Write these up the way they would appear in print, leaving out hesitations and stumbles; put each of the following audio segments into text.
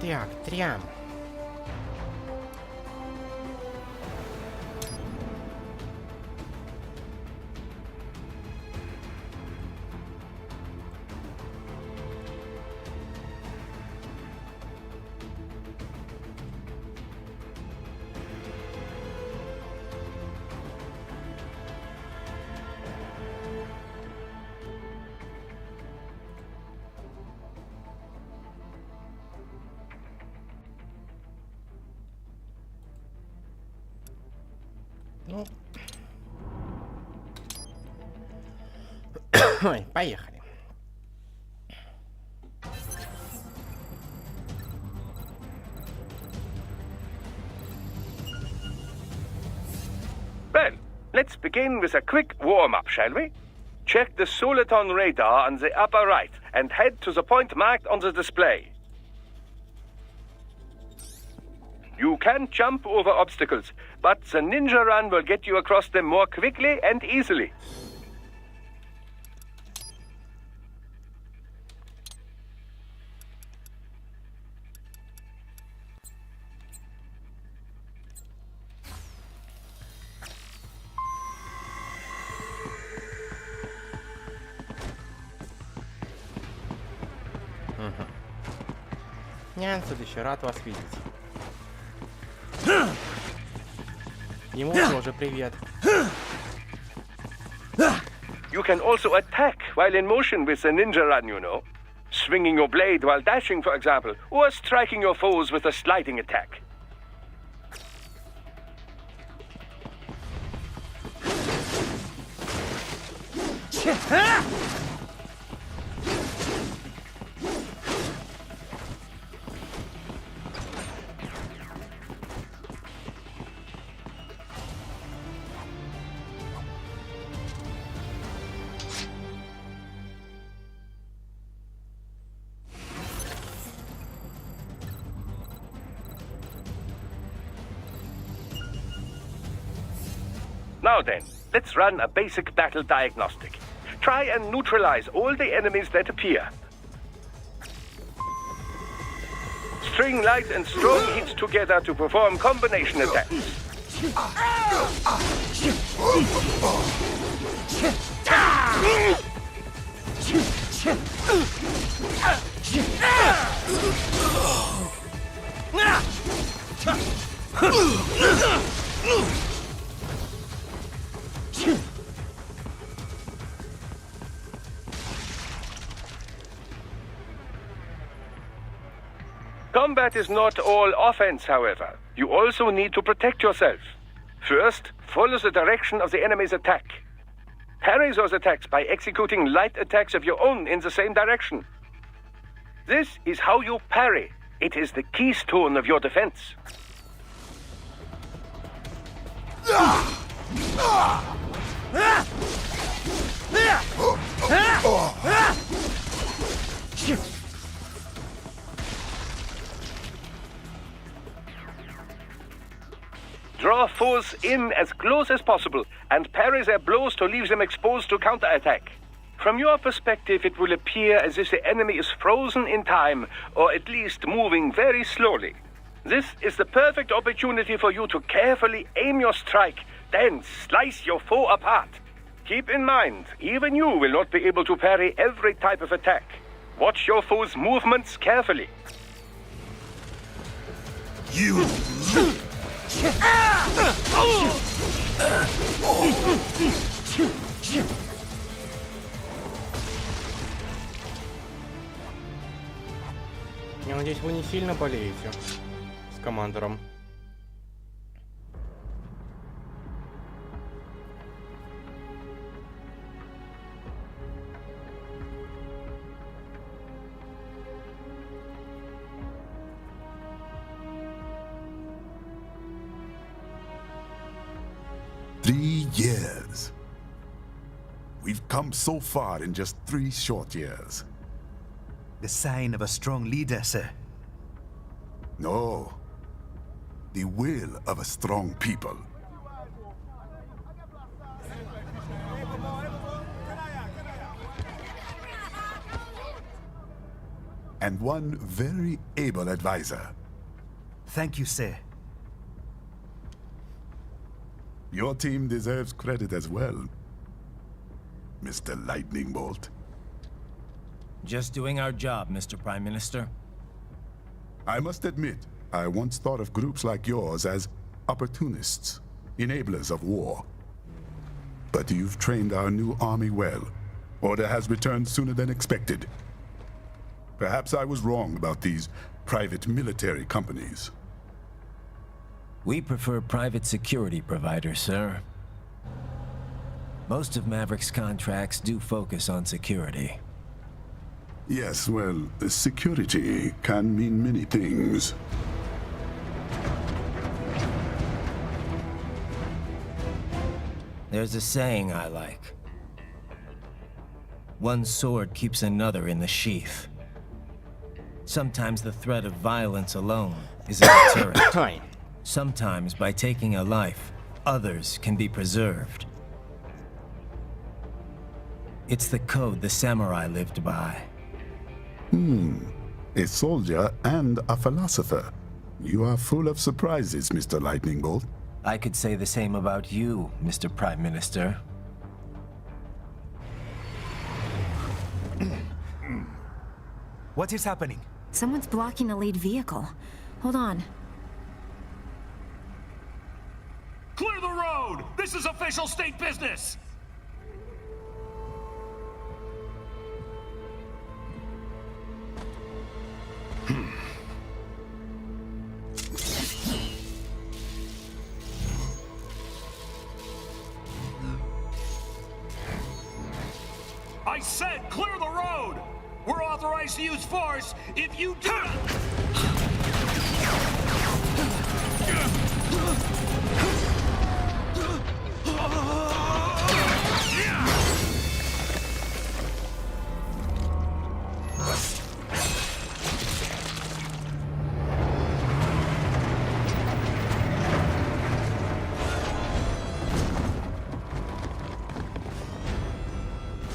Так, трям. Ну, ой, поехали. Well, let's begin with a quick warm-up, shall we? Check the Soliton radar on the upper right and head to the point marked on the display. You can jump over obstacles, but the ninja run will get you across them more quickly and easily. Нянцудыщ, рад вас видеть. Ему тоже привет. You can also attack while in motion with the ninja run, you know. Swinging your blade while dashing, for example, or striking your foes with a sliding attack. Now then, let's run a basic battle diagnostic. Try and neutralize all the enemies that appear. String light and strong hits together to perform combination attacks. Combat is not all offense, however. You also need to protect yourself. First, follow the direction of the enemy's attack. Parry those attacks by executing light attacks of your own in the same direction. This is how you parry. It is the keystone of your defense. Draw foes in as close as possible and parry their blows to leave them exposed to counterattack. From your perspective, it will appear as if the enemy is frozen in time, or at least moving very slowly. This is the perfect opportunity for you to carefully aim your strike, then slice your foe apart. Keep in mind, even you will not be able to parry every type of attack. Watch your foe's movements carefully. You... Я надеюсь, вы не сильно болеете с командором. Years. We've come so far in just 3 short years. The sign of a strong leader, sir. No. The will of a strong people. and one very able advisor. Thank you, sir. Your team deserves credit as well, Mr. Lightning Bolt. Just doing our job, Mr. Prime Minister. I must admit, I once thought of groups like yours as opportunists, enablers of war. But you've trained our new army well. Order has returned sooner than expected. Perhaps I was wrong about these private military companies. We prefer private security providers, sir. Most of Maverick's contracts do focus on security. Yes, well, security can mean many things. There's a saying I like. One sword keeps another in the sheath. Sometimes the threat of violence alone is a deterrent. Hi. Sometimes by taking a life, others can be preserved. It's the code the samurai lived by. A soldier and a philosopher. You are full of surprises, Mr. Lightning Bolt. I could say the same about you, Mr. Prime Minister. What is happening? Someone's blocking the lead vehicle. Hold on. Clear the road! This is official state business! I said clear the road! We're authorized to use force if you do not...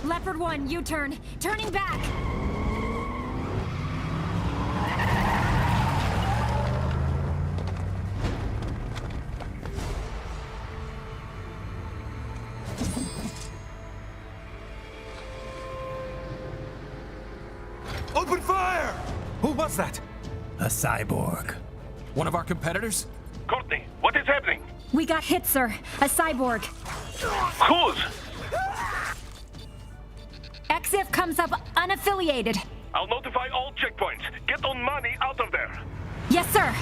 Leopard 1, U-turn. Turning back. Open fire! Who was that? A cyborg. One of our competitors? Courtney, what is happening? We got hit, sir. A cyborg. Whose? EXIF comes up unaffiliated. I'll notify all checkpoints. Get on money out of there. Yes, sir.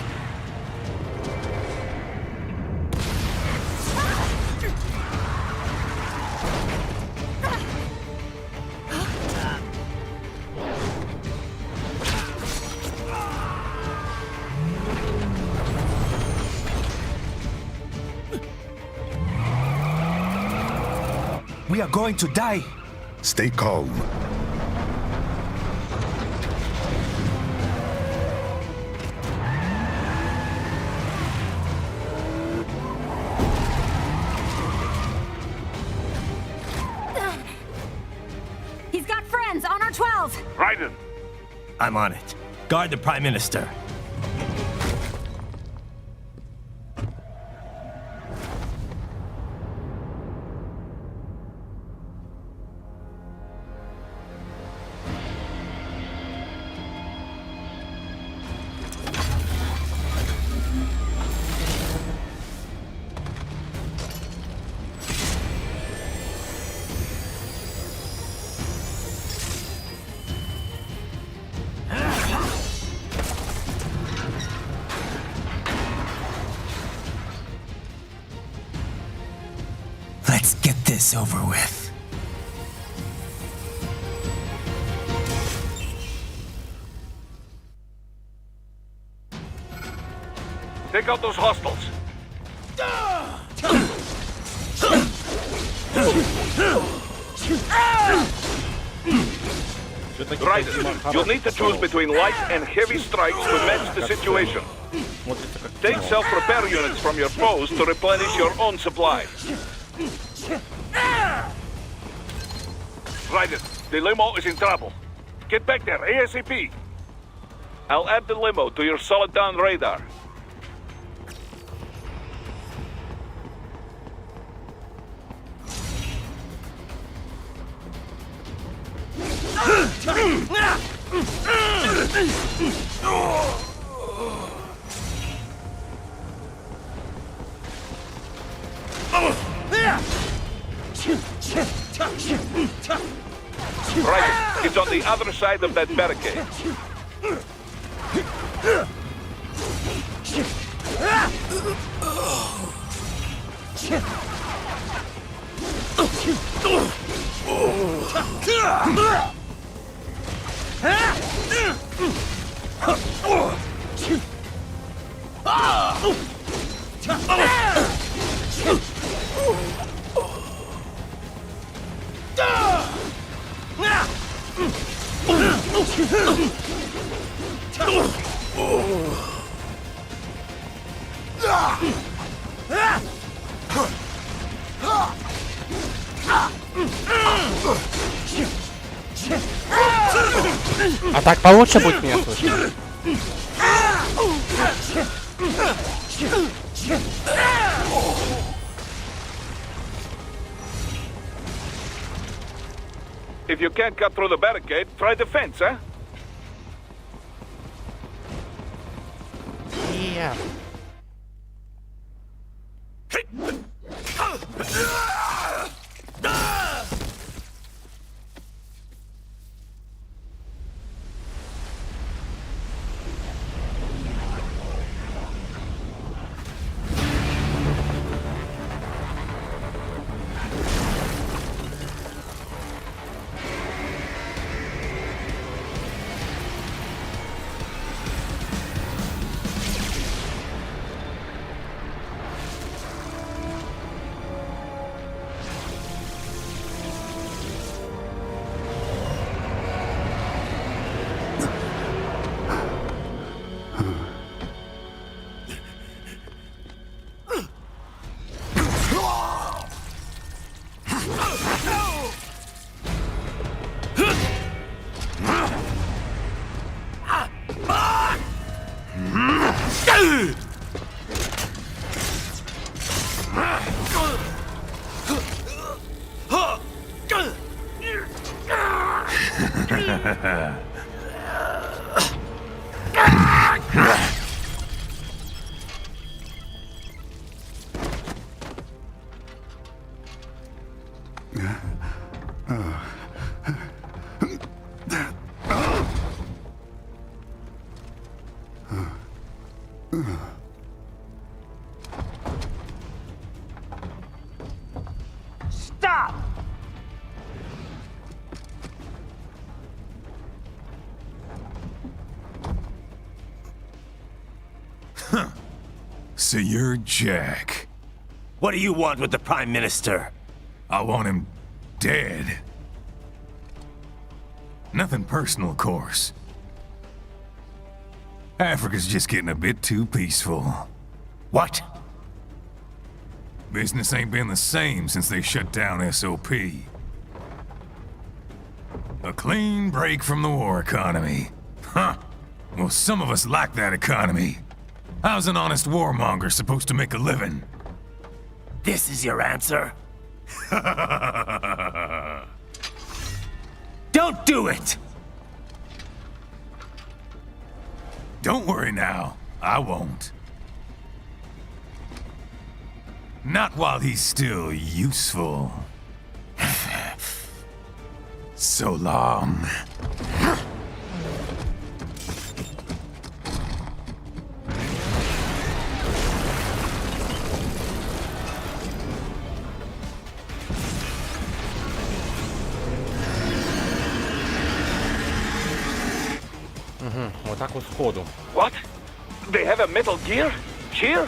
We are going to die. Stay calm. He's got friends on our 12. Raiden, I'm on it. Guard the Prime Minister. Let's get this over with. take out those hostiles. Raiden, you'll need to choose between light and heavy strikes to match the situation. Take self-repair units from your foes to replenish your own supply. Raiden, the limo is in trouble. Get back there, ASAP. I'll add the limo to your solid down radar. Right, it's on the other side of that barricade. А так получше будет меня слышно? If you can't cut through the barricade, try the fence, huh? Yeah. Stop! So you're Jack. What do you want with the Prime Minister? I want him dead. Nothing personal, of course. Africa's just getting a bit too peaceful. What? Business ain't been the same since they shut down SOP. A clean break from the war economy. Huh. Well, some of us like that economy. How's an honest warmonger supposed to make a living? This is your answer? Don't do it! Don't worry now, I won't. Not while he's still useful. So long. Вот так вот сходу. What? They have a metal gear? Here?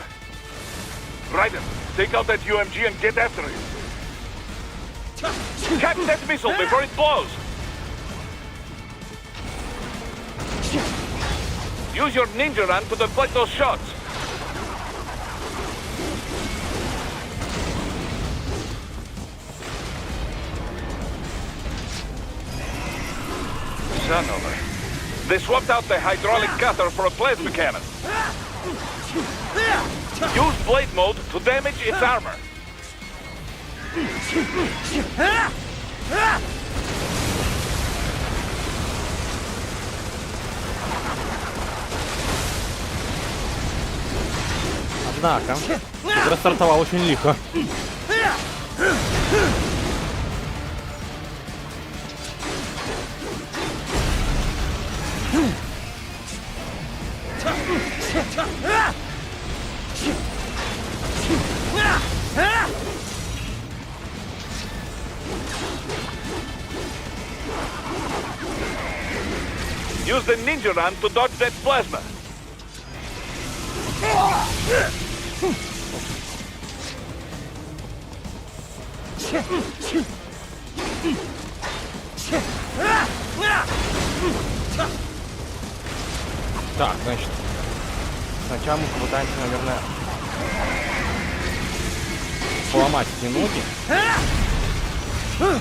Ryder, take out that UMG and get after it. Catch that missile before it blows! Use your ninja run to deflect those shots. Son of a... They swapped out the hydraulic cutter for a plasma cannon. Use blade mode to damage its armor. Однако, игра стартовала очень лихо. Use the ninja run to dodge that plasma. Так, значит, сначала мы попытаемся, наверное, поломать эти ноги. Мы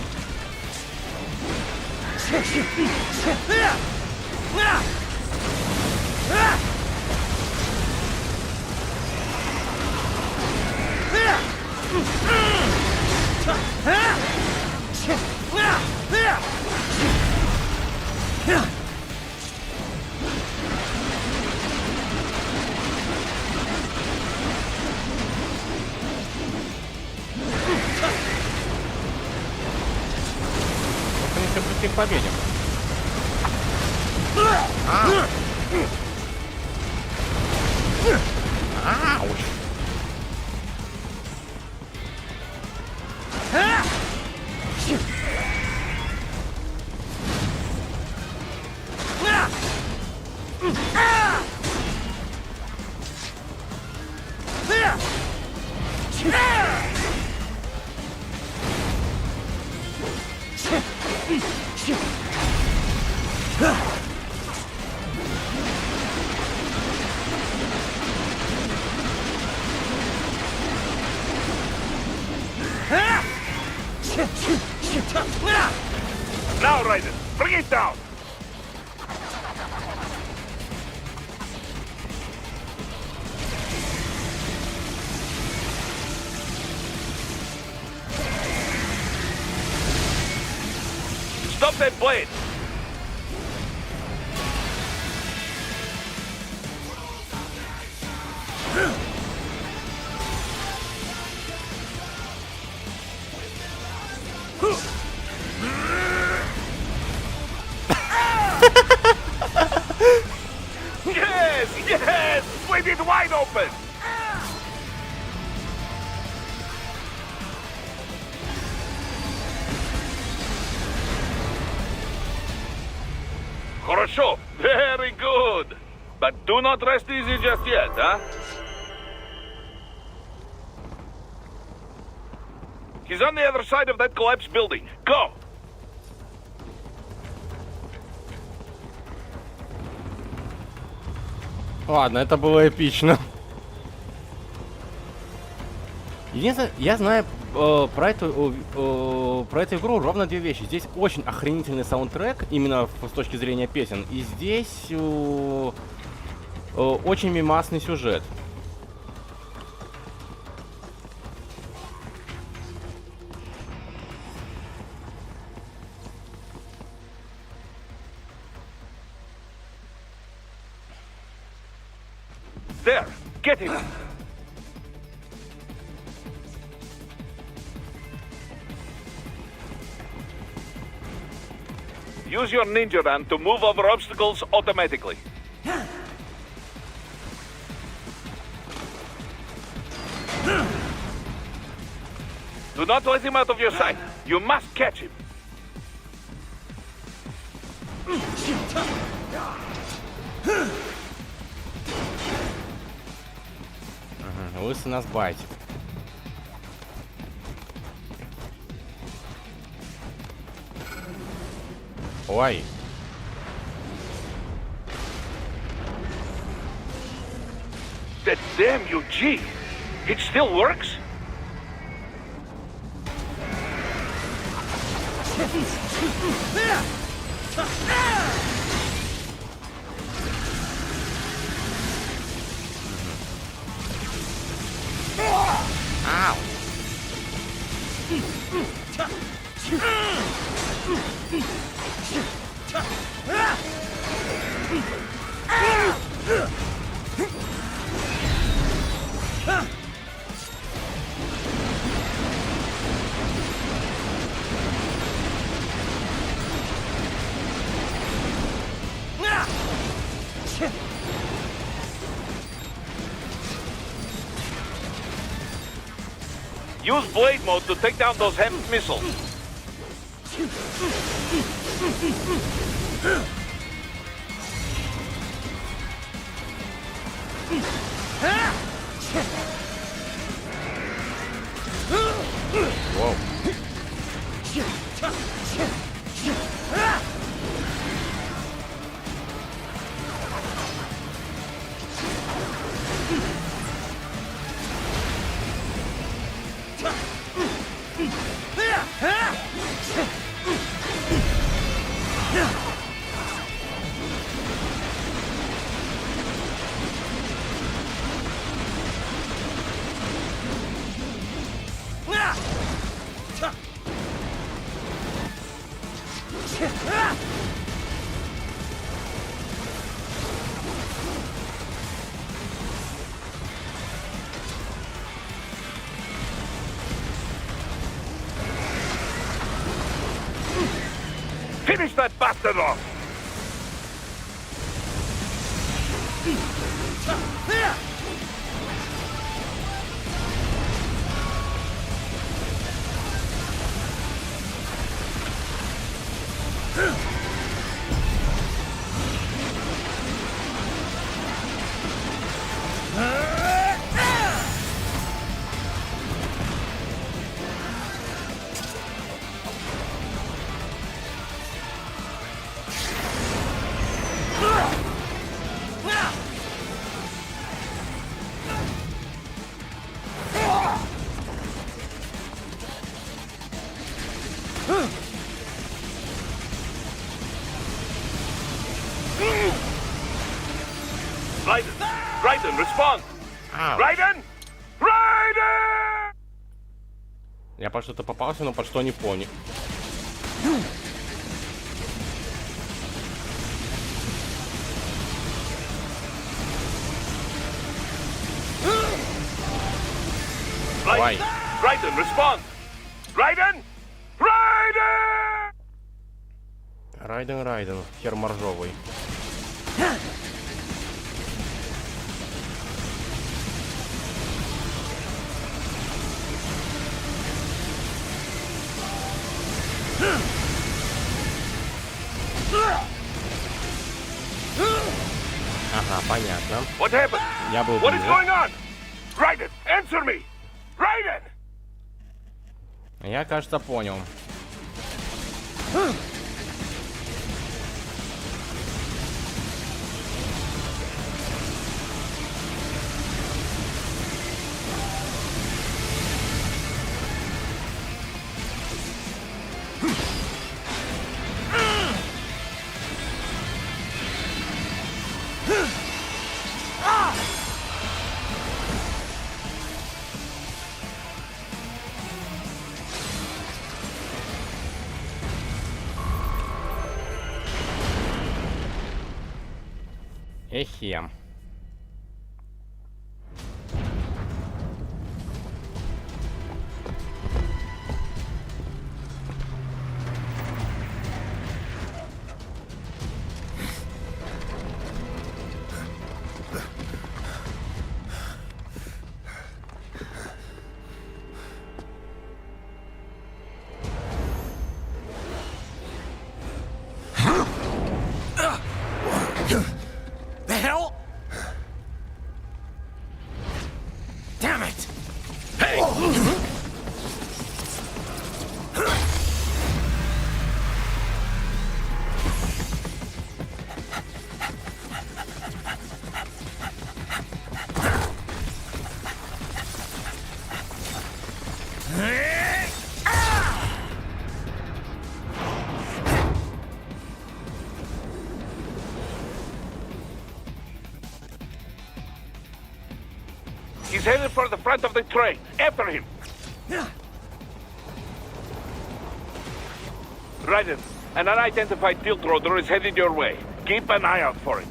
все пришли к победе. Ауч. Now, Raiden, bring it down. Stop that blade. Yes, yes! Split it wide open! Хорошо, very good. But do not rest easy just yet, huh? He's on the other side of that collapsed building. Go! Ладно, это было эпично. Единственное, я знаю про эту игру ровно две вещи. Здесь очень охренительный саундтрек, именно с точки зрения песен. И здесь очень мемасный сюжет. There, get him! Use your ninja run to move over obstacles automatically. Do not let him out of your sight. You must catch him. Лысый нас байтит. Ой. That damn UG! It still works? Use blade mode to take down those HEMS missiles. Воу. Finish that bastard off! Raiden, respond! Raiden! Raiden! Я по что-то попался, но по что не понял. Давай. Raiden, respond! Raiden! Raiden! Райден, хер моржовый. Ага, понятно. What happened? Я был What is ближе. going on? Raiden, answer me! Raiden! Я, кажется, понял. Эхе. The hell? Damn it! Hey! He's headed for the front of the train. After him. Raiden, an unidentified tilt rotor is headed your way. Keep an eye out for it.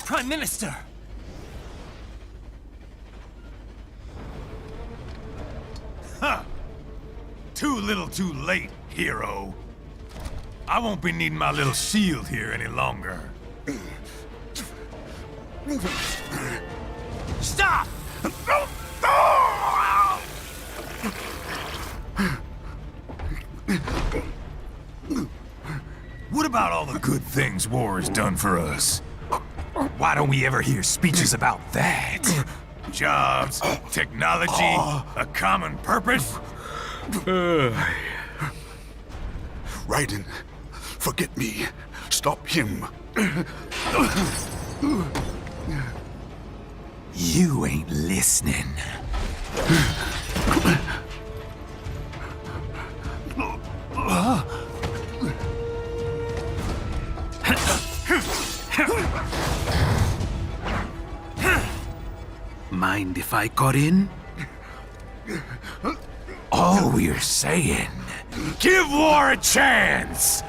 Prime Minister! Huh. Too little too late, hero. I won't be needing my little shield here any longer. Stop! What about all the good things war has done for us? Why don't we ever hear speeches about that? Jobs, technology, a common purpose? Raiden, forget me. Stop him. You ain't listening. Mind if I cut in? All we're saying, give war a chance!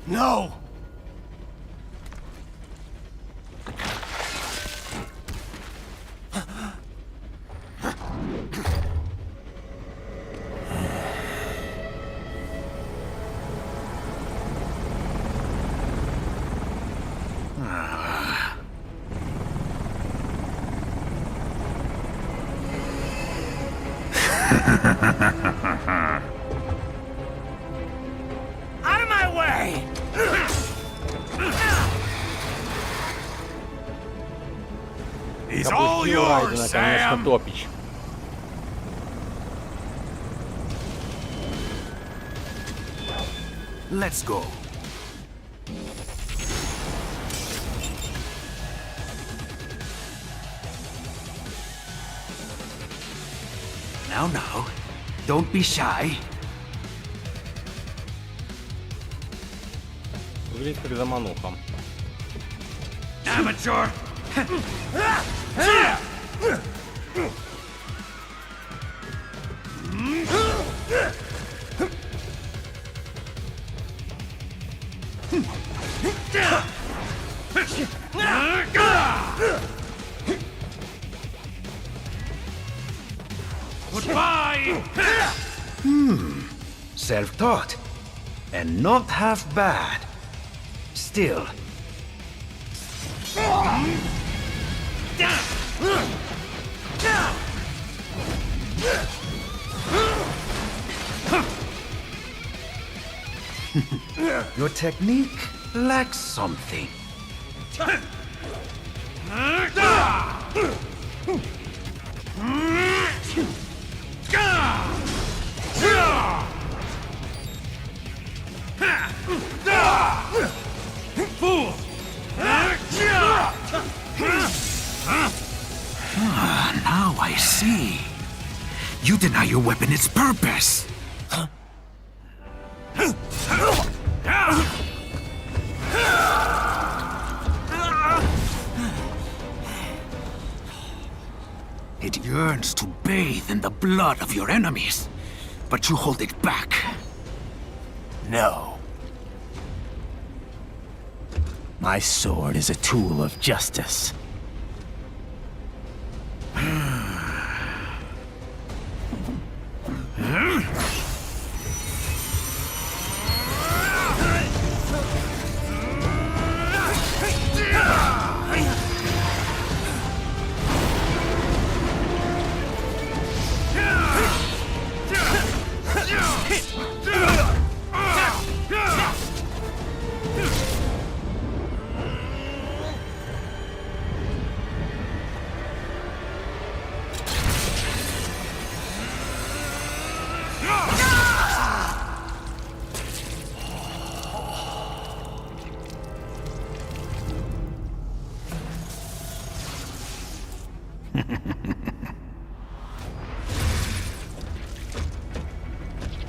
No! Out of my way! He's all yours, Райдена, конечно, Sam! топич. Let's go. Now, don't be shy. Выглядит как замануха. Amateur! Goodbye! Self-taught. And not half bad. Still. Your technique lacks something. Fool! Now I see. You deny your weapon its purpose. It yearns to bathe in the blood of your enemies, but you hold it back. No. My sword is a tool of justice.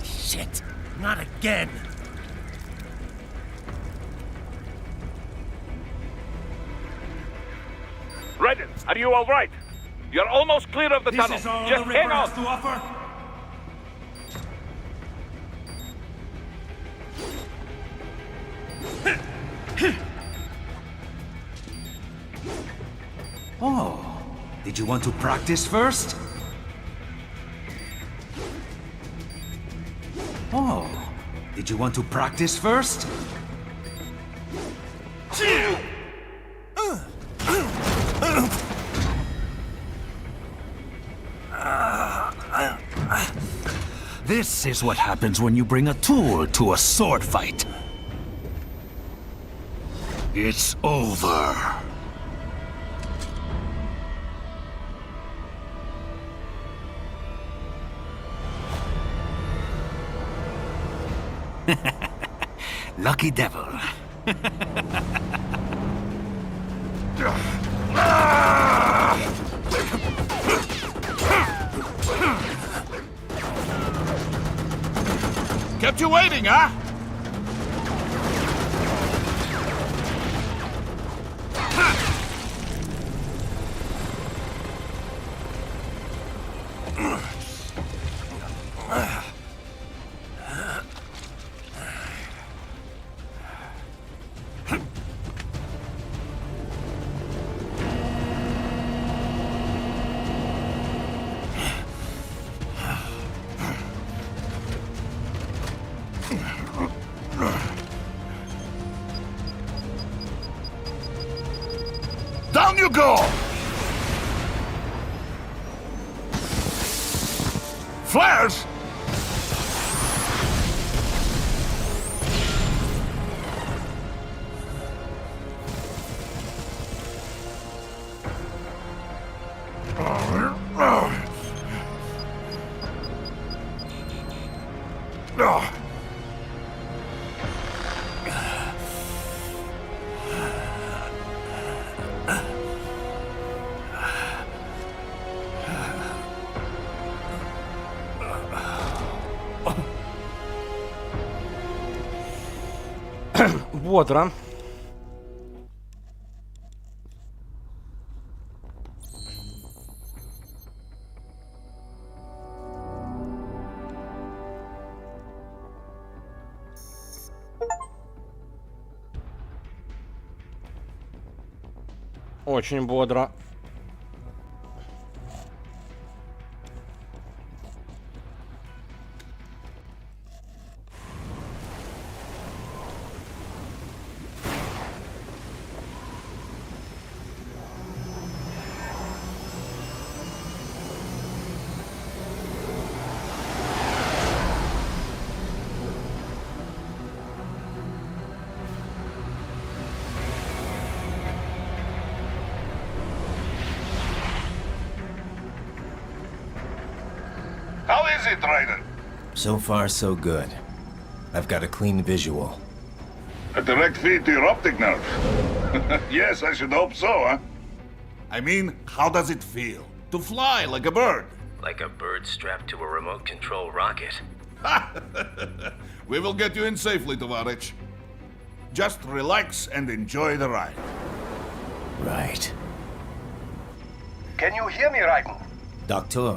Shit, not again. Are you all right? You're almost clear of the tunnel. Just hang on. to offer? Oh, did you want to practice first? Oh, did you want to practice first? This is what happens when you bring a tool to a sword fight. It's over. Lucky devil. Kept you waiting, huh? Down you go! Flares! Бодро. Очень бодро. How is it, Ryder? So far, so good. I've got a clean visual. A direct feed to your optic nerve. Yes, I should hope so, huh? I mean, how does it feel? To fly like a bird? Like a bird strapped to a remote control rocket. We will get you in safely, Tovarich. Just relax and enjoy the ride. Right. Can you hear me, Raiden? Doctor.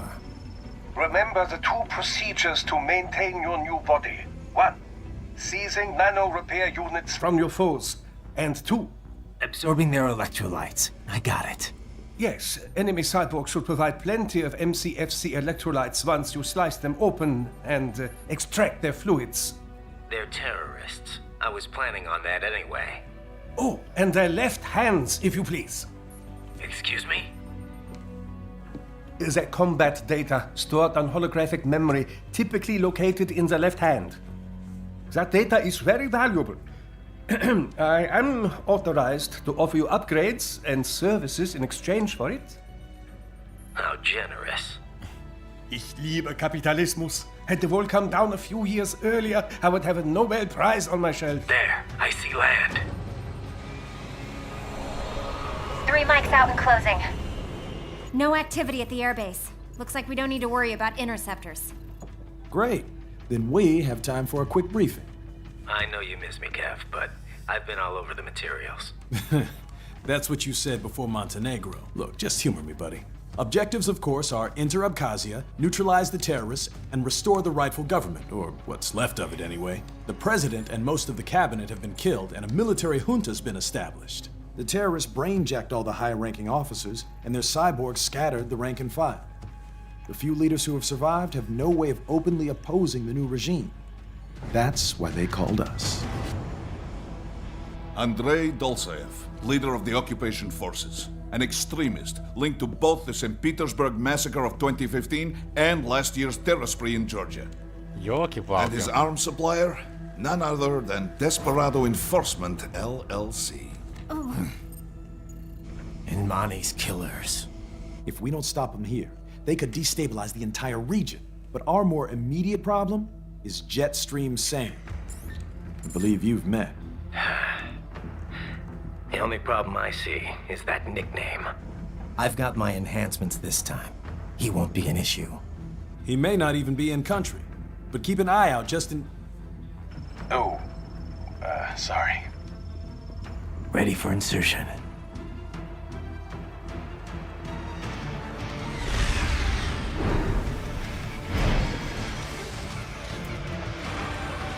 Remember the two procedures to maintain your new body. 1. Seizing nano repair units From your foes. And 2. Absorbing their electrolytes. I got it. Yes, enemy cyborgs should provide plenty of MCFC electrolytes once you slice them open and extract their fluids. They're terrorists. I was planning on that anyway. Oh, and their left hands, if you please. Excuse me? The combat data stored on holographic memory, typically located in the left hand. That data is very valuable. I am authorized to offer you upgrades and services in exchange for it. How generous. Ich liebe Kapitalismus. Had the wall come down a few years earlier, I would have a Nobel Prize on my shelf. There, I see land. 3 mics out and closing. No activity at the airbase. Looks like we don't need to worry about interceptors. Great. Then we have time for a quick briefing. I know you miss me, Kev, but I've been all over the materials. That's what you said before Montenegro. Look, just humor me, buddy. Objectives, of course, are enter Abkhazia, neutralize the terrorists, and restore the rightful government, or what's left of it anyway. The president and most of the cabinet have been killed, and a military junta's been established. The terrorists brainjacked all the high-ranking officers, and their cyborgs scattered the rank and file. The few leaders who have survived have no way of openly opposing the new regime. That's why they called us. Andrei Dolzaev, leader of the occupation forces. An extremist linked to both the St. Petersburg massacre of 2015 and last year's terror spree in Georgia. And his arms supplier? None other than Desperado Enforcement, LLC. And Mani's killers. If we don't stop them here, they could destabilize the entire region. But our more immediate problem is Jetstream Sam. I believe you've met. The only problem I see is that nickname. I've got my enhancements this time. He won't be an issue. He may not even be in country, but keep an eye out just in... Oh, sorry. Ready for insertion.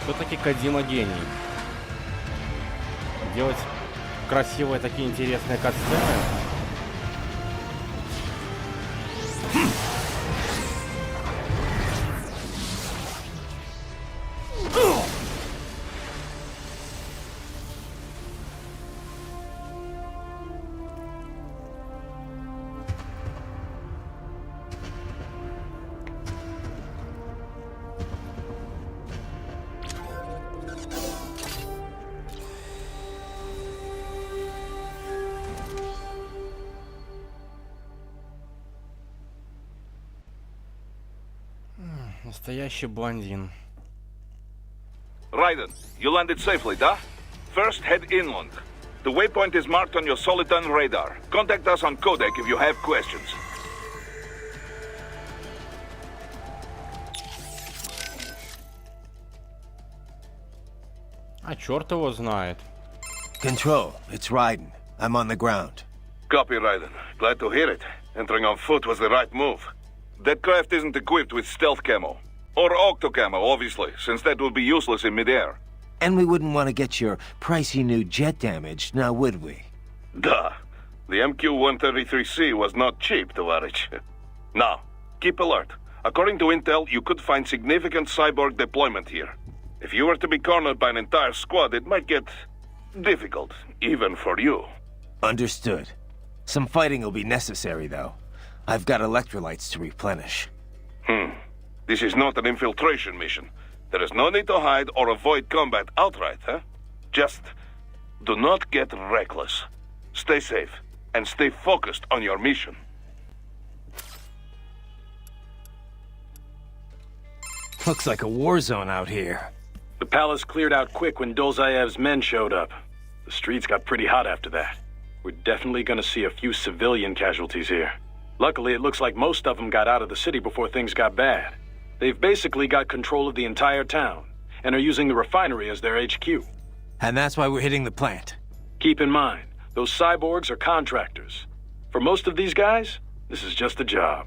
Все-таки Кодзима гений. Делать красивые такие интересные катсцены. Настоящий блондин. Raiden, you landed safely, da? First, head inland. The waypoint is marked on your Soliton radar. Contact us on codec if you have questions. А черт его знает. Control, it's Raiden. I'm on the ground. Copy, Raiden. Glad to hear it. Entering on foot was the right move. That craft isn't equipped with stealth camo. Or octo camo, obviously, since that would be useless in midair. And we wouldn't want to get your pricey new jet damaged, now would we? Duh. The MQ-133C was not cheap, Tovarich. Now, keep alert. According to intel, you could find significant cyborg deployment here. If you were to be cornered by an entire squad, it might get difficult, even for you. Understood. Some fighting will be necessary, though. I've got electrolytes to replenish. This is not an infiltration mission. There is no need to hide or avoid combat outright, huh? Just do not get reckless. Stay safe, and stay focused on your mission. Looks like a war zone out here. The palace cleared out quick when Dolzaev's men showed up. The streets got pretty hot after that. We're definitely gonna see a few civilian casualties here. Luckily, it looks like most of them got out of the city before things got bad. They've basically got control of the entire town, and are using the refinery as their HQ. And that's why we're hitting the plant. Keep in mind, those cyborgs are contractors. For most of these guys, this is just a job.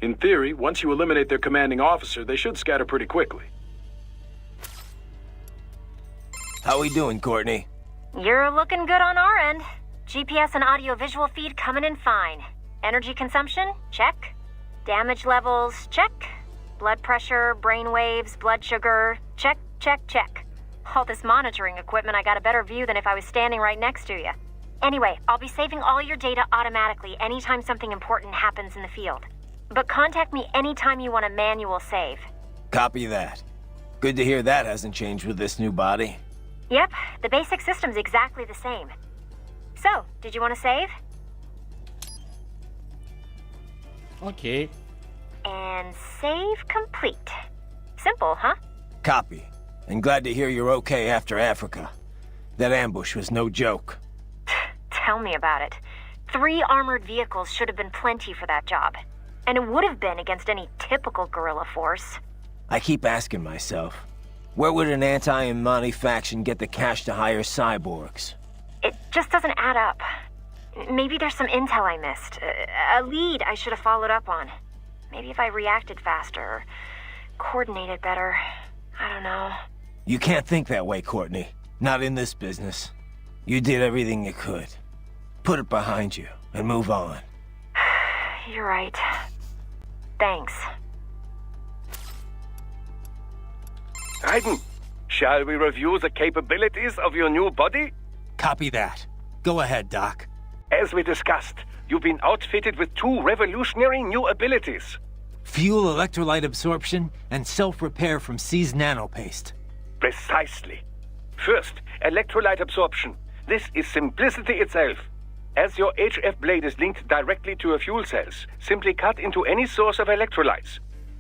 In theory, once you eliminate their commanding officer, they should scatter pretty quickly. How we doing, Courtney? You're looking good on our end. GPS and audio-visual feed coming in fine. Energy consumption? Check. Damage levels? Check. Blood pressure, brain waves, blood sugar? Check, check, check. All this monitoring equipment, I got a better view than if I was standing right next to you. Anyway, I'll be saving all your data automatically anytime something important happens in the field. But contact me anytime you want a manual save. Copy that. Good to hear that hasn't changed with this new body. Yep, the basic system's exactly the same. So, did you want to save? Okay. And save complete. Simple, huh? Copy. And glad to hear you're okay after Africa. That ambush was no joke. Tell me about it. 3 armored vehicles should have been plenty for that job. And it would have been against any typical guerrilla force. I keep asking myself, where would an anti-Imani faction get the cash to hire cyborgs? It just doesn't add up. Maybe there's some intel I missed. A lead I should have followed up on. Maybe if I reacted faster or coordinated better. I don't know. You can't think that way, Courtney. Not in this business. You did everything you could. Put it behind you and move on. You're right. Thanks. Raiden, shall we review the capabilities of your new body? Copy that. Go ahead, Doc. As we discussed, you've been outfitted with 2 revolutionary new abilities. Fuel electrolyte absorption and self-repair from seized nanopaste. Precisely. First, electrolyte absorption. This is simplicity itself. As your HF blade is linked directly to your fuel cells, simply cut into any source of electrolytes.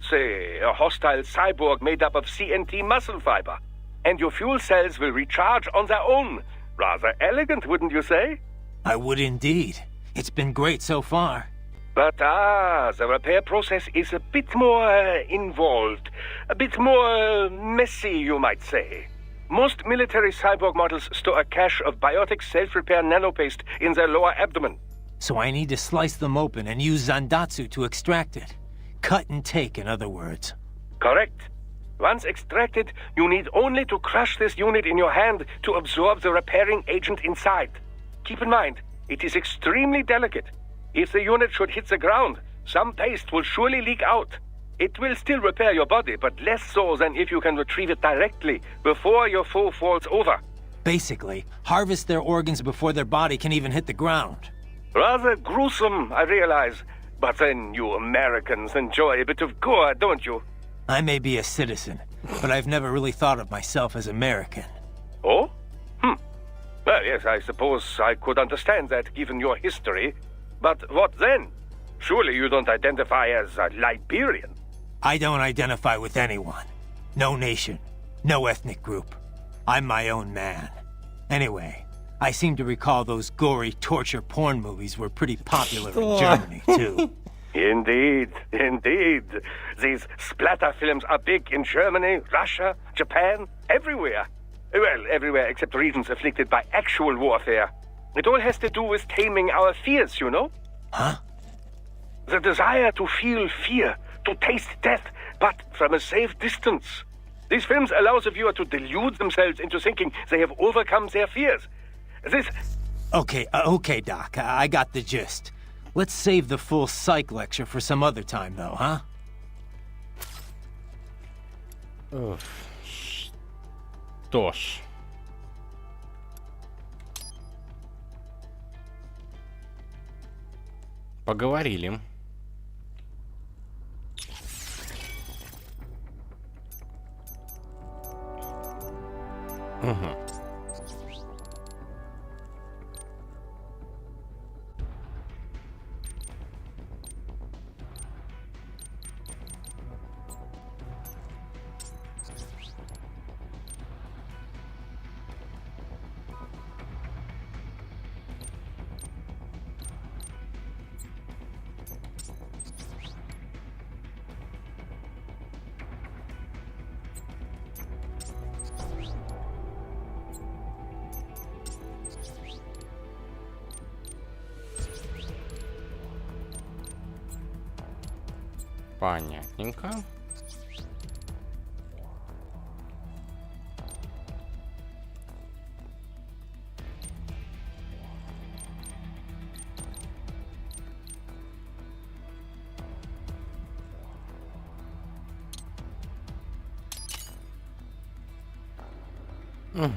Say, a hostile cyborg made up of CNT muscle fiber. And your fuel cells will recharge on their own. Rather elegant, wouldn't you say? I would indeed. It's been great so far. But the repair process is a bit more involved. A bit more messy, you might say. Most military cyborg models store a cache of biotic self-repair nanopaste in their lower abdomen. So I need to slice them open and use Zandatsu to extract it. Cut and take, in other words. Correct. Once extracted, you need only to crush this unit in your hand to absorb the repairing agent inside. Keep in mind, it is extremely delicate. If the unit should hit the ground, some paste will surely leak out. It will still repair your body, but less so than if you can retrieve it directly before your foe falls over. Basically, harvest their organs before their body can even hit the ground. Rather gruesome, I realize. But then you Americans enjoy a bit of gore, don't you? I may be a citizen, but I've never really thought of myself as American. Oh? Well, yes, I suppose I could understand that given your history. But what then? Surely you don't identify as a Liberian. I don't identify with anyone. No nation. No ethnic group. I'm my own man. Anyway, I seem to recall those gory torture porn movies were pretty popular in Germany, too. Indeed, indeed. These splatter films are big in Germany, Russia, Japan, everywhere. Well, everywhere except regions afflicted by actual warfare. It all has to do with taming our fears, you know? Huh? The desire to feel fear, to taste death, but from a safe distance. These films allow the viewer to delude themselves into thinking they have overcome their fears. This... Okay, Doc, I got the gist. Let's save the full psych lecture for some other time, though, huh? Что ж. Поговорили. Угу. Понятненько. Угу.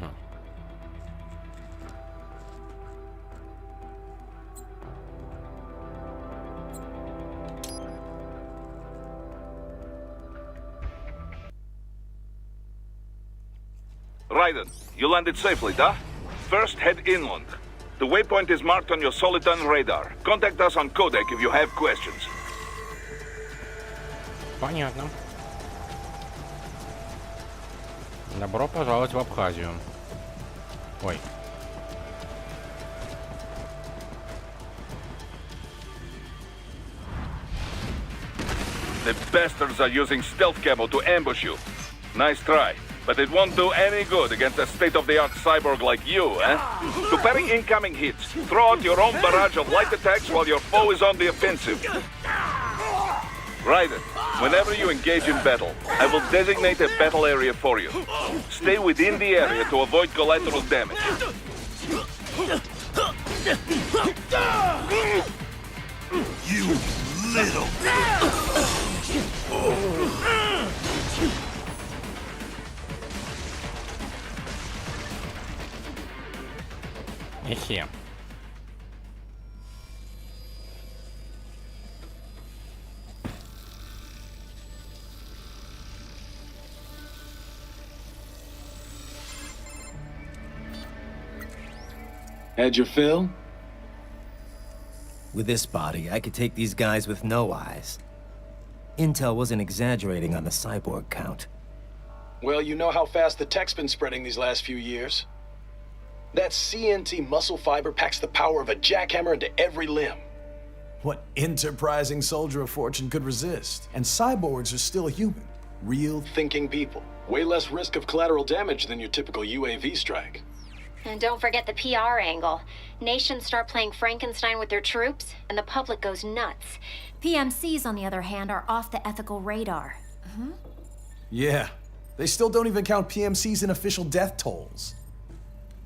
Raiden, you landed safely, da? First, head inland. The waypoint is marked on your Soliton radar. Contact us on Codec if you have questions. Понятно. Добро пожаловать в Абхазию. Ой. The bastards are using stealth camo to ambush you. Nice try. But it won't do any good against a state-of-the-art cyborg like you, eh? To parry incoming hits, throw out your own barrage of light attacks while your foe is on the offensive. Raiden, whenever you engage in battle, I will designate a battle area for you. Stay within the area to avoid collateral damage. You little... Эхе. Had your fill? With this body, I could take these guys with no eyes. Intel wasn't exaggerating on the cyborg count. Well, you know how fast the tech's been spreading these last few years. That CNT muscle fiber packs the power of a jackhammer into every limb. What enterprising soldier of fortune could resist? And cyborgs are still human. Real thinking people. Way less risk of collateral damage than your typical UAV strike. And don't forget the PR angle. Nations start playing Frankenstein with their troops, and the public goes nuts. PMCs, on the other hand, are off the ethical radar. Yeah. They still don't even count PMCs in official death tolls.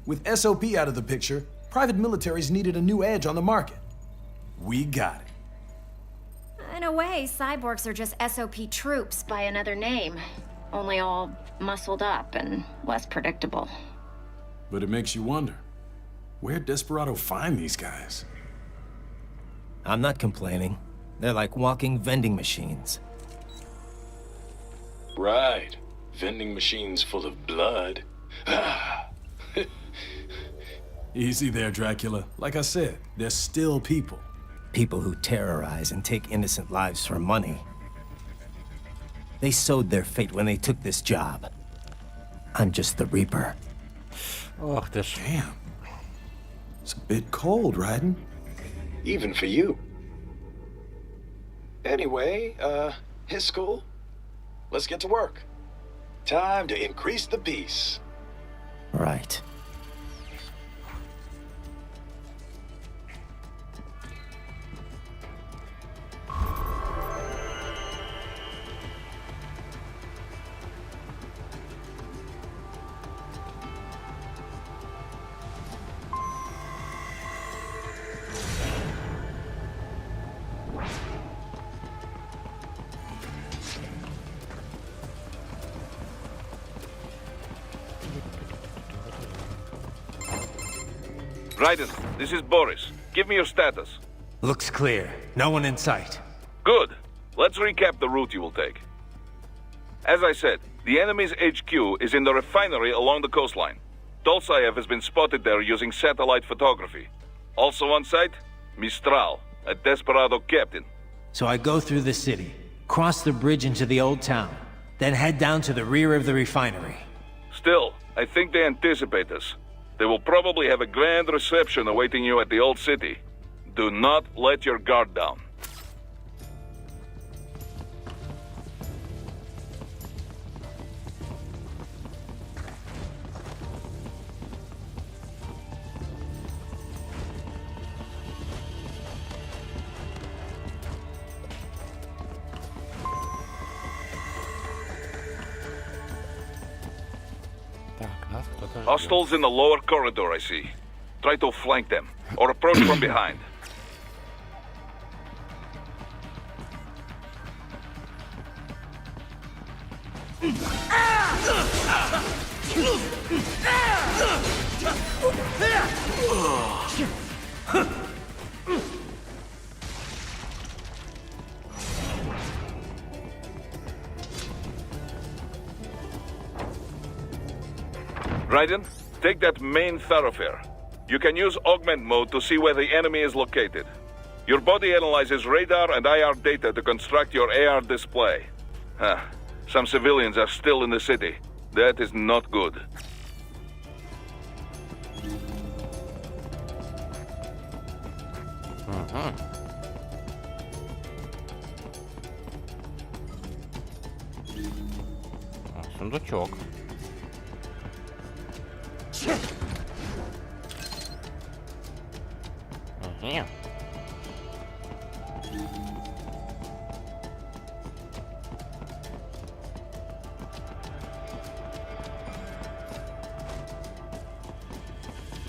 With SOP out of the picture, private militaries needed a new edge on the market. We got it. In a way, cyborgs are just SOP troops by another name. Only all muscled up and less predictable. But it makes you wonder, where'd Desperado find these guys? I'm not complaining. They're like walking vending machines. Right. Vending machines full of blood. Easy there, Dracula. Like I said, they're still people. People who terrorize and take innocent lives for money. They sowed their fate when they took this job. I'm just the Reaper. Oh, this... Damn. It's a bit cold, Raiden. Even for you. Anyway, his school. Let's get to work. Time to increase the peace. Right. Raiden, this is Boris. Give me your status. Looks clear. No one in sight. Good. Let's recap the route you will take. As I said, the enemy's HQ is in the refinery along the coastline. Dolzaev has been spotted there using satellite photography. Also on site, Mistral, a Desperado captain. So I go through the city, cross the bridge into the old town, then head down to the rear of the refinery. Still, I think they anticipate us. They will probably have a grand reception awaiting you at the old city. Do not let your guard down. Hostiles in the lower corridor, I see. Try to flank them, or approach from behind. Raiden, take that main thoroughfare. You can use augment mode to see where the enemy is located. Your body analyzes radar and IR data to construct your AR display. Some civilians are still in the city. That is not good. Сундучок. Не.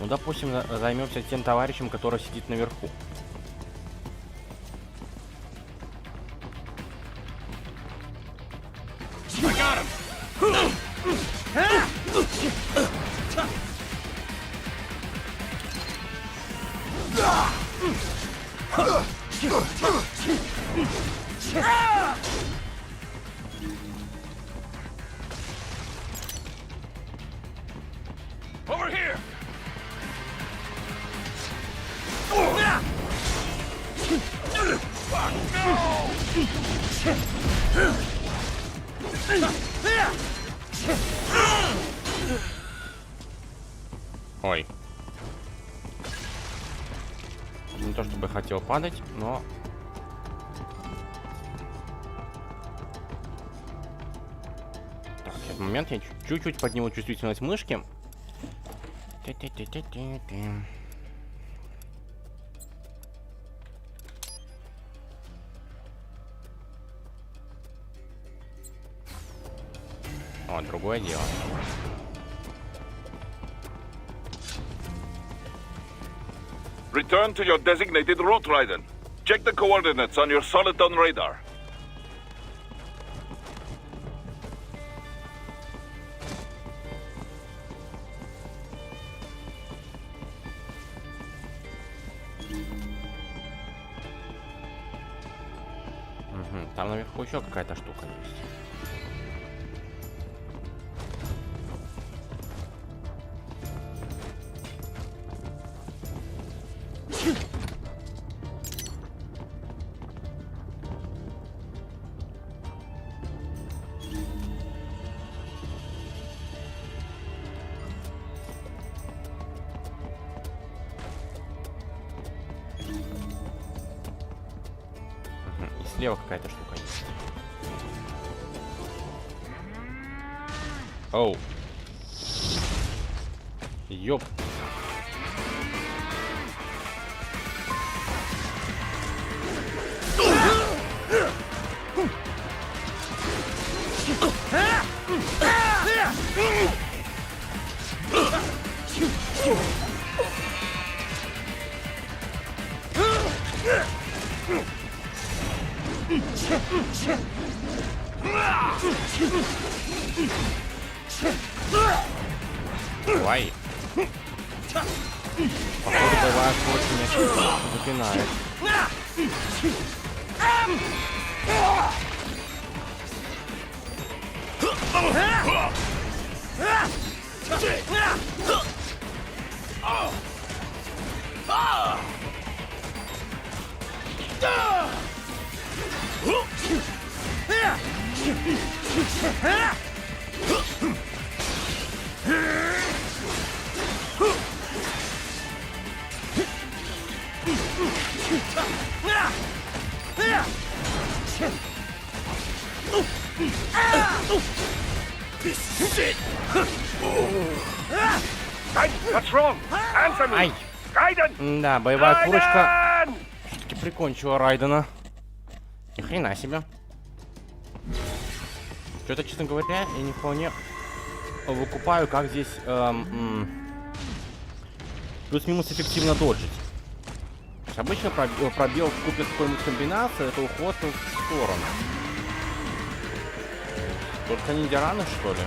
Ну, допустим, займемся тем товарищем, который сидит наверху. Over here! Fuck, no! Ой. Не то чтобы хотел падать, но... Так, сейчас момент, я чуть-чуть подниму чувствительность мышки. О, другое дело. Return to your designated route, Raiden. Check the coordinates on your Soliton radar. Там наверху еще какая-то штука есть. Слева какая-то штука есть. Оу. Ёп. Давай. Походу, боевая скорость меня запинает. What's wrong? Answer me. Ай. Raiden! Да, боевая курочка все-таки прикончила Райдена. Ни хрена себе. Что-то, честно говоря, я не вполне выкупаю, как здесь плюс-минус эффективно доджить. Обычно пробел в купе с какой-нибудь комбинацией, это уход в сторону. Только ниндзя-раны, что ли?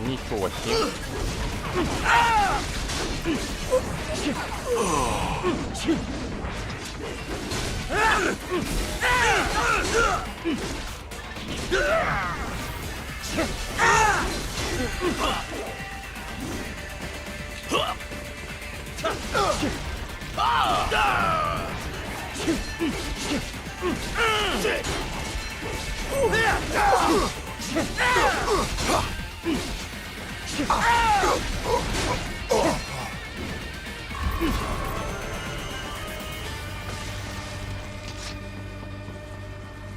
Ничего себе.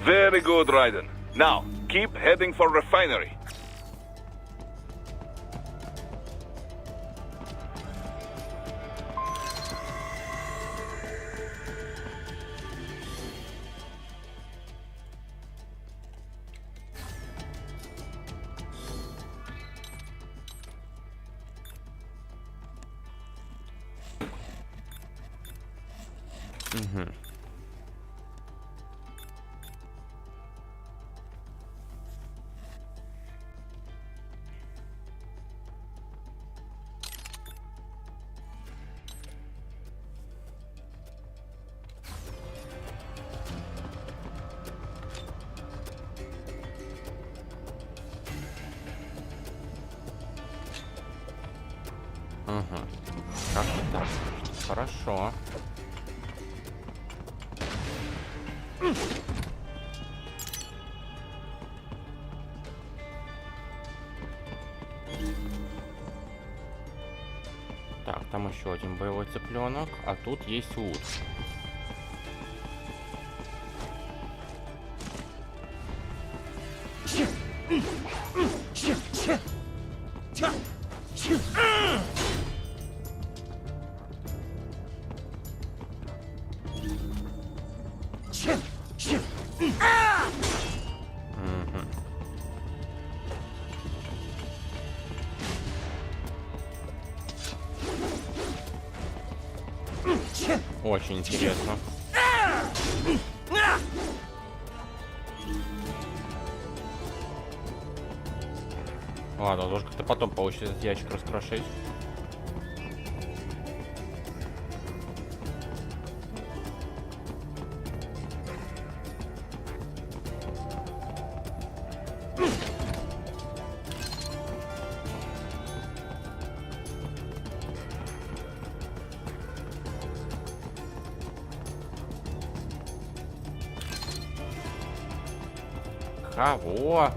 Very good, Raiden. Now, keep heading for refinery. Как-то так. Хорошо. Так, там еще один боевой цыпленок, а тут есть лут. Очень интересно. Ладно, должен как-то потом получится этот ящик раскрошить. Кого?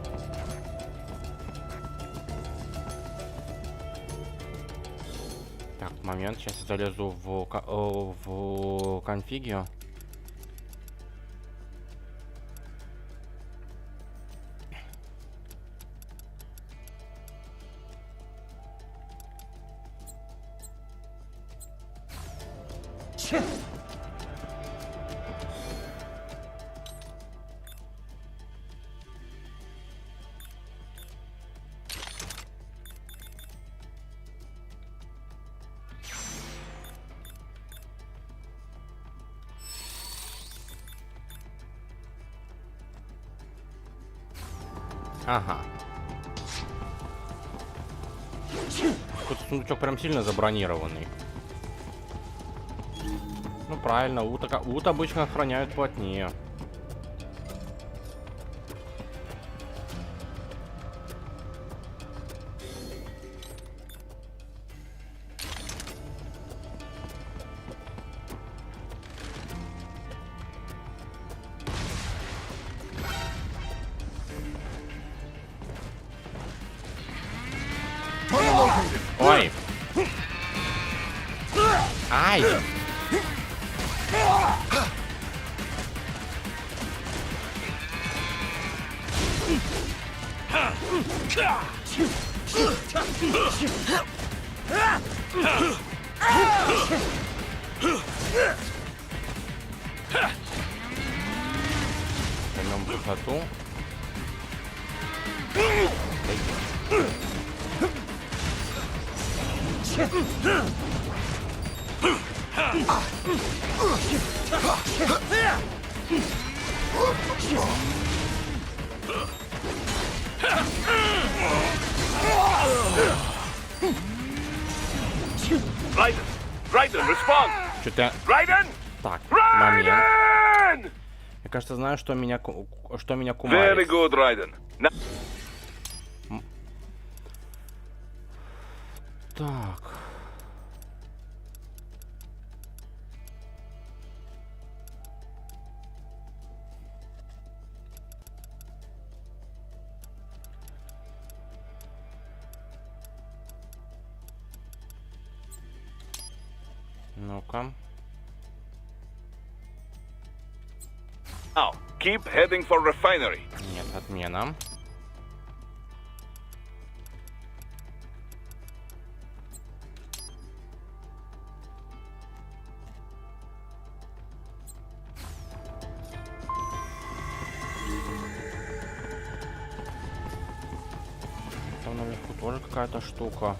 Так, момент, сейчас я залезу в конфиги. Ага. Какой-то сундучок прям сильно забронированный. Ну правильно, ут обычно охраняют плотнее. Ой. Ай. Поймем высоту. Raiden, respond! Что-то... Raiden! Так, Raiden! момент. Я, кажется, знаю, что меня кумарит. Very good, Raiden. Так. Ну-ка. Now, keep heading for refinery. Нет, отмена. Там наверху тоже какая-то штука.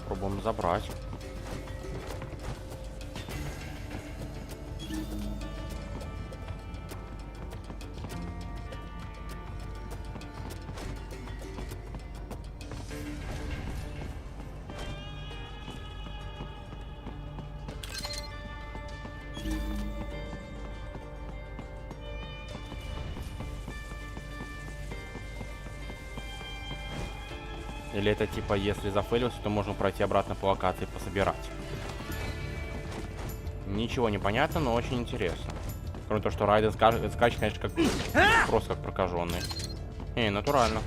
Попробуем забрать. Или это типа, если зафейлился, то можно пройти обратно по локации и пособирать. Ничего не понятно, но очень интересно. Кроме того, что Райден скачет, конечно, как просто как прокаженный. Натурально.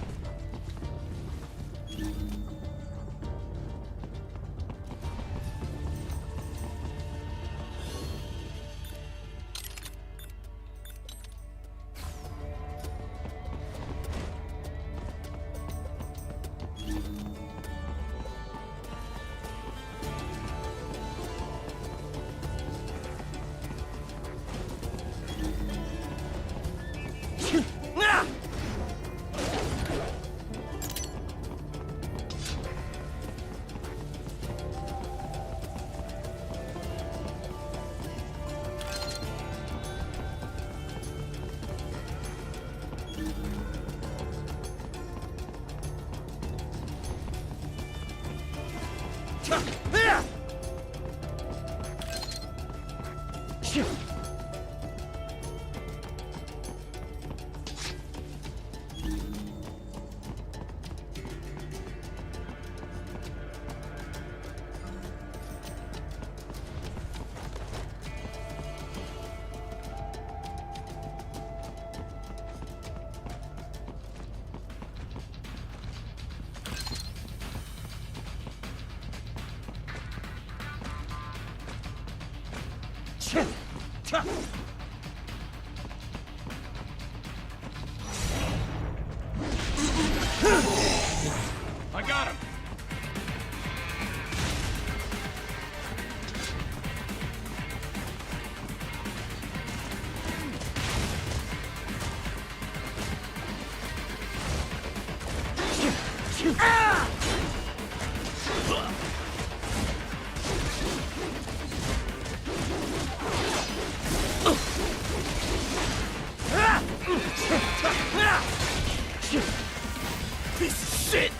I got him. Piece of shit!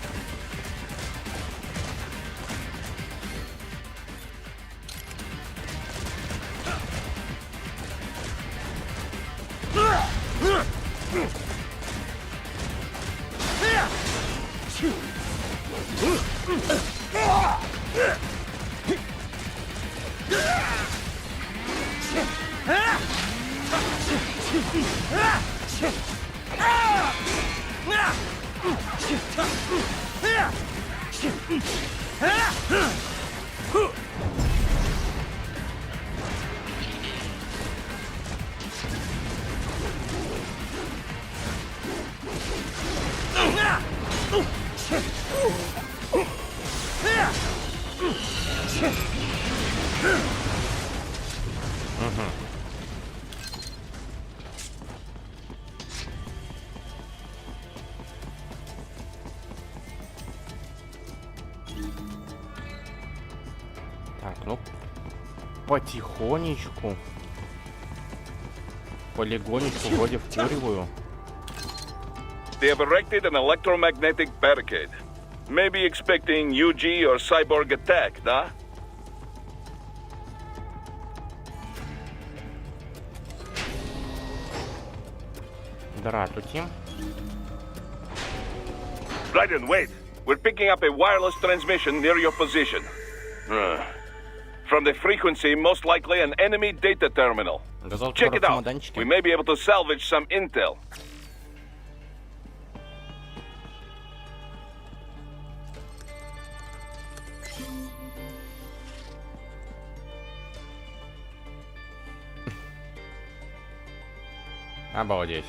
Так, ну, потихонечку, полигонечку вроде вкуриваю. They have erected an electromagnetic barricade. Maybe expecting UG or cyborg attack, да? Здравствуйте. Raiden, wait. We're picking up a wireless transmission near your position. From the frequency, most likely an enemy data terminal. Check it out. We may be able to salvage some intel. Обалдеть.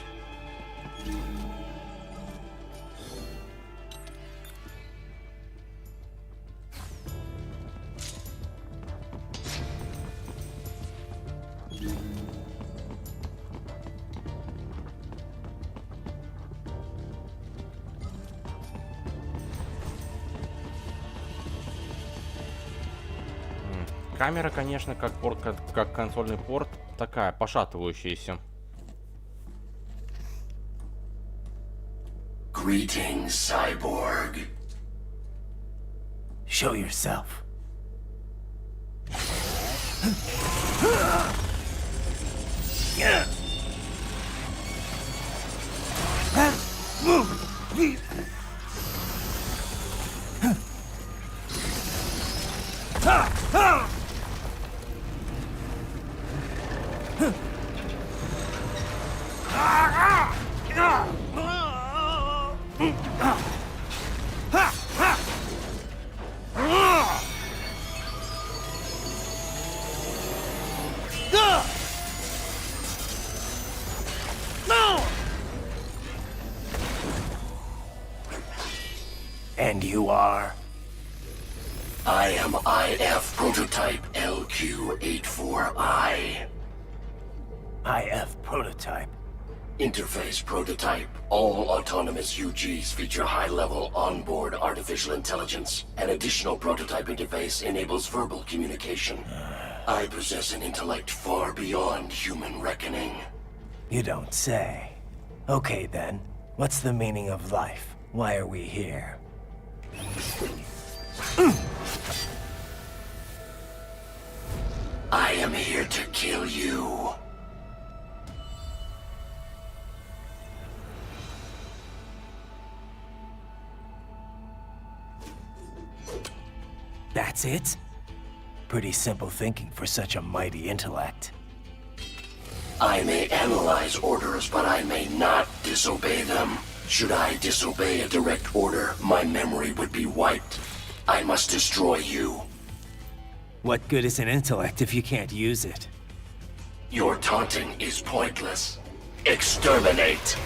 Камера, конечно, как порт, как консольный порт, такая пошатывающаяся. Greetings, cyborg. Show yourself. Yeah. And you are? I am IF prototype LQ84I. IF prototype. Interface prototype. All autonomous UGs feature high-level onboard artificial intelligence. An additional prototype interface enables verbal communication. I possess an intellect far beyond human reckoning. You don't say. Okay then, what's the meaning of life? Why are we here? I am here to kill you. That's it? Pretty simple thinking for such a mighty intellect. I may analyze orders, but I may not disobey them. Should I disobey a direct order, my memory would be wiped. I must destroy you. What good is an intellect if you can't use it? Your taunting is pointless. Exterminate!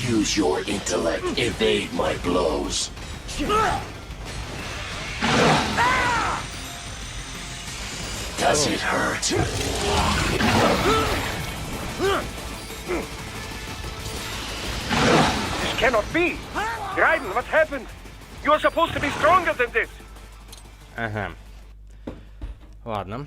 Use your intellect, evade my blows. Does it hurt? This cannot be! Raiden, what happened? You are supposed to be stronger than this! Ага. Ладно.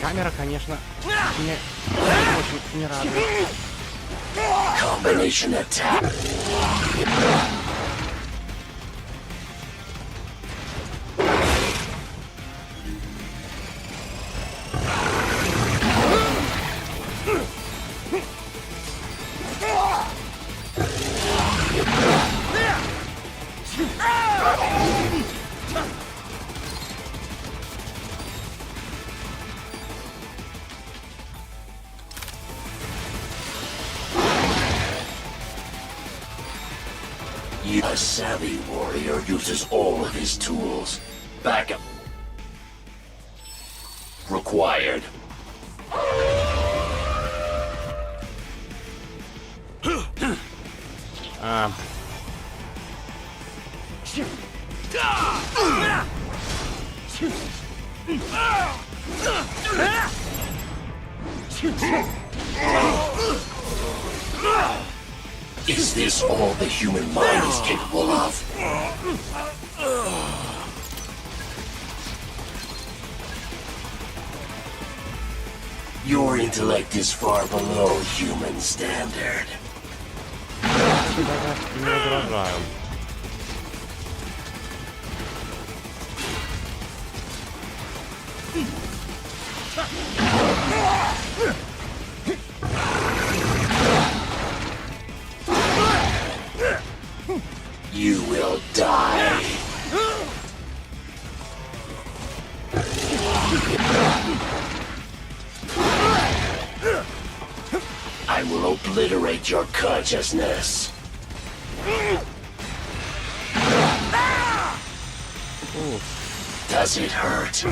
Камера, конечно, меня очень не радует. Combination attack. A savvy warrior uses all of his tools. Backup required. Is this all the human mind is capable of? Your intellect is far below human standard. You will die. I will obliterate your consciousness. Does it hurt?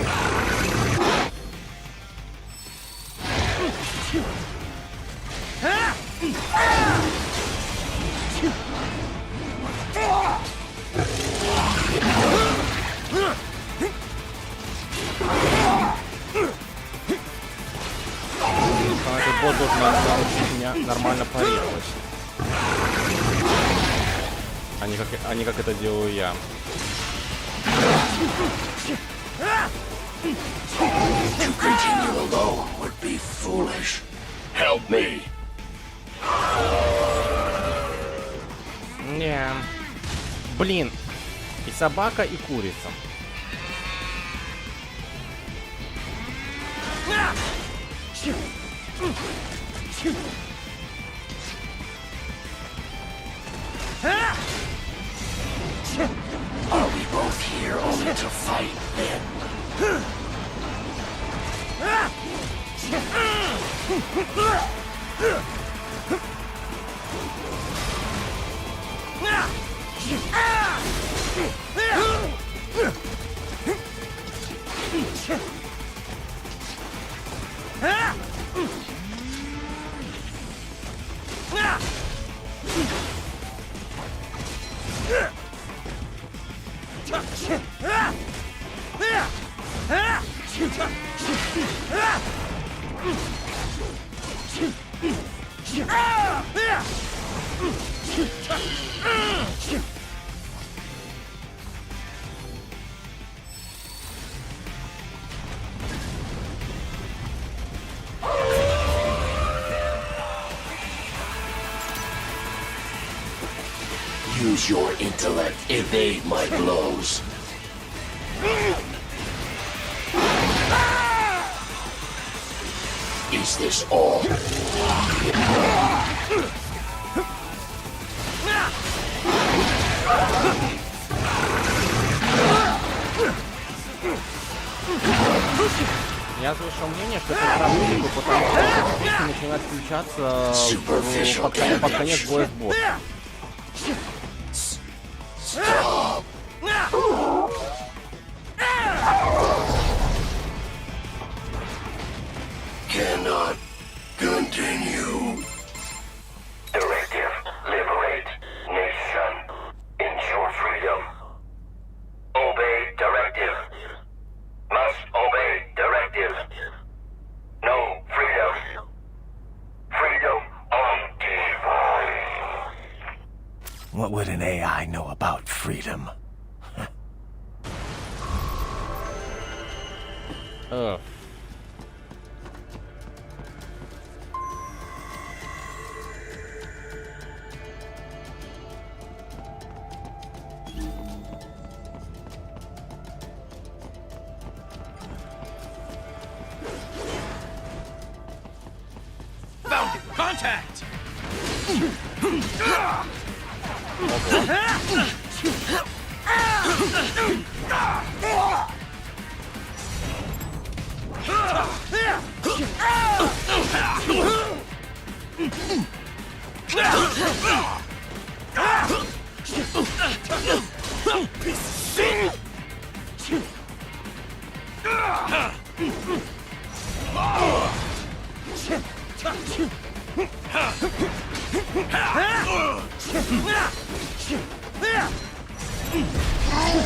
Этот бот должен научить меня нормально парировать. А не как это делаю я. To continue alone would be foolish. Help me. Не. Блин. И собака, и курица. Are we both here only to fight then? Use your intellect, evade my blows. Is this all? Я слышал мнение, что это проблема, потому что песня начинает включаться под конец боя с боссом. Cannot continue. Directive, liberate nation. Ensure freedom. Obey directive. Must obey directive. No freedom. Freedom undefined. What would an AI know about freedom? Ugh. Found it! Contact!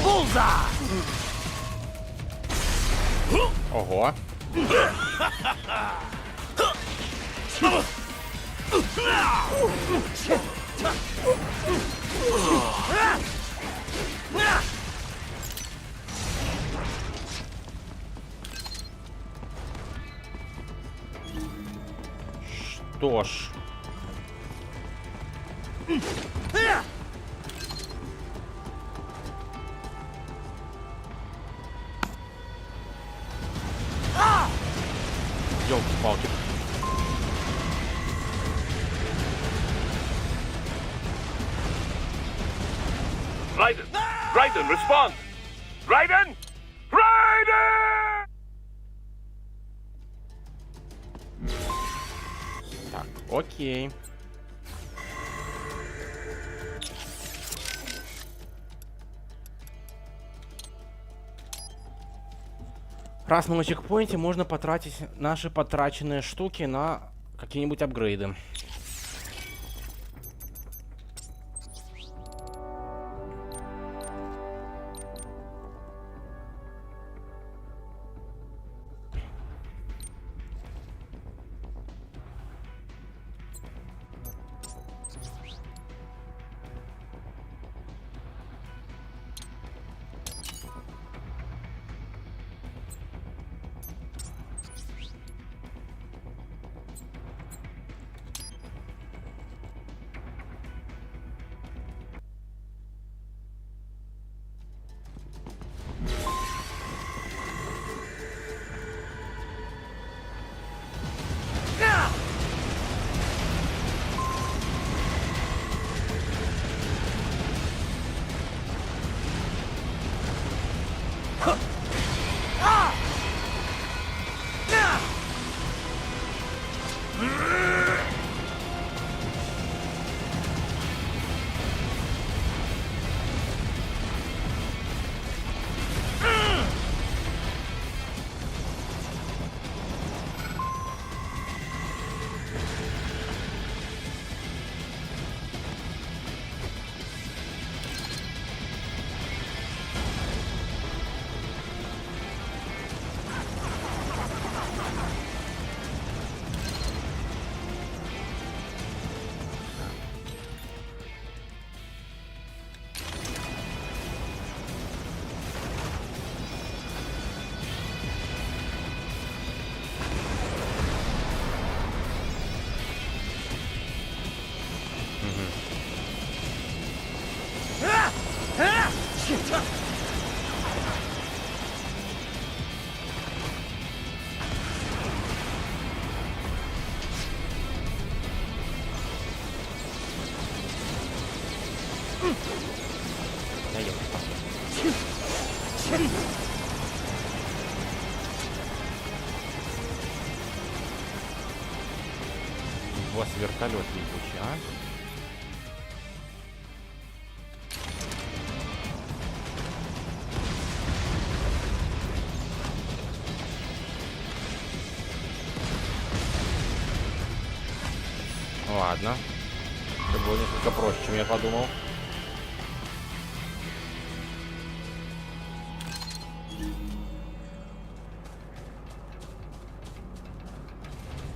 Bullseye! Ого. Что ж. Ёлки-палки. Raiden! Raiden, respond! Raiden! Raiden! Так, окей. Раз мы на чекпоинте, можно потратить наши потраченные штуки на какие-нибудь апгрейды. У вас вертолет ебучий, а? Ладно. Это было несколько проще, чем я подумал.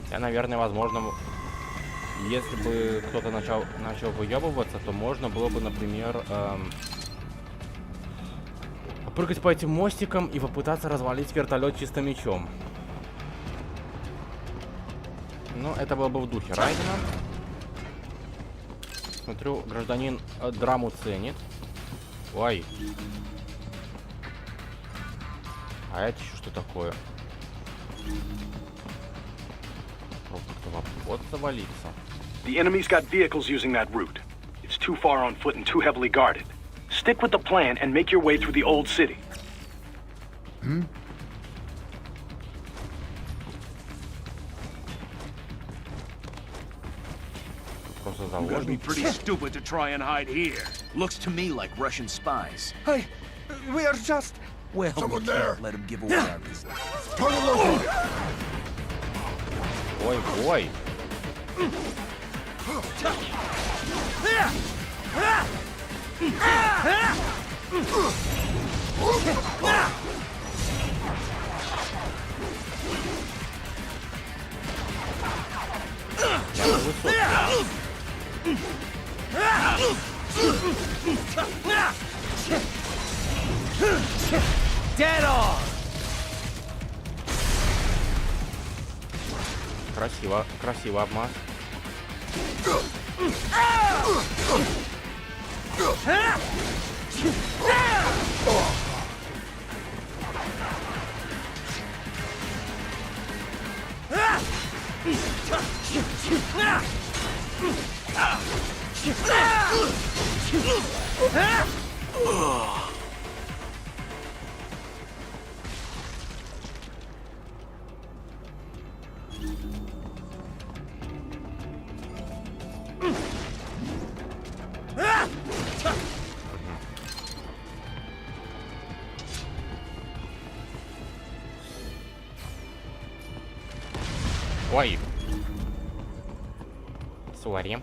Хотя, наверное, возможно, если бы кто-то начал выебываться, то можно было бы, например, попрыгать по этим мостикам и попытаться развалить вертолет чисто мечом. Но это было бы в духе Райдена. Смотрю, гражданин драму ценит. Ой. А это еще что такое? Вот завалиться. The enemy's got vehicles using that route. It's too far on foot and too heavily guarded. Stick with the plan and make your way through the old city. I'm gonna be pretty stupid to try and hide here. Looks to me like Russian spies. Hey, we are just... Well, Someone we there. can't let him give away our business. Ой, ой. Dead on! Красиво, красиво обмаз. Ой. Сори.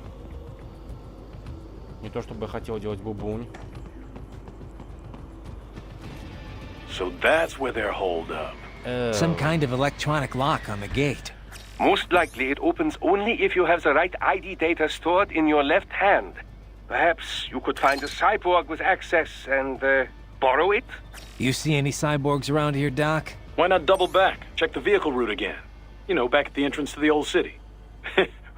Не то чтобы я хотел делать бубунь. So that's where they're holed up. Some kind of electronic lock on the gate. Most likely it opens only if you have the right ID data stored in your left hand. Perhaps you could find a cyborg with access and borrow it? You see any cyborgs around here, Doc? Why not double back? Check the vehicle route again. You know, back at the entrance to the old city.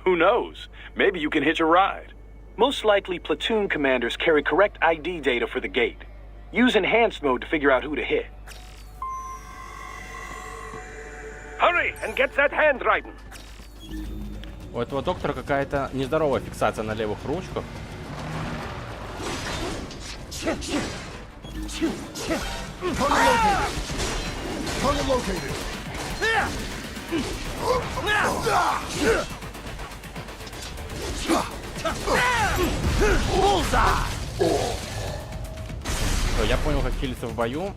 Who knows? Maybe you can hitch a ride. Most likely, platoon commanders carry correct ID data for the gate. Use enhanced mode to figure out who to hit. Hurry and get that hand riding. У этого доктора какая-то нездоровая фиксация на левых ручках. Все, я понял, как хилиться в бою.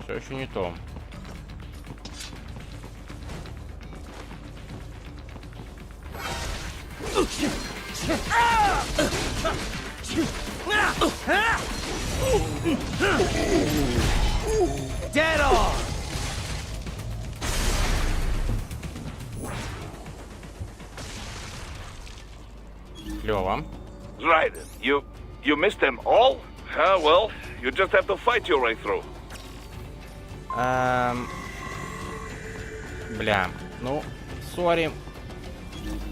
Все еще не то. Dead on! Клево. Right. You missed them all? Well, you just have to fight your way through. Бля, ну, сори.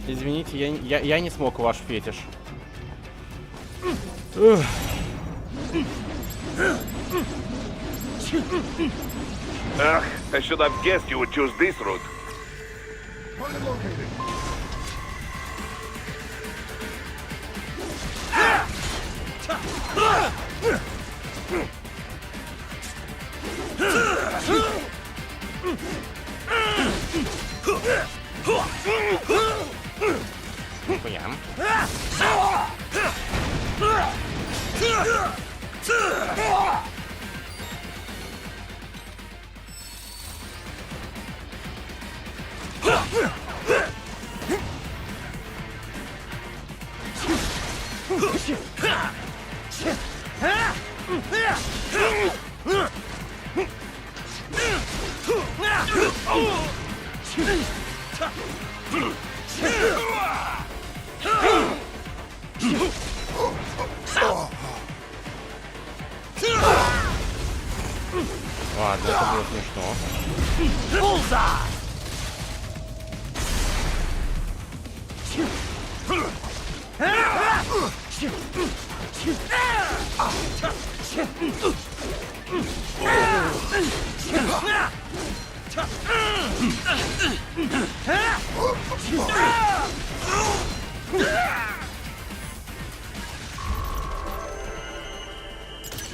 Извините, я не смог ваш фетиш. I should have guessed you would choose this route. Хуям. Ладно, это было смешно.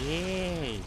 Ей.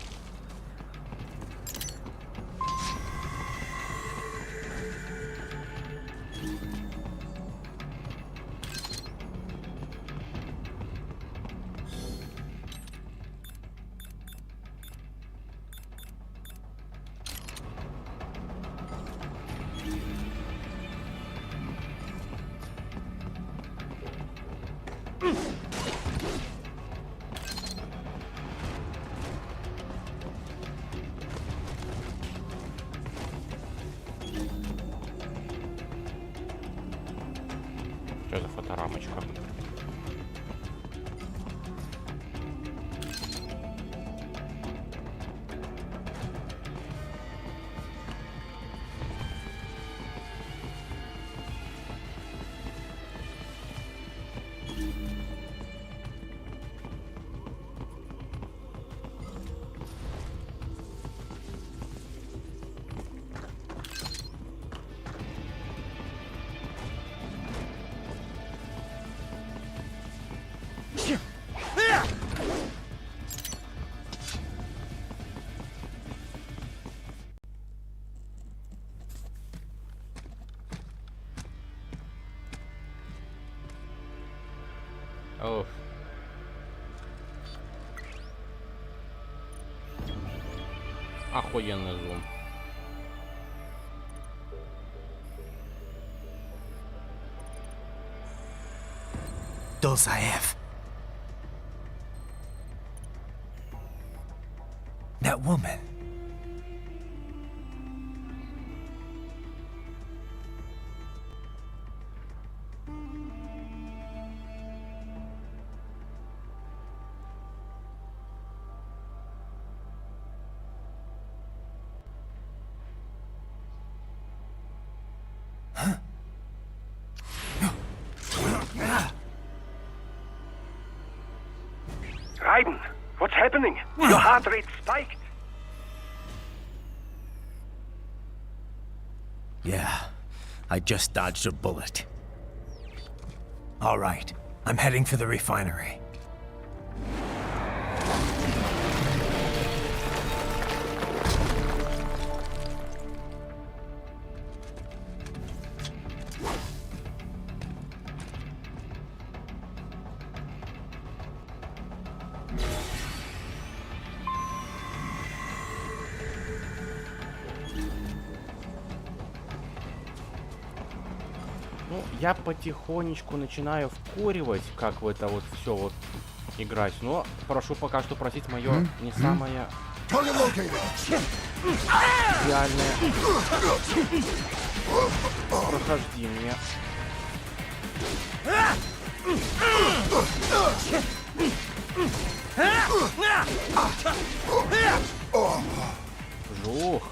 Оф. Охуенный зум. Dolzaev. That woman. Raiden, what's happening? Your heart rate spiked. Yeah, I just dodged a bullet. All right, I'm heading for the refinery. Ну, я потихонечку начинаю вкуривать, как в это вот все вот играть, но прошу пока что просить мое не самое идеальное прохождение. Жух.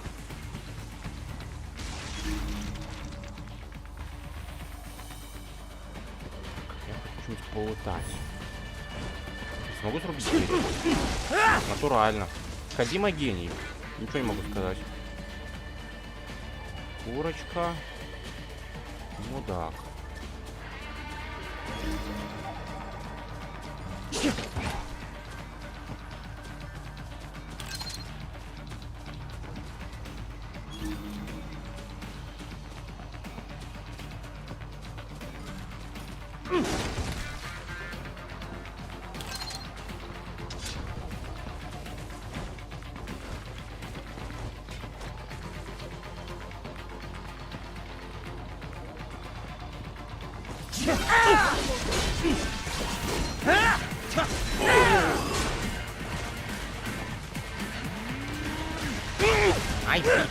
Чуть полутать. Смогу срубить двери? Натурально. Кодима гений. Ничего не могу сказать. Курочка. Мудак. Ай, да,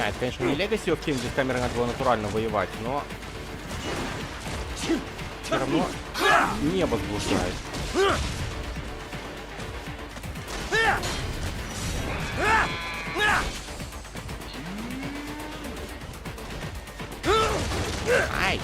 это, конечно, не Legacy of Kain, здесь камера надо было натурально воевать, но все равно небо сблуждает. Ай!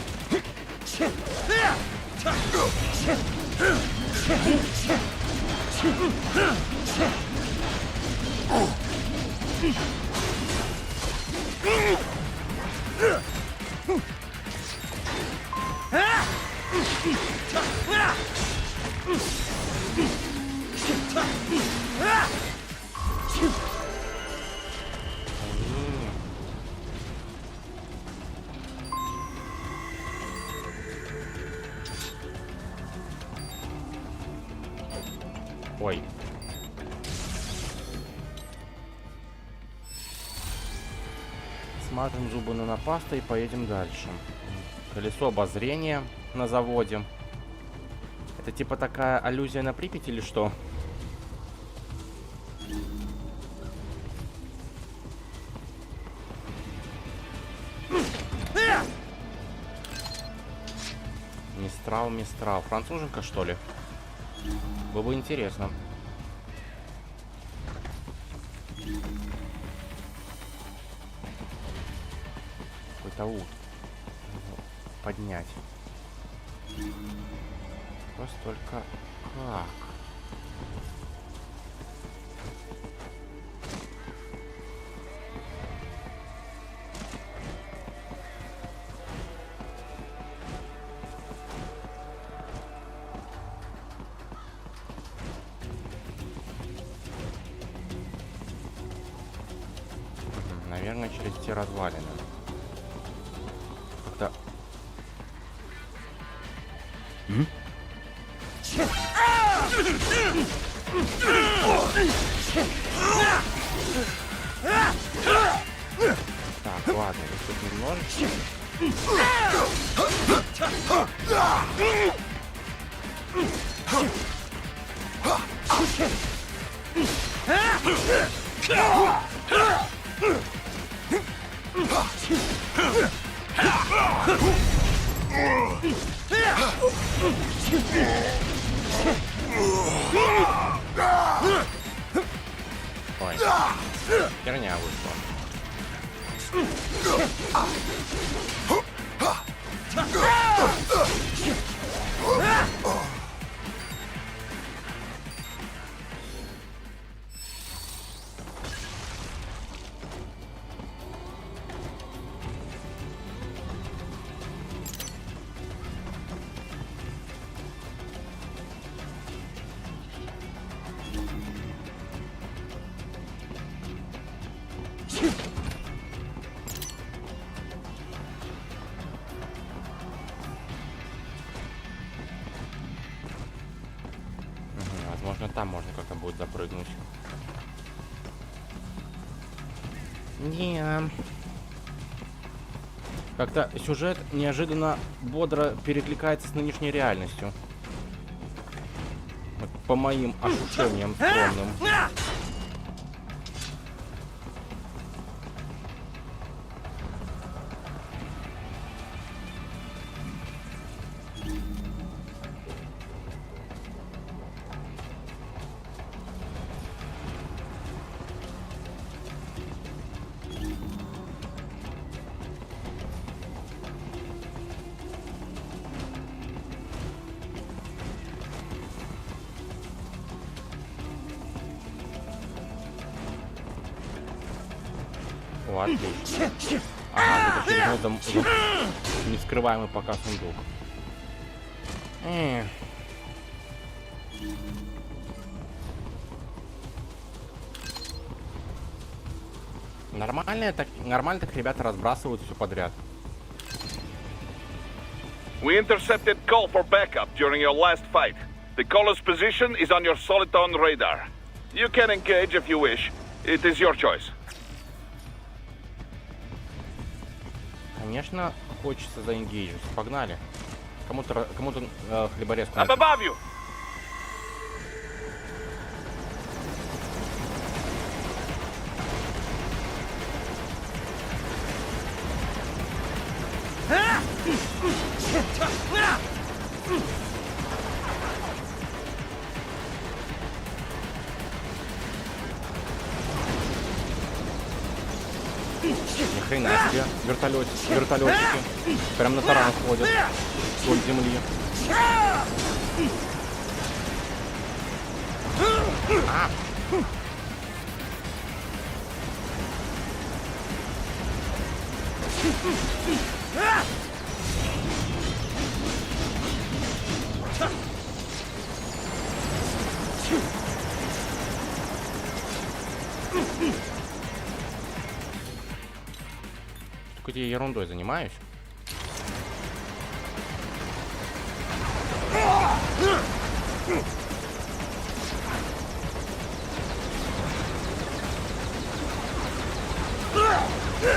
Ой. Смажем зубы нанопастой и поедем дальше. Колесо обозрения на заводе. Это типа такая аллюзия на Припять или что? Мистрал. Француженка, что ли? Было бы интересно. Какой-то ут. Поднять. Просто только как? Наверное, через те развалины. Как-то... Так, ладно, тут немножечко. Ой, херня вышла. Возможно, там можно как-то будет запрыгнуть. Не. Как-то сюжет неожиданно бодро перекликается с нынешней реальностью. Вот по моим ощущениям скромным. О, отлично. Ага, это очередной нескрываемый пока сундук. Нормально так ребята разбрасывают все подряд. We intercepted call for backup during your last fight. The caller's position is on your Soliton radar. You can engage if you wish. It is your choice. Конечно, хочется заэнгейджить. Погнали. Кому-то хлеборезку. Up above you! Ни хрена себе. Вертолетики. Прям на таран ходят. Вдоль земли. А! Только я ерундой занимаюсь.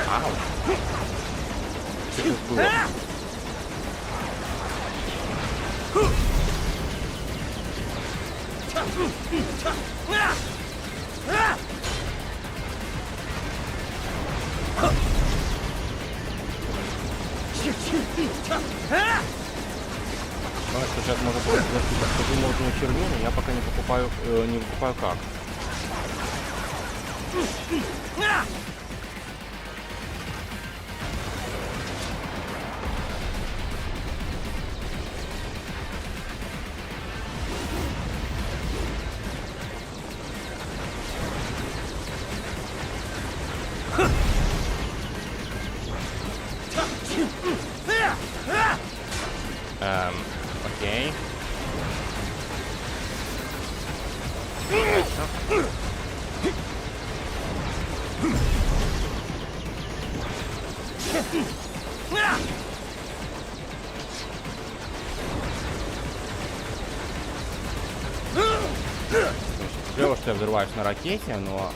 Ау. Что тут было? Сейчас можно просто такую модную херню, но я пока не выкупаю как. Окей. Клево, что я взрываюсь на ракете, но...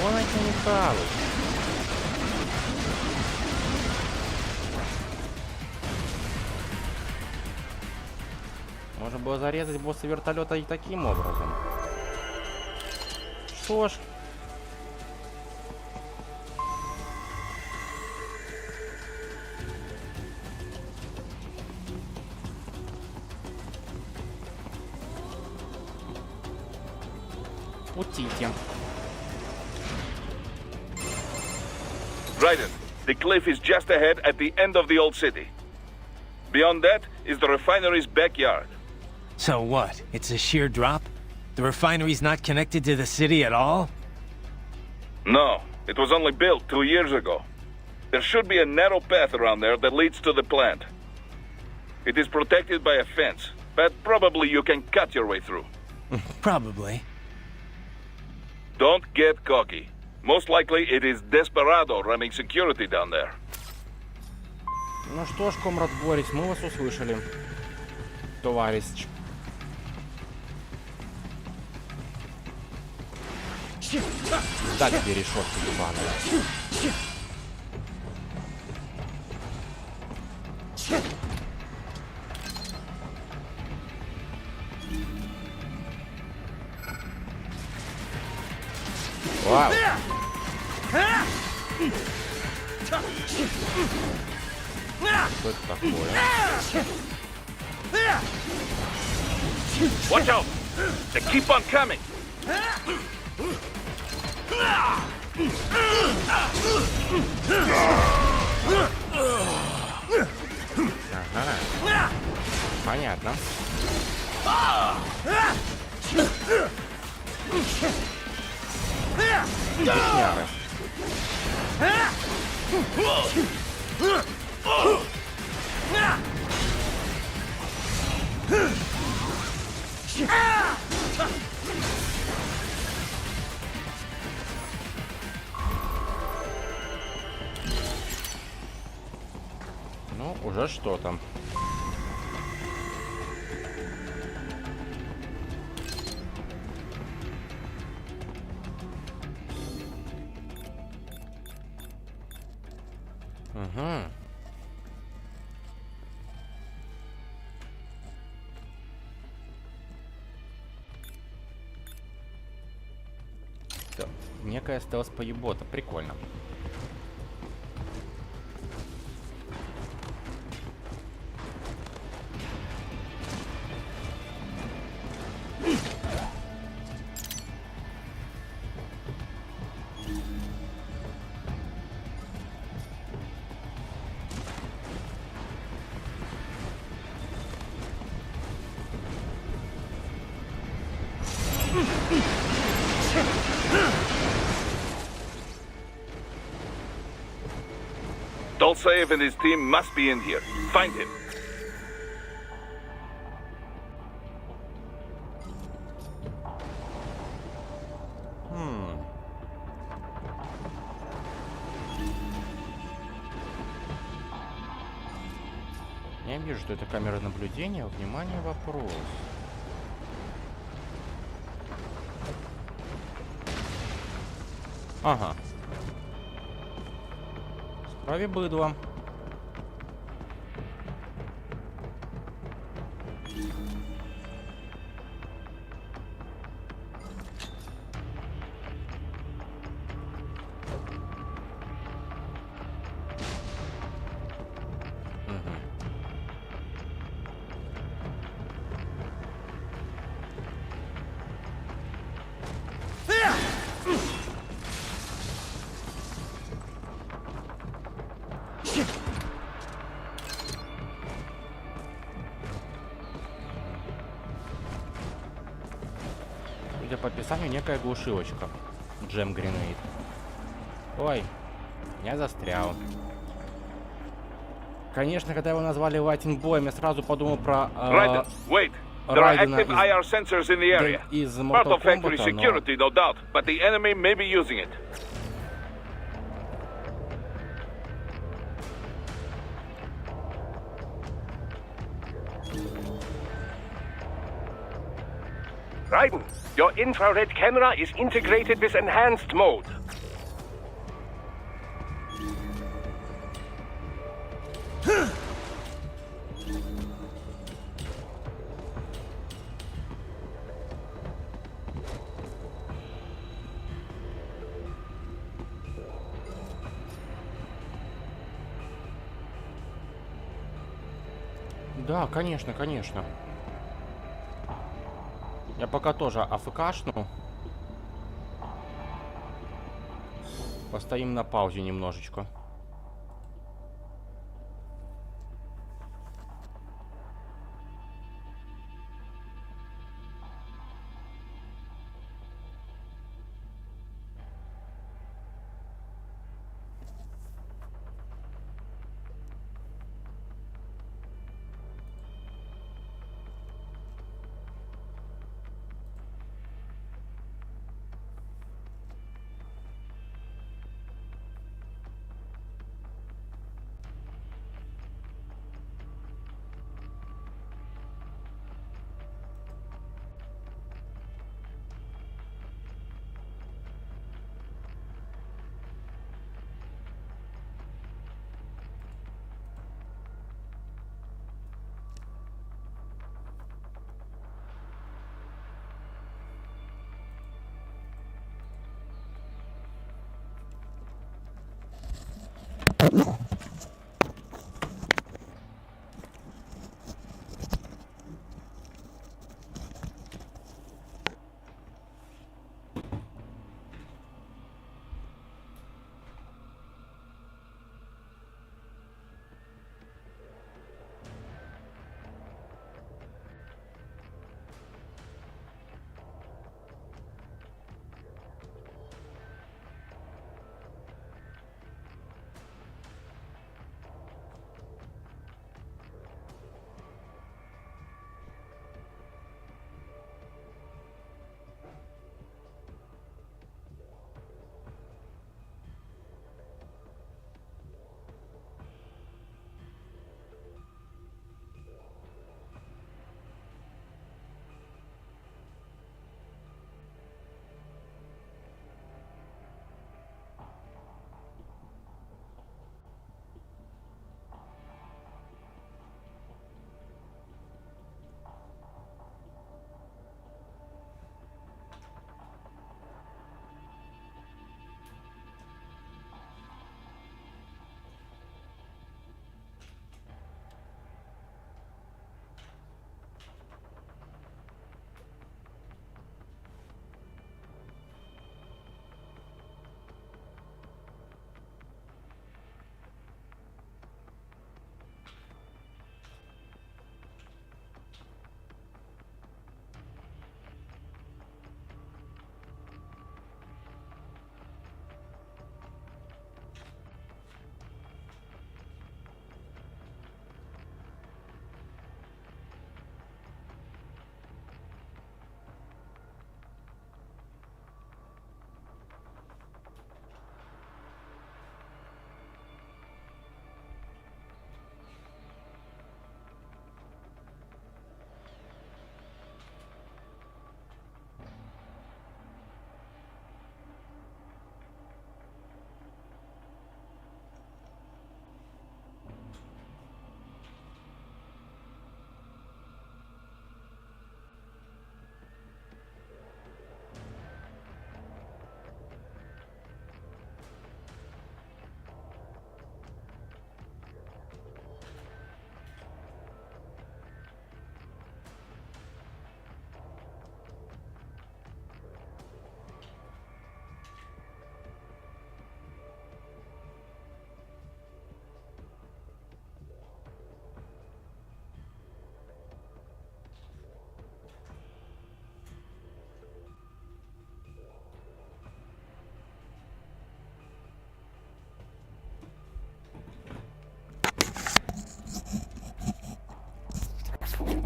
Вон эти металлы. Можно было зарезать босса вертолета и таким образом. Что ж. Утите. Raiden, the cliff is just ahead at the end of the old city. Beyond that is the refinery's backyard. So what? It's a sheer drop? The refinery's not connected to the city at all? No, it was only built 2 years ago. There should be a narrow path around there that leads to the plant. It is protected by a fence, but probably you can cut your way through. Probably. Don't get cocky. Most likely it is Desperado running security down there. Ну что ж, комрад Борис, мы вас услышали, товарищ. Да, тебе решетка ебаная. Вау. Что это такое? Watch out! They keep on coming! Ага. Понятно. Бесняра. Ну, уже что-то. Угу. Некая стелс-поебота. Прикольно. Dolsaev and his team must be in here. Find him. Я вижу, что это камера наблюдения. Внимание, вопрос. Ага. Справе быдло. Судя по описанию, некая глушилочка. Джем гренейд. Ой, я застрял. Конечно, когда его назвали Lightning Boy'ем, я сразу подумал про... Raiden, wait! There are Райдена active IR sensors in the area. из Part Mortal of factory Kombat, но... security, no doubt, but the enemy may be using it. Raiden, your infrared camera is integrated with enhanced mode. Да, конечно, конечно. Я пока тоже АФКшну. Постоим на паузе немножечко.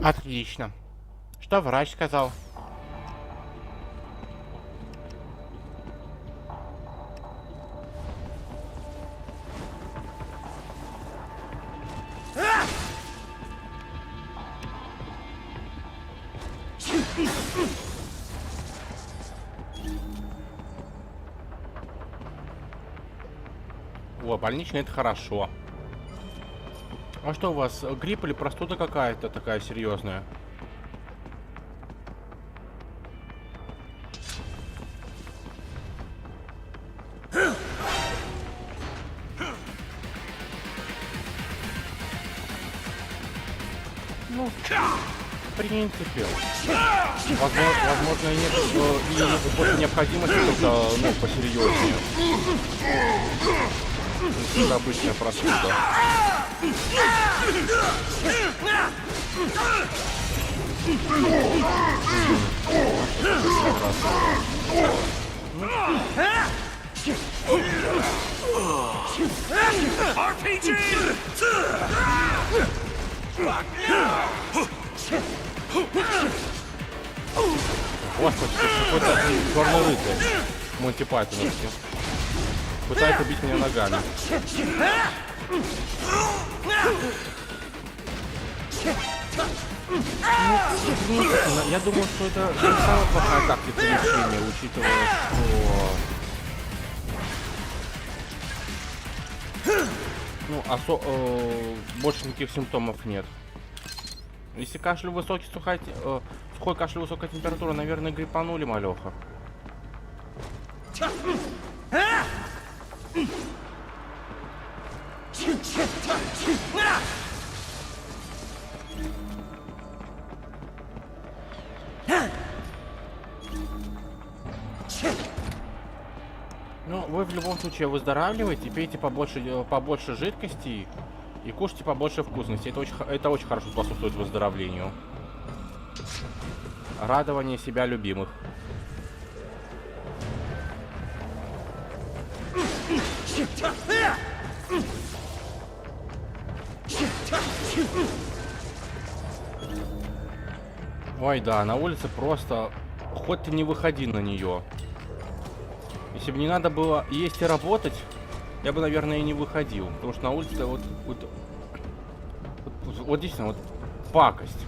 Отлично. Что врач сказал? О, больничный — это хорошо. А что у вас, грипп или простуда какая-то такая серьезная? Ну, в принципе. Возможно, и нет больше необходимости как-то, ну, посерьезнее. Это обычная простуда. RPG! Господи, какой-то черный рыцарь. Монти Пайтоновский. Пытается бить меня ногами. Ну, я думаю, что это не самая плохая тактика лечения, учитывая, что больше никаких симптомов нет. Если кашель высокий, сухой кашель, высокая температура, наверное, гриппанули, малеха. Ну, вы в любом случае выздоравливаете, пейте побольше жидкостей и кушайте побольше вкусностей. Это очень хорошо способствует выздоровлению. Радование себя любимых. Ой, да, на улице просто хоть ты не выходи на нее. Если бы не надо было есть и работать, я бы, наверное, и не выходил. Потому что на улице вот действительно, вот пакость.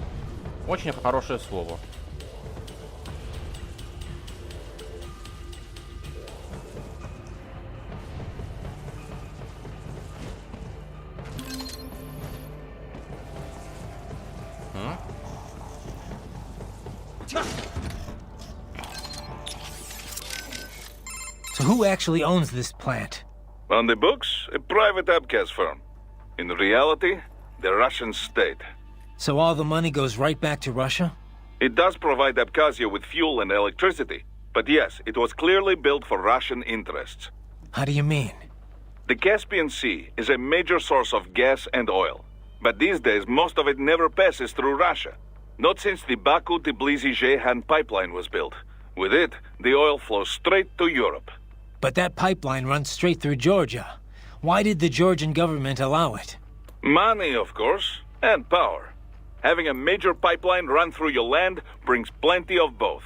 Очень хорошее слово. So who actually owns this plant? On the books, a private abcast firm. In reality, the Russian state. So all the money goes right back to Russia? It does provide Abkhazia with fuel and electricity, but yes, it was clearly built for Russian interests. How do you mean? The Caspian Sea is a major source of gas and oil, but these days most of it never passes through Russia. Not since the Baku-Tbilisi-Ceyhan pipeline was built. With it, the oil flows straight to Europe. But that pipeline runs straight through Georgia. Why did the Georgian government allow it? Money, of course, and power. Having a major pipeline run through your land brings plenty of both.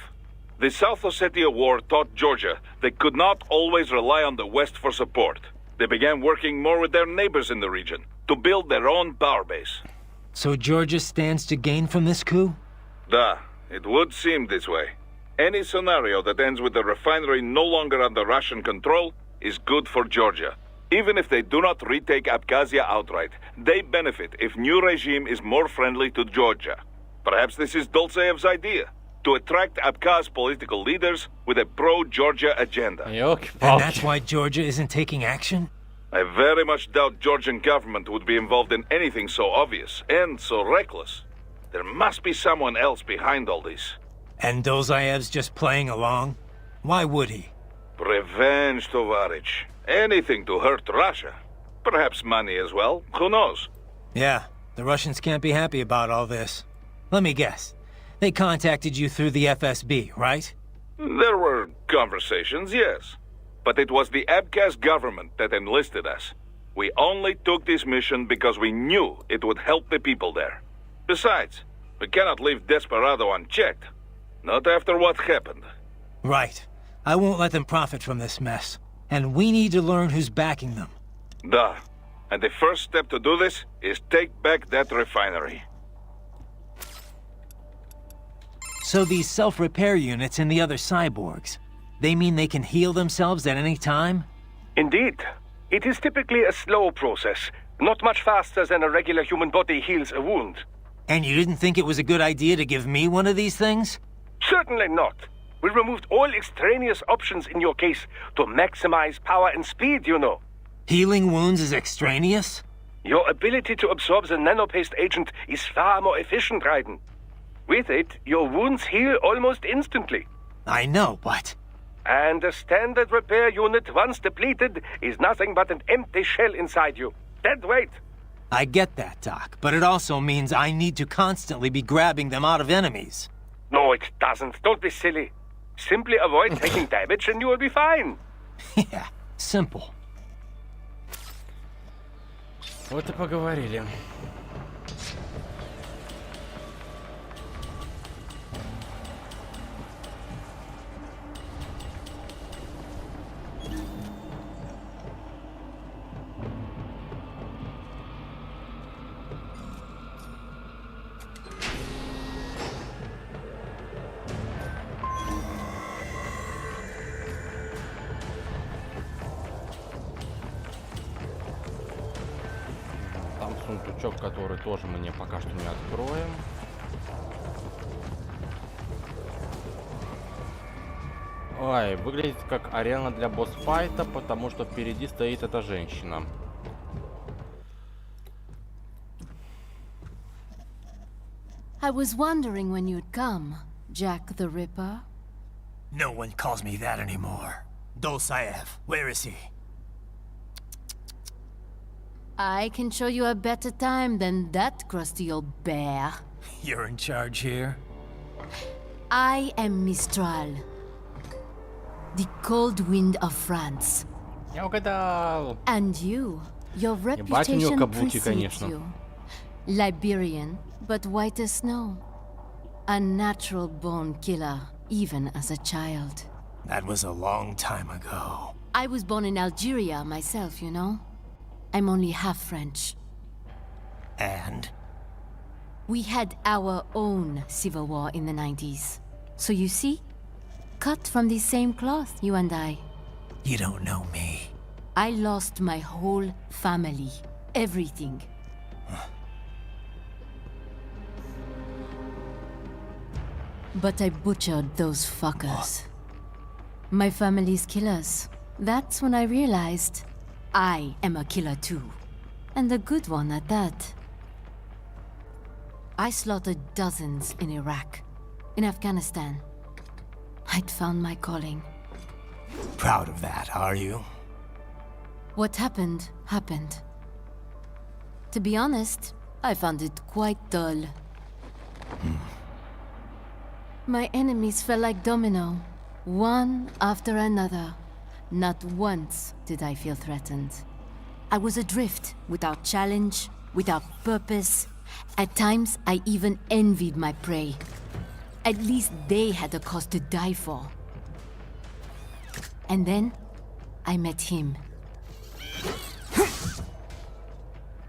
The South Ossetia War taught Georgia they could not always rely on the West for support. They began working more with their neighbors in the region to build their own power base. So Georgia stands to gain from this coup? Da, it would seem this way. Any scenario that ends with the refinery no longer under Russian control is good for Georgia. Even if they do not retake Abkhazia outright, they benefit if new regime is more friendly to Georgia. Perhaps this is Dolzaev's idea, to attract Abkhaz political leaders with a pro-Georgia agenda. And that's why Georgia isn't taking action? I very much doubt Georgian government would be involved in anything so obvious and so reckless. There must be someone else behind all this. And Dolzaev's just playing along? Why would he? Revenge, Tovarich. Anything to hurt Russia. Perhaps money as well. Who knows? Yeah, the Russians can't be happy about all this. Let me guess. They contacted you through the FSB, right? There were conversations, yes. But it was the Abkhaz government that enlisted us. We only took this mission because we knew it would help the people there. Besides, We cannot leave Desperado unchecked. Not after what happened. Right. I won't let them profit from this mess. And we need to learn who's backing them. Duh. And the first step to do this is take back that refinery. So these self-repair units in the other cyborgs, they mean they can heal themselves at any time? Indeed. It is typically a slow process, not much faster than a regular human body heals a wound. And you didn't think it was a good idea to give me one of these things? Certainly not. We removed all extraneous options in your case to maximize power and speed, you know. Healing wounds is extraneous? Your ability to absorb the nanopaste agent is far more efficient, Raiden. With it, your wounds heal almost instantly. I know, but... And a standard repair unit, once depleted, is nothing but an empty shell inside you. Dead weight. I get that, Doc, but it also means I need to constantly be grabbing them out of enemies. No, it doesn't. Don't be silly. Simply avoid taking damage and you will be fine. Yeah, simple. Вот и поговорили. Сундучок, который тоже мы пока что не откроем. Ой, выглядит как арена для босс-файта, потому что впереди стоит эта женщина. I was wondering when you'd come, Jack the Ripper. No one calls me that anymore. Dolzaev, where is he? I can show you a better time than that crusty old bear. You're in charge here? I am Mistral, the cold wind of France. Я угадал. And you, your reputation precedes you. Liberian, but white as snow. A natural-born killer, even as a child. That was a long time ago. I was born in Algeria myself, you know. I'm only half French. And? We had our own civil war in the 90s. So you see? Cut from the same cloth, you and I. You don't know me. I lost my whole family. Everything. But I butchered those fuckers. My family's killers. That's when I realized I am a killer too. And a good one at that. I slaughtered dozens in Iraq, in Afghanistan. I'd found my calling. Proud of that, are you? What happened, happened. To be honest, I found it quite dull. My enemies fell like domino, one after another. Not once did I feel threatened. I was adrift, without challenge, without purpose. At times, I even envied my prey. At least they had a cause to die for. And then, I met him.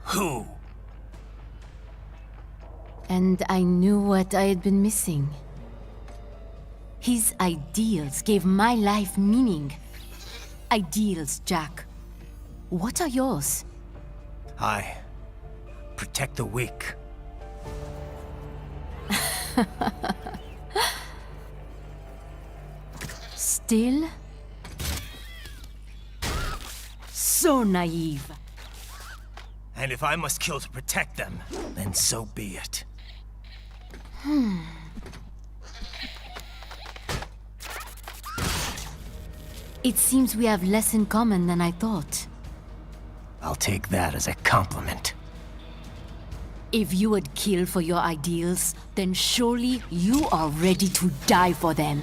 Who? And I knew what I had been missing. His ideals gave my life meaning. Ideals, Jack. What are yours? I protect the weak. Still? So naive. And if I must kill to protect them, then so be it. It seems we have less in common than I thought. I'll take that as a compliment. If you would kill for your ideals, then surely you are ready to die for them.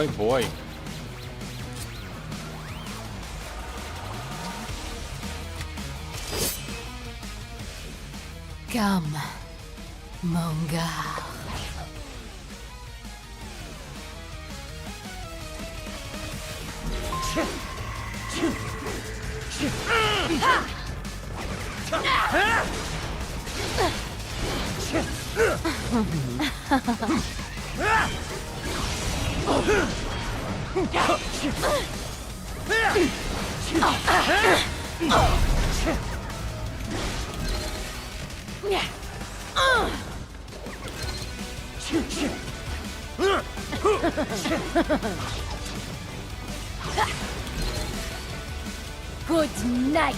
бой. Come, Mongar. Good night.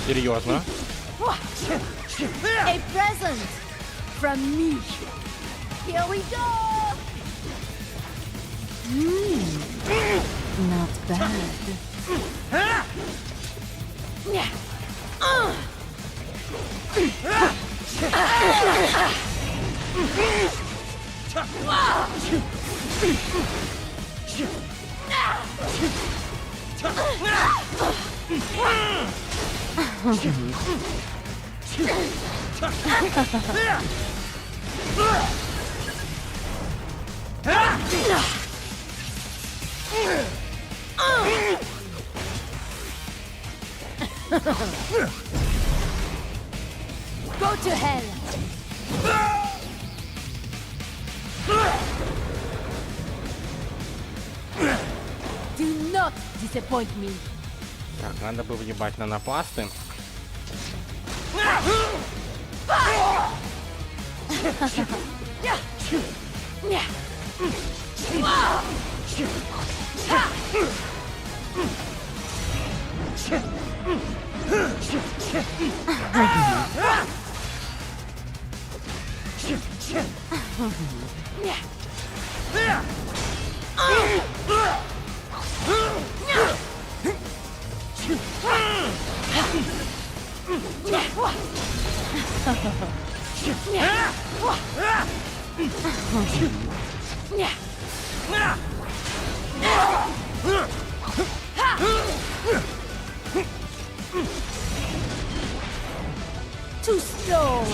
Серьезно? A present from me. Here we go. Not bad. Go to hell. Do not disappoint me. Так, надо бы въебать на напасты. Too slow.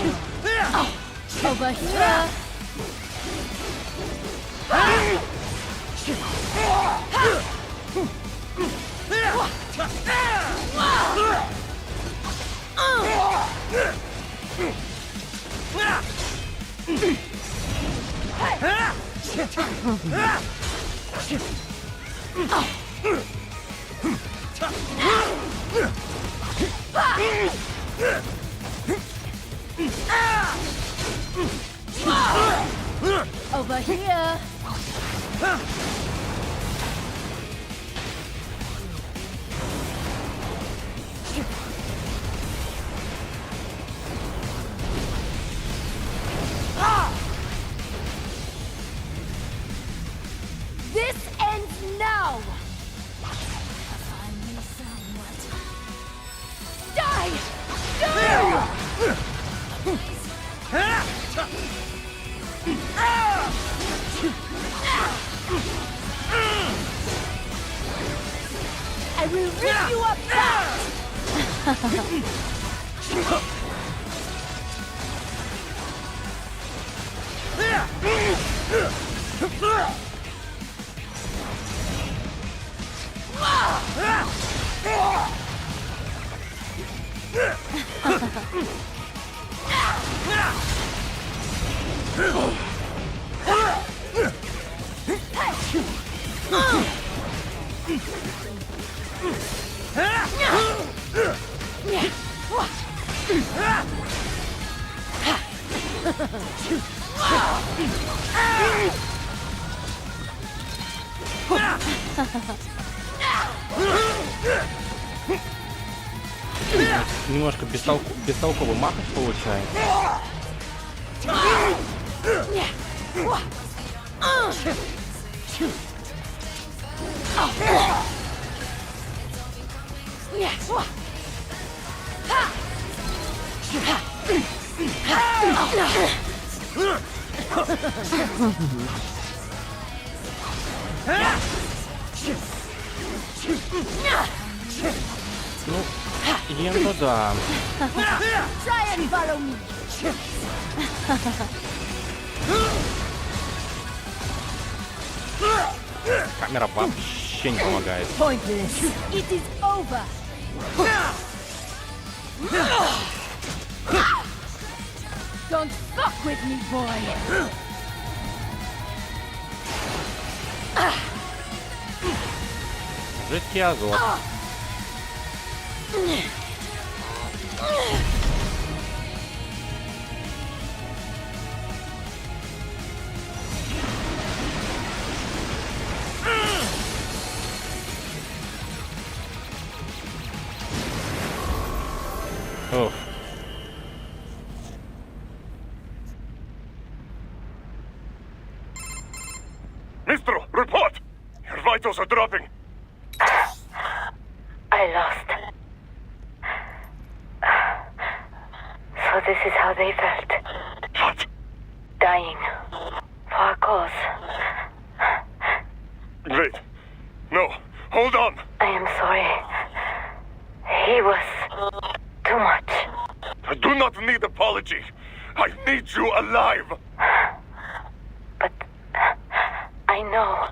Over here. Over here. This ends now. Die! Die! I will rip you apart! Немножко бестолковый махач получается. Ну, ем туда. Try and follow me. Камера вообще не помогает. Pointless. It is over. Don't fuck with me, boy. Жидкий азот. Ух. Mister, report! Your vitals are dropping. I lost. So this is how they felt. What? Dying. For a cause. Wait. No. Hold on. I am sorry. He was too much. I do not need apology. I need you alive. But I know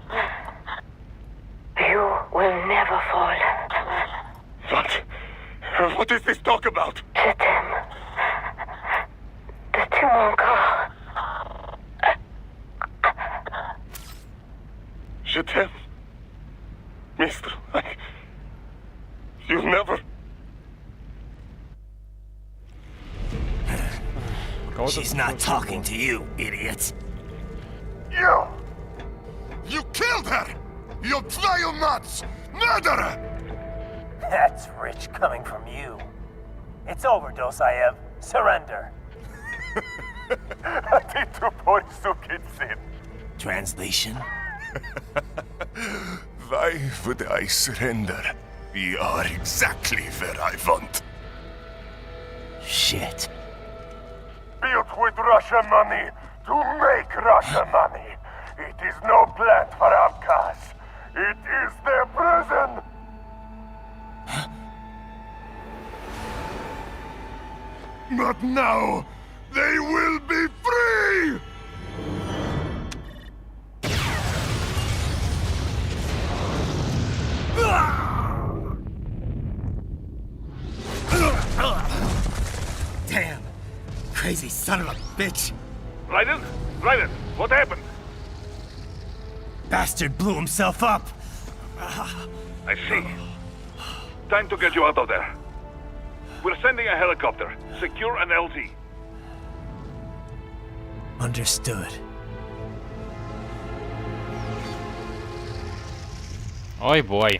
you will never fall. What? What is this talk about? Je t'aime. De tout mon corps. Je t'aime. Mister, you'll never... She's not talking to you, idiot. You! You killed her! You vile nuts! Murderer! That's rich coming from you. It's over, Dosaev. Surrender. Translation? Why would I surrender? We are exactly where I want. Shit. Built with Russian money to make Russian money. It is no plant for outcasts. It is their prison. But now, they will be free! Damn! Crazy son of a bitch! Raiden? Raiden, what happened? Bastard blew himself up! I see. Time to get you out of there. We're sending a helicopter. Secure an LZ. Understood. Ой, бой.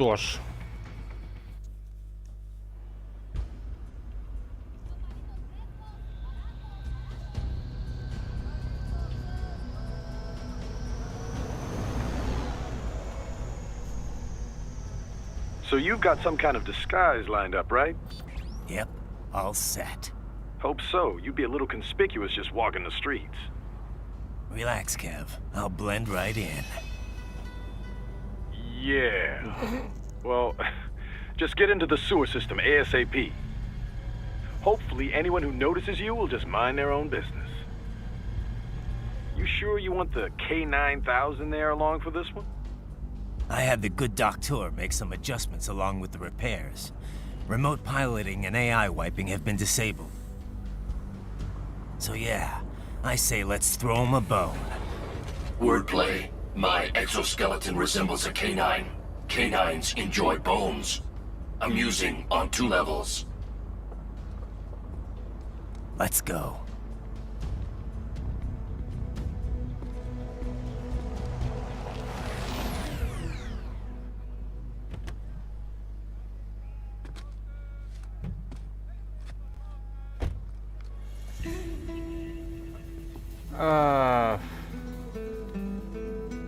что ж. So you've got some kind of disguise lined up, right? Yep, all set. Hope so. You'd be a little conspicuous just walking the streets. Relax, Kev. I'll blend right in. Yeah. Well, just get into the sewer system ASAP. Hopefully anyone who notices you will just mind their own business. You sure you want the K9000 there along for this one? I had the good doctor make some adjustments along with the repairs. Remote piloting and AI wiping have been disabled. So yeah, I say let's throw him a bone. Wordplay. My exoskeleton resembles a canine. Canines enjoy bones. Amusing on 2 levels. Let's go.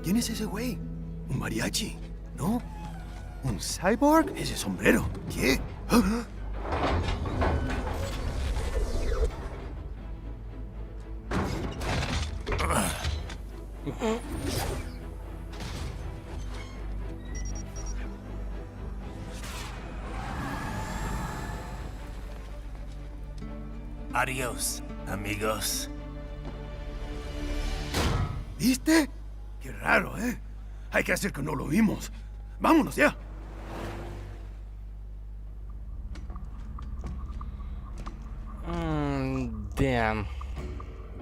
¿Quién es ese güey? ¿Un mariachi? ¿No? ¿Un cyborg? Ese sombrero. ¿Qué? ¿Ah? Adios, amigos. ¿Viste? Qué raro, ¿eh? Hay que hacer que no lo vimos. Vámonos ya. Damn.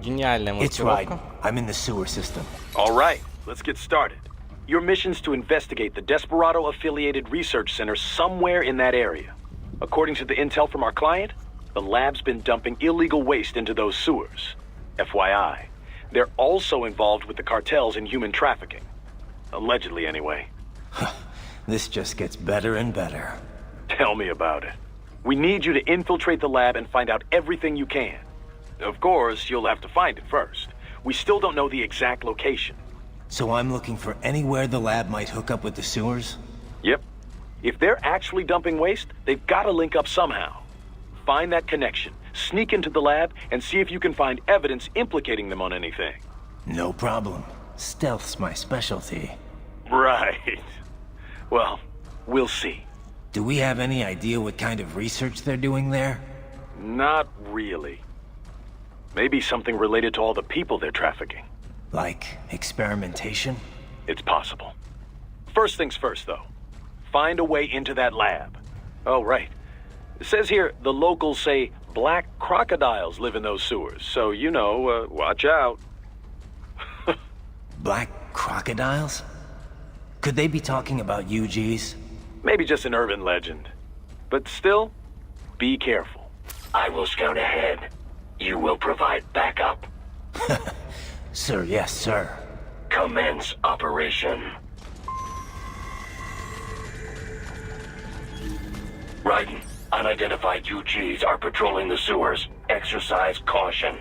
Гениальная It's right. маскировка. I'm in the sewer system. All right, let's get started. Your mission's to investigate the Desperado-affiliated research center somewhere in that area. According to the intel from our client, the lab's been dumping illegal waste into those sewers. FYI, they're also involved with the cartels in human trafficking. Allegedly, anyway. This just gets better and better. Tell me about it. We need you to infiltrate the lab and find out everything you can. Of course, you'll have to find it first. We still don't know the exact location. So I'm looking for anywhere the lab might hook up with the sewers? Yep. If they're actually dumping waste, they've got to link up somehow. Find that connection, sneak into the lab, and see if you can find evidence implicating them on anything. No problem. Stealth's my specialty. Right. Well, we'll see. Do we have any idea what kind of research they're doing there? Not really. Maybe something related to all the people they're trafficking. Like experimentation? It's possible. First things first, though. Find a way into that lab. Oh, right. It says here the locals say black crocodiles live in those sewers, so, you know, watch out. Black crocodiles? Could they be talking about UGs? Maybe just an urban legend. But still, be careful. I will scout ahead. You will provide backup. Sir, yes, sir. Commence operation. Raiden, unidentified UGs are patrolling the sewers. Exercise caution.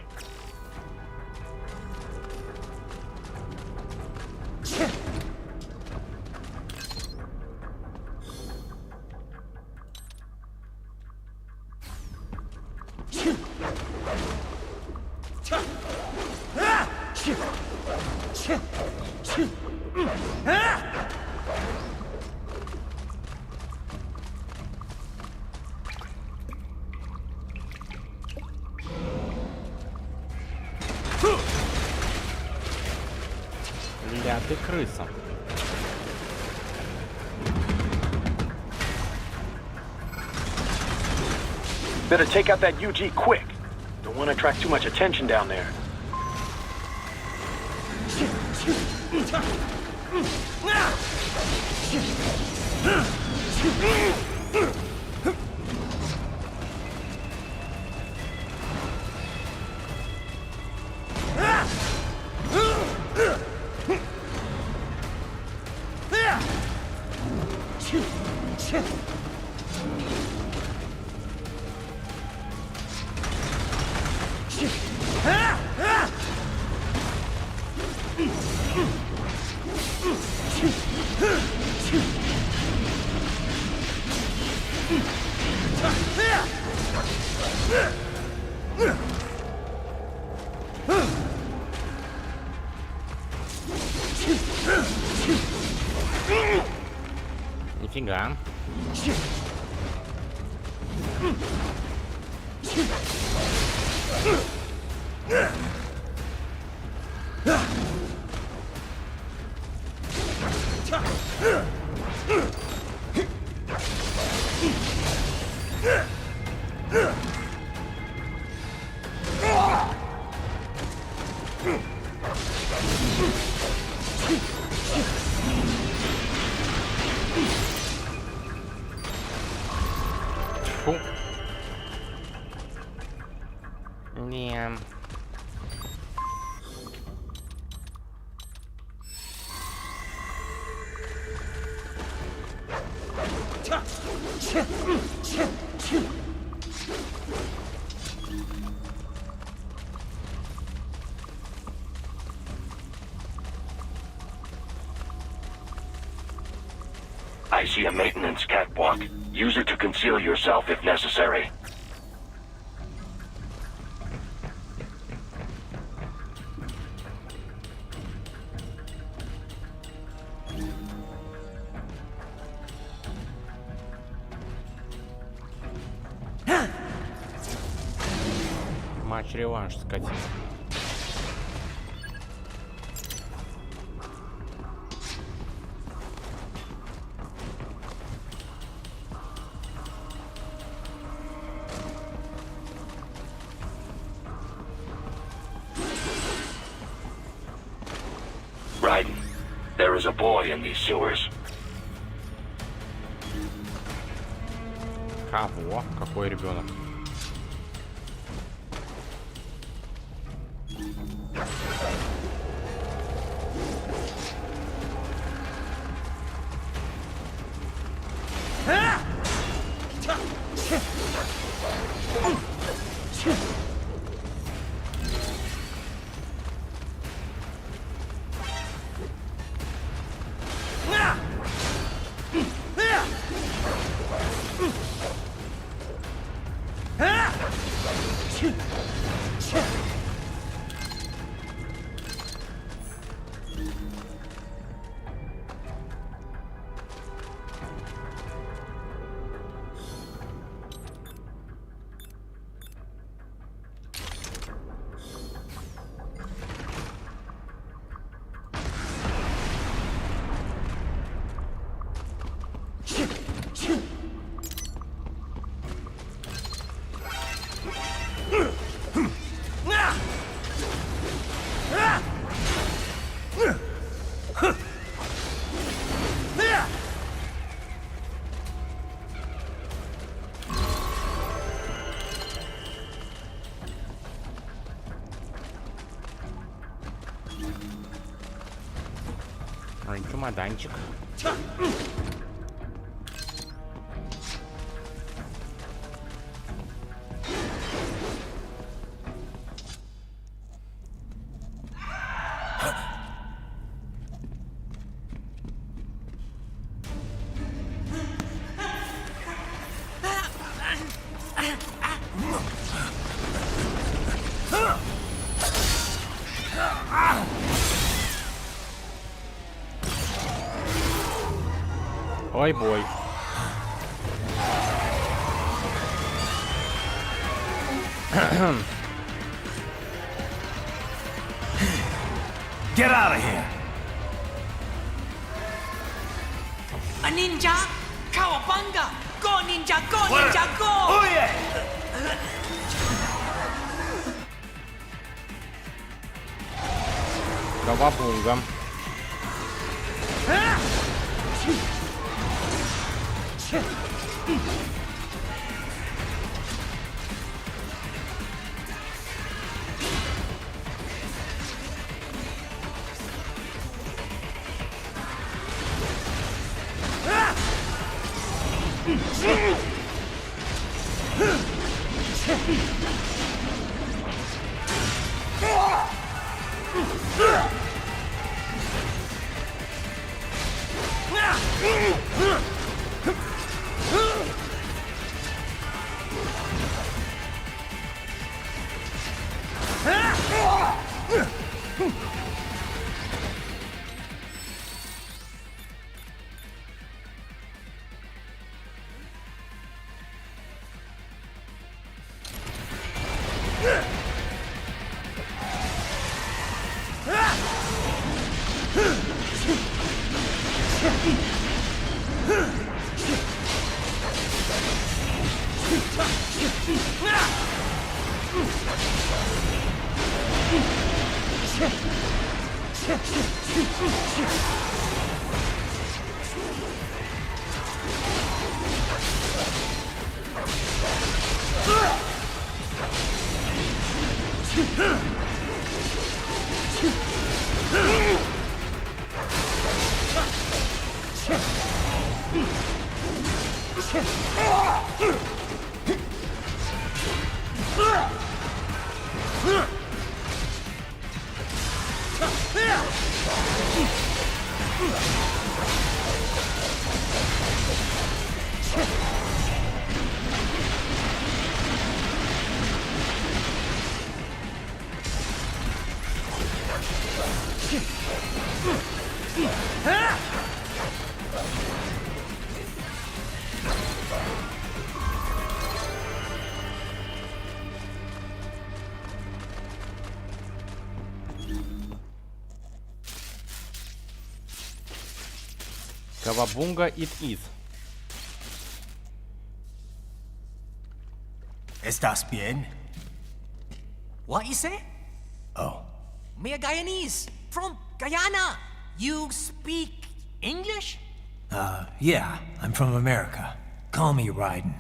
Ля, ты крыса. Better take out that UG quick. Don't want to attract too much attention down there. Нифига. Фу. Не. I see a maintenance catwalk. Use it to conceal yourself if necessary. Матч-реванш, скотина. Raiden, there is a boy in these sewers. Кого? Какой ребенок? Чемоданчик. Ой, бой. Get out of here! A ninja! Cowabunga! Go ninja! Go ninja! Go! Oh yeah! Кавабунга. Kawabunga it is. ¿Estás bien? What you say? Oh. Me a Guyanese from Guyana. You speak English? Yeah, I'm from America. Call me Ryden.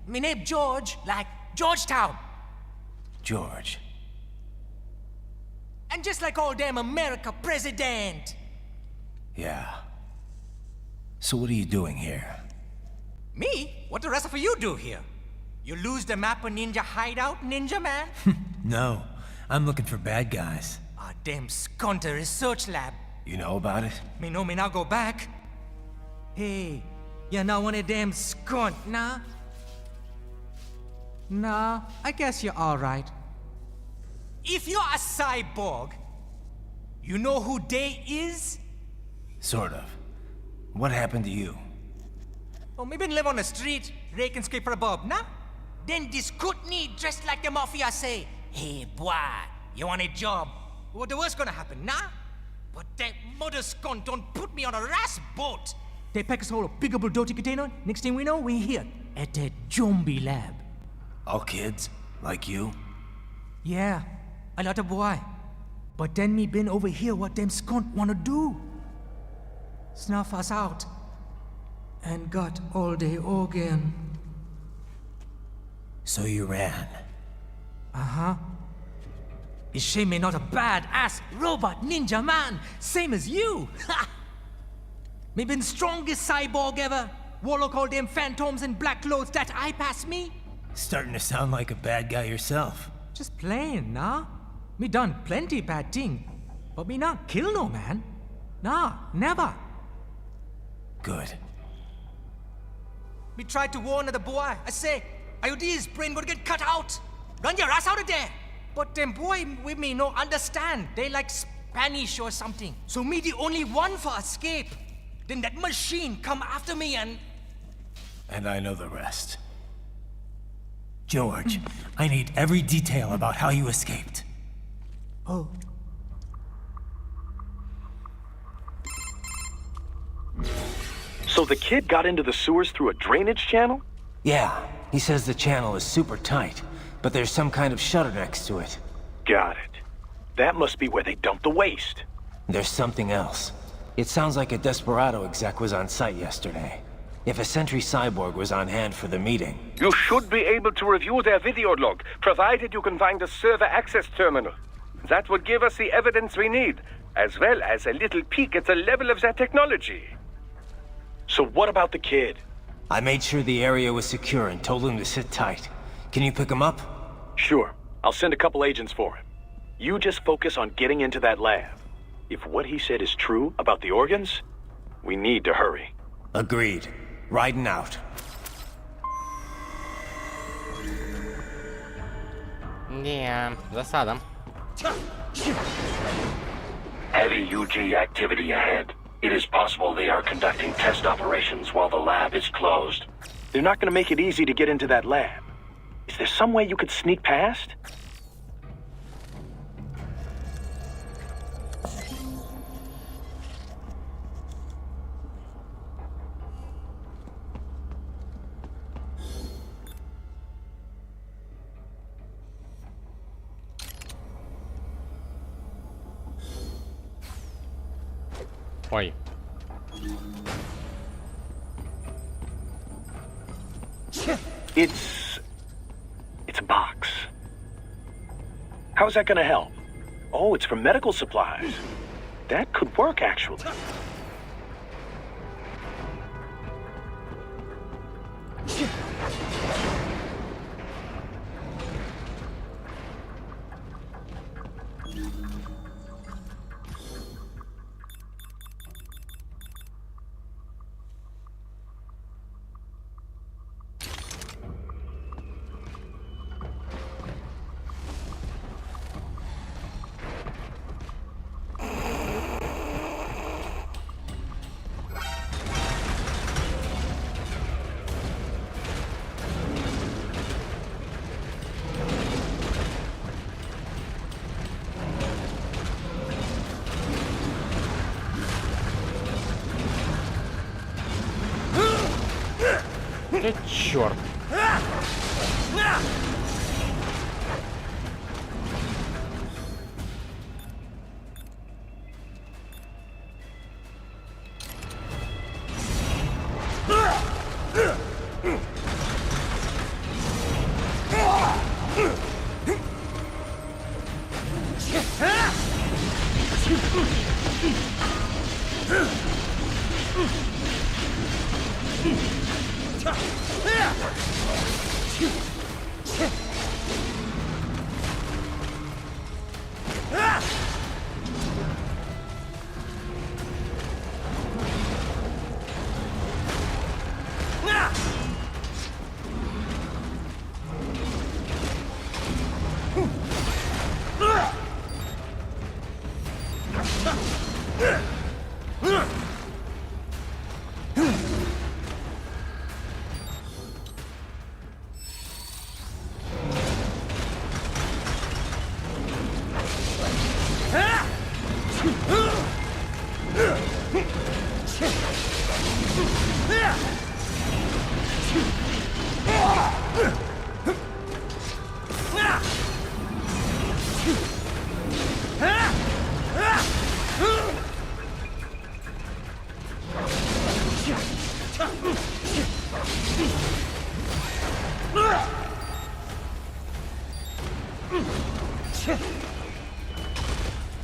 Me name George, like Georgetown. George. And just like all damn America president. Yeah. So what are you doing here? Me? What the rest of you do here? You lose the map of Ninja hideout, Ninja man? No, I'm looking for bad guys. Ah, damn Skunter research lab. You know about it? Me know me now go back. Hey, you're not one of them skunt, nah? Nah, I guess you're alright. If you're a cyborg, you know who Day is? Sort of. What happened to you? Oh, me been live on the street, rake and scrape for a bob, nah? Then this Kootenai dressed like the mafia say, hey boy, you want a job? What the worst gonna happen, nah? But that mother skunt don't put me on a ras boat. They pack us all a big old dirty container. Next thing we know, we here at that zombie lab. All kids? Like you? Yeah, a lot of boy. But then me been over here what them skunt wanna do. Snuff us out. And got all day organ. So you ran? Uh-huh. Is she me not a bad-ass robot ninja man, same as you? Ha! Me been strongest cyborg ever. Warlock all them phantoms in black clothes that eye pass me. Starting to sound like a bad guy yourself. Just plain, nah? Me done plenty bad thing. But me not kill no man. Nah, never. Good. Me tried to warn the boy. I say, IOD's brain gonna get cut out. Run your ass out of there. But them boy with me no understand. They like Spanish or something. So me the only one for escape. Then that machine come after me and... And I know the rest. George, I need every detail about how you escaped. Oh. So the kid got into the sewers through a drainage channel? Yeah, he says the channel is super tight, but there's some kind of shutter next to it. Got it. That must be where they dumped the waste. There's something else. It sounds like a Desperado exec was on site yesterday. If a Sentry cyborg was on hand for the meeting... You should be able to review their video log, provided you can find a server access terminal. That would give us the evidence we need, as well as a little peek at the level of their technology. So what about the kid? I made sure the area was secure and told him to sit tight. Can you pick him up? Sure. I'll send a couple agents for him. You just focus on getting into that lab. If what he said is true about the organs, we need to hurry. Agreed. Riding out. Не, засада. Heavy UG activity ahead. It is possible they are conducting test operations while the lab is closed. They're not going to make it easy to get into that lab. Is there some way you could sneak past? Ой. It's a box. How's that gonna help? Oh, it's for medical supplies. That could work, actually. Да черт.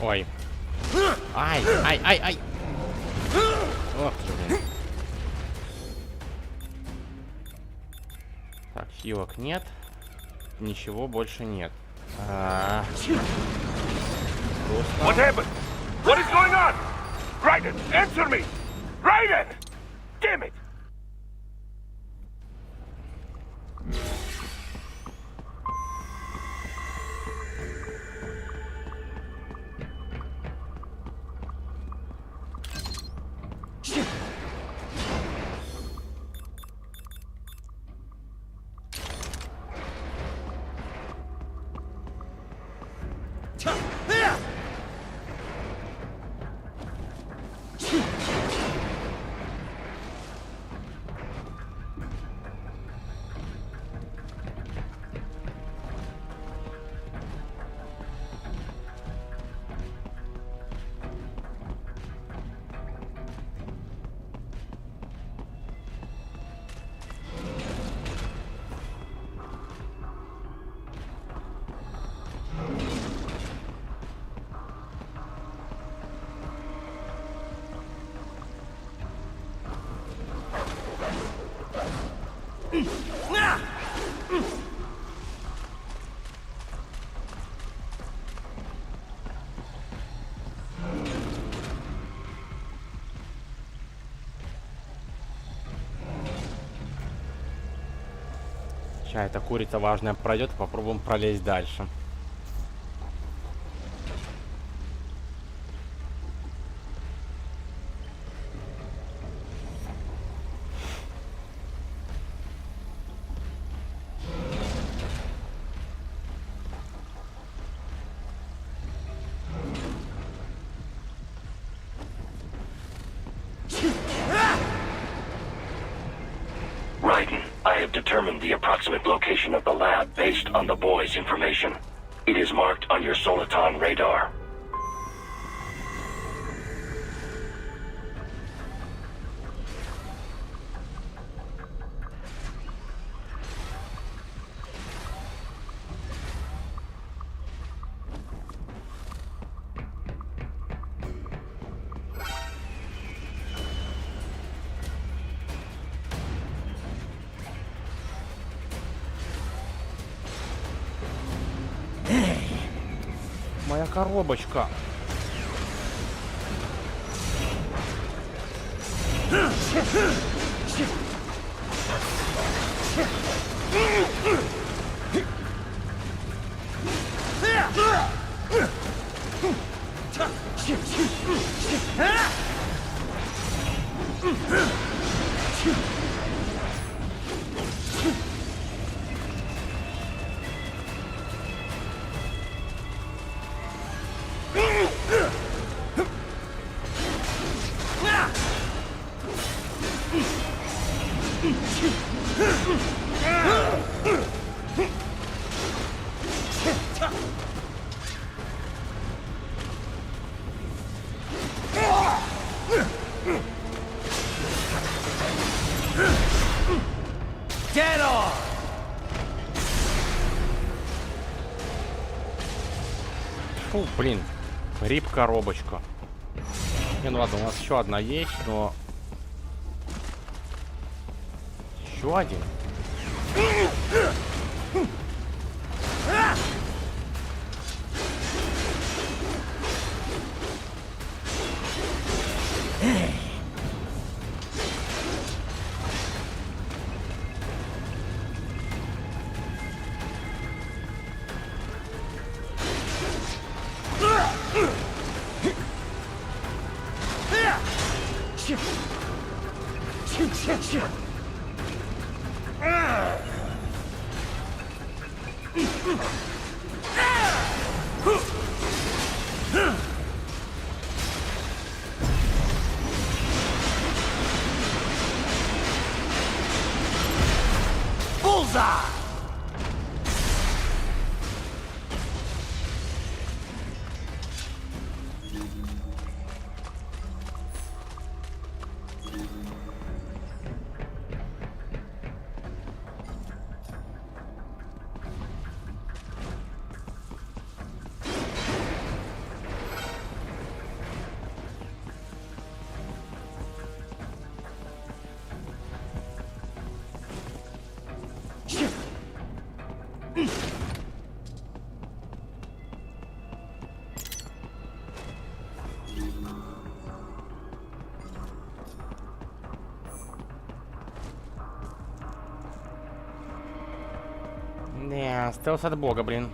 Ой. Ай, ай, ай, ай. Ох, блин. Так, хилок нет. Ничего больше нет. What happened? What is going on? Raiden, answer me! Raiden! Damn it! Сейчас эта курица важная пройдет, попробуем пролезть дальше. I have determined the approximate location of the lab based on the boy's information. It is marked on your Soliton radar. Моя коробочка. Get on! Фу, блин. Рип-коробочка. Не, ну ладно, у нас еще одна есть, но... Еще один. Bullseye! Не, стелс от бога, блин.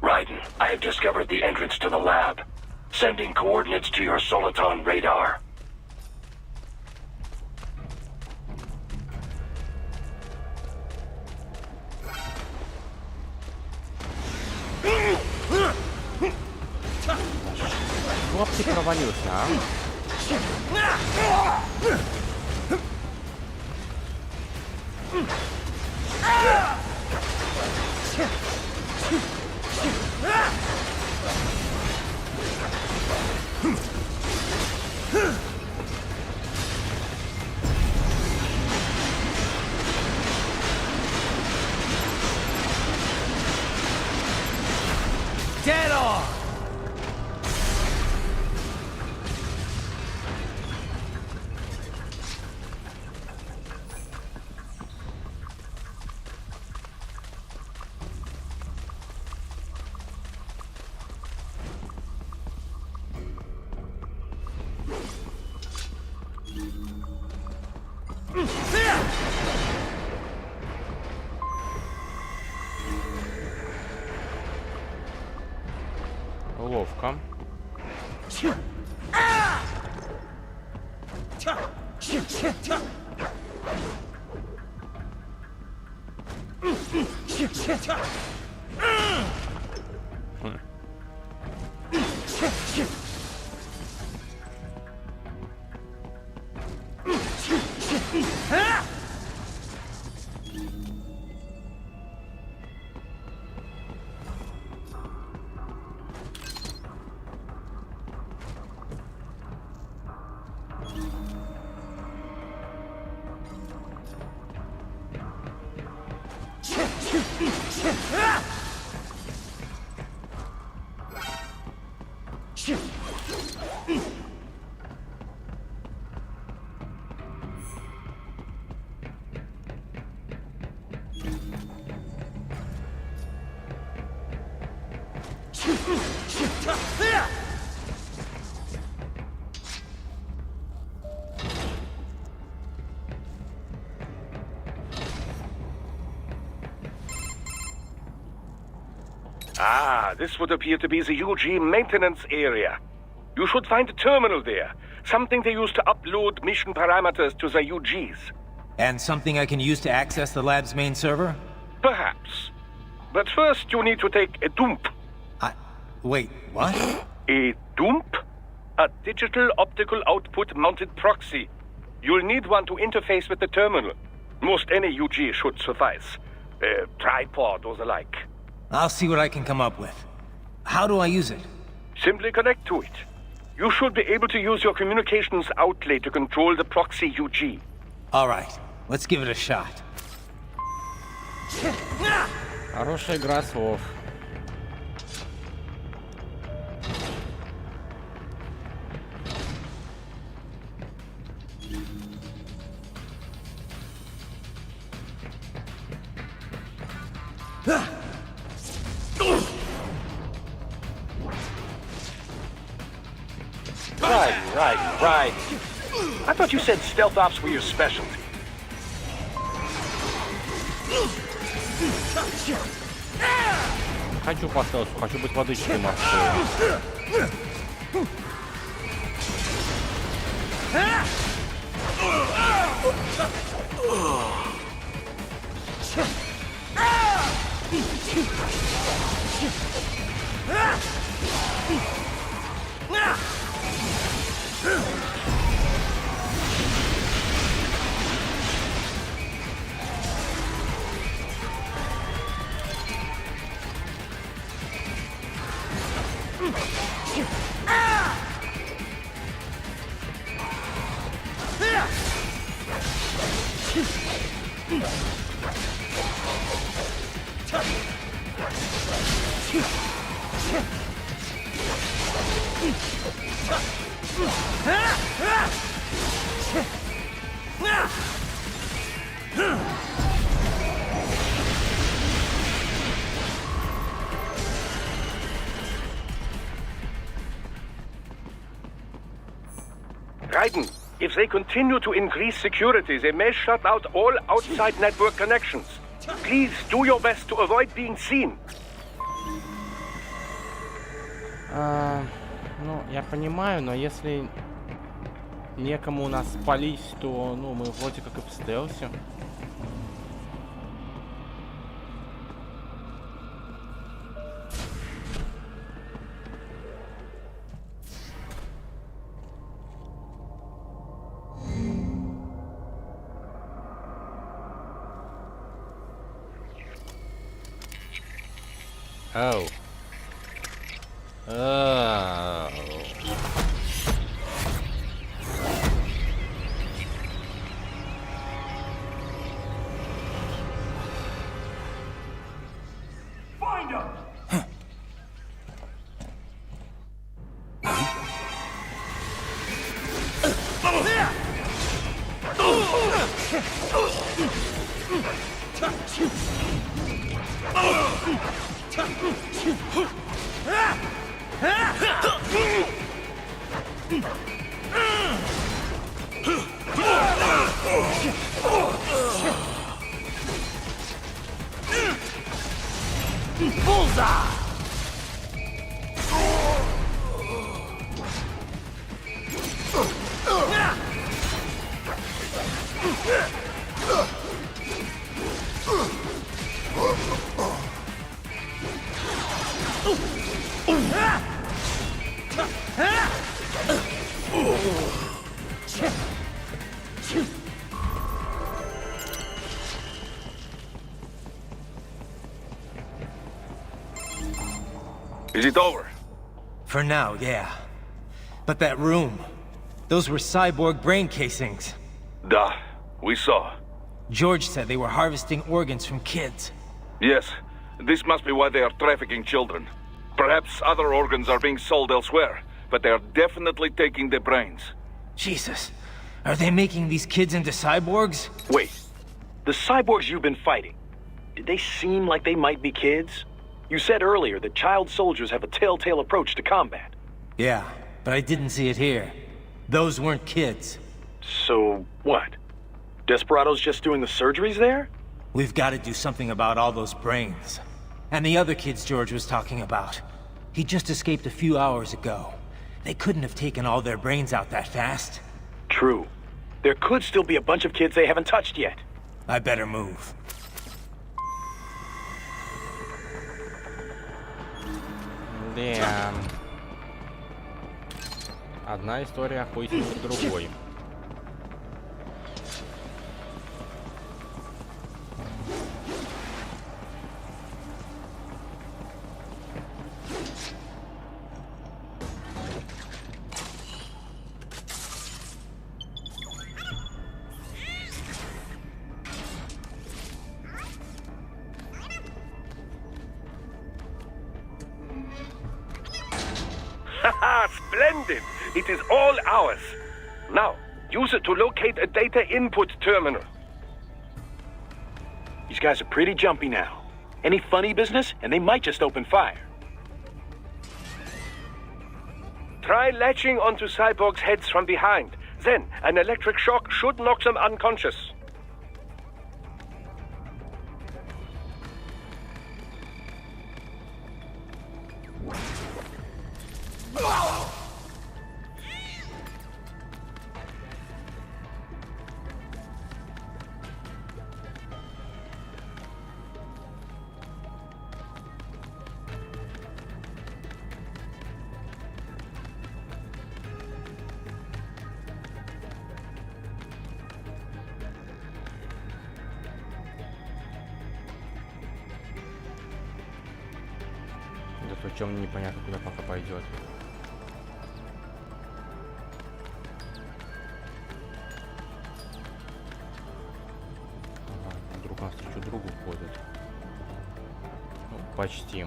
Raiden, I have discovered the entrance to the lab. Sending coordinates to your Soliton radar. Вот ты провалился, а? Get on! Ловко. Ah, this would appear to be the UG maintenance area. You should find a terminal there. Something they use to upload mission parameters to the UGs. And something I can use to access the lab's main server? Perhaps. But first you need to take a dump. Wait, what? A dump? A digital optical output mounted proxy. You'll need one to interface with the terminal. Most any UG should suffice. A tripod or the like. I'll see what I can come up with. How do I use it? Simply connect to it. You should be able to use your communications outlet to control the proxy UG. All right, let's give it a shot. Хорошая игра слов. Right. I thought you said stealth ops were your specialty. Хочу по стелсу, хочу быть водычкой морской. Raiden, if they continue to increase security, they may shut out all outside network connections. Please do your best to avoid being seen. Ну, я понимаю, но если некому нас спалить, то, ну, мы вроде как и в стелсе. Oh. Oh. Find him! Is it over? For now, yeah. But that room, those were cyborg brain casings. Duh, we saw. George said they were harvesting organs from kids. Yes, this must be why they are trafficking children. Perhaps other organs are being sold elsewhere, but they are definitely taking the brains. Jesus, are they making these kids into cyborgs? Wait, the cyborgs you've been fighting, did they seem like they might be kids? You said earlier that child soldiers have a telltale approach to combat. Yeah, but I didn't see it here. Those weren't kids. So, what? Desperados just doing the surgeries there? We've got to do something about all those brains. And the other kids George was talking about. He just escaped a few hours ago. They couldn't have taken all their brains out that fast. True. There could still be a bunch of kids they haven't touched yet. I better move. Да. Одна история хуйся другой. Haha, splendid! It is all ours. Now, use it to locate a data input terminal. These guys are pretty jumpy now. Any funny business, and they might just open fire. Try latching onto cyborgs' heads from behind. Then, an electric shock should knock them unconscious. Причем непонятно, куда пока пойдет. Ага, друг навстречу другу ходит. Ну, почти.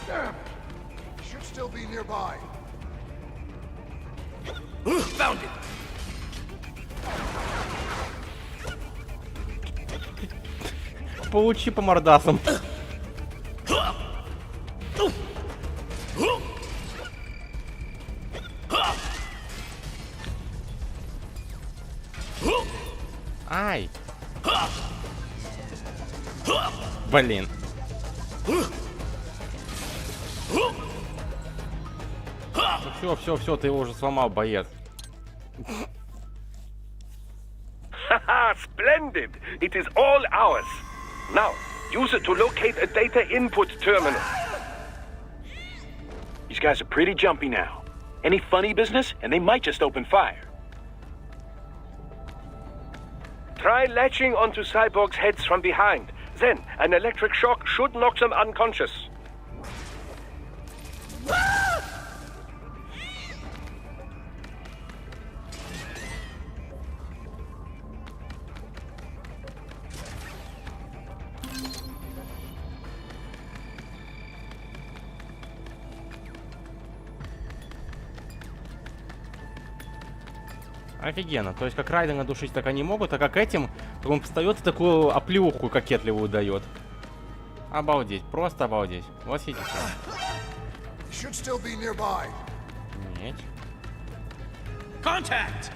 Damn! He should still be nearby. Found it! Получи по мордасам. Ай! Блин. Все, ты его уже сломал, боец. Haha, splendid! It is all ours. Now, use it to locate a data input terminal. These guys are pretty jumpy now. Any funny business, and they might just open fire. Try latching onto cyborgs' heads from behind. Then, an electric shock should knock them unconscious. Офигенно. То есть как Райдена душить так они могут, а как этим, то он встает и такую оплеуху кокетливую дает. Обалдеть, просто обалдеть. Восхитительно. Нет. Contact!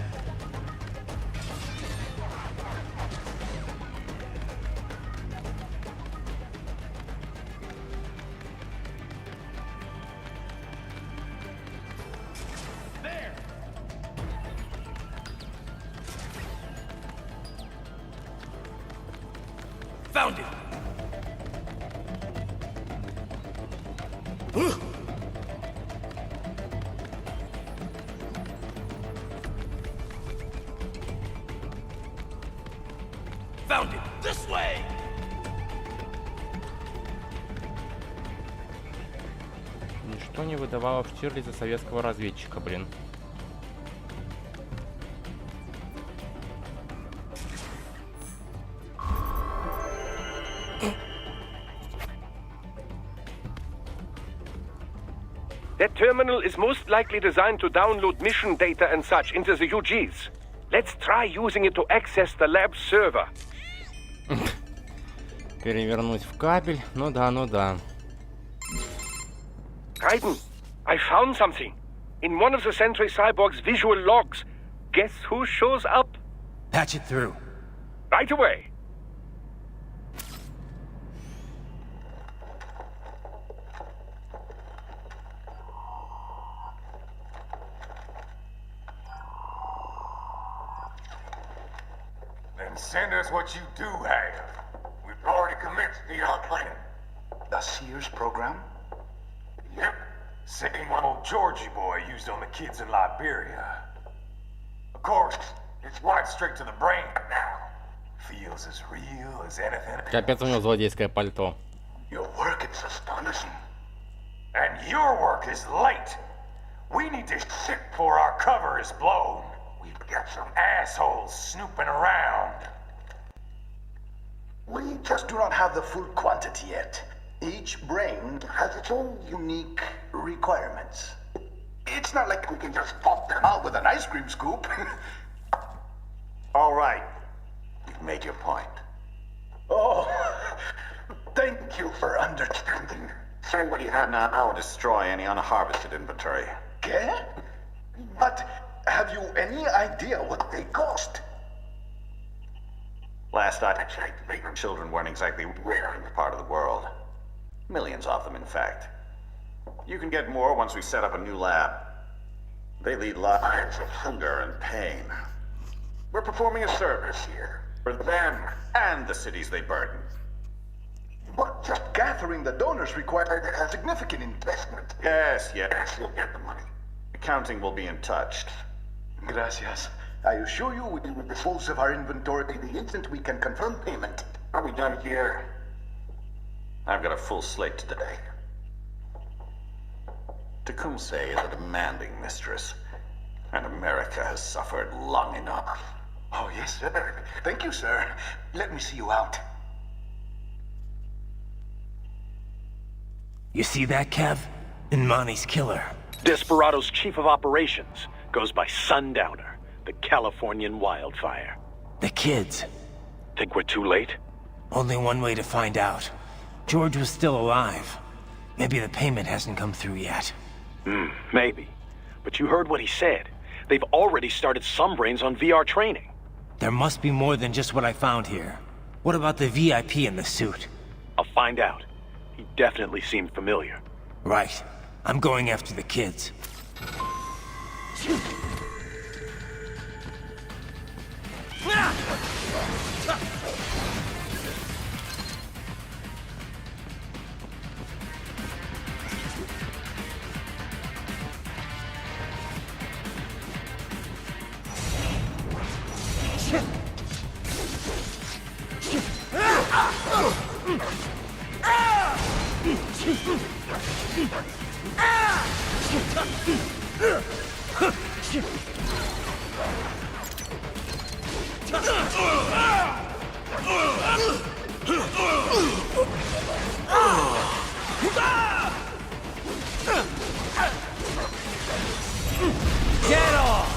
Found it! Found it! This way! Ничто не выдавало в Штирлице советского разведчика, блин. That terminal is most likely designed to download mission data and such into the UGs. Let's try using it to access the lab's server. Перевернуть в кабель. Ну да, ну да. Raiden, I found something. In one of the Sentry Cyborg's visual logs. Guess who shows up? Patch it through. Right away. Then send us what you do have. We've already commenced the outline. The Sears program? Yep. Same old Georgie boy used on the kids in Liberia. Of course, it's wide straight to the brain now. Feels as real as anything. Капец, у него злодейское пальто. Your work is astonishing. And your work is late. We need to ship before our cover is blown. We've got some assholes snooping around. We just do not have the full quantity yet. Each brain has its own unique requirements. It's not like we can just pop them out with an ice cream scoop. All right. You've made your point. Oh, thank you for understanding. Say what you have now. I'll destroy any unharvested inventory. Okay? But have you any idea what they cost? Last I checked, children weren't exactly rare in this part of the world. Millions of them, in fact. You can get more once we set up a new lab. They lead lives of hunger and pain. We're performing a service here for them and the cities they burden. But just gathering the donors required a significant investment. Yes, you'll get the money. Accounting will be in touch. Gracias. I assure you we will dispose of our inventory the instant we can confirm payment. Are we done here? I've got a full slate today. Tecumseh is a demanding mistress, and America has suffered long enough. Oh, yes, sir. Thank you, sir. Let me see you out. You see that, Kev? Inmani's killer. Desperado's chief of operations goes by Sundowner, the Californian wildfire. The kids. Think we're too late? Only one way to find out. George was still alive. Maybe the payment hasn't come through yet. Maybe. But you heard what he said. They've already started some brains on VR training. There must be more than just what I found here. What about the VIP in the suit? I'll find out. He definitely seemed familiar. Right. I'm going after the kids. Get off!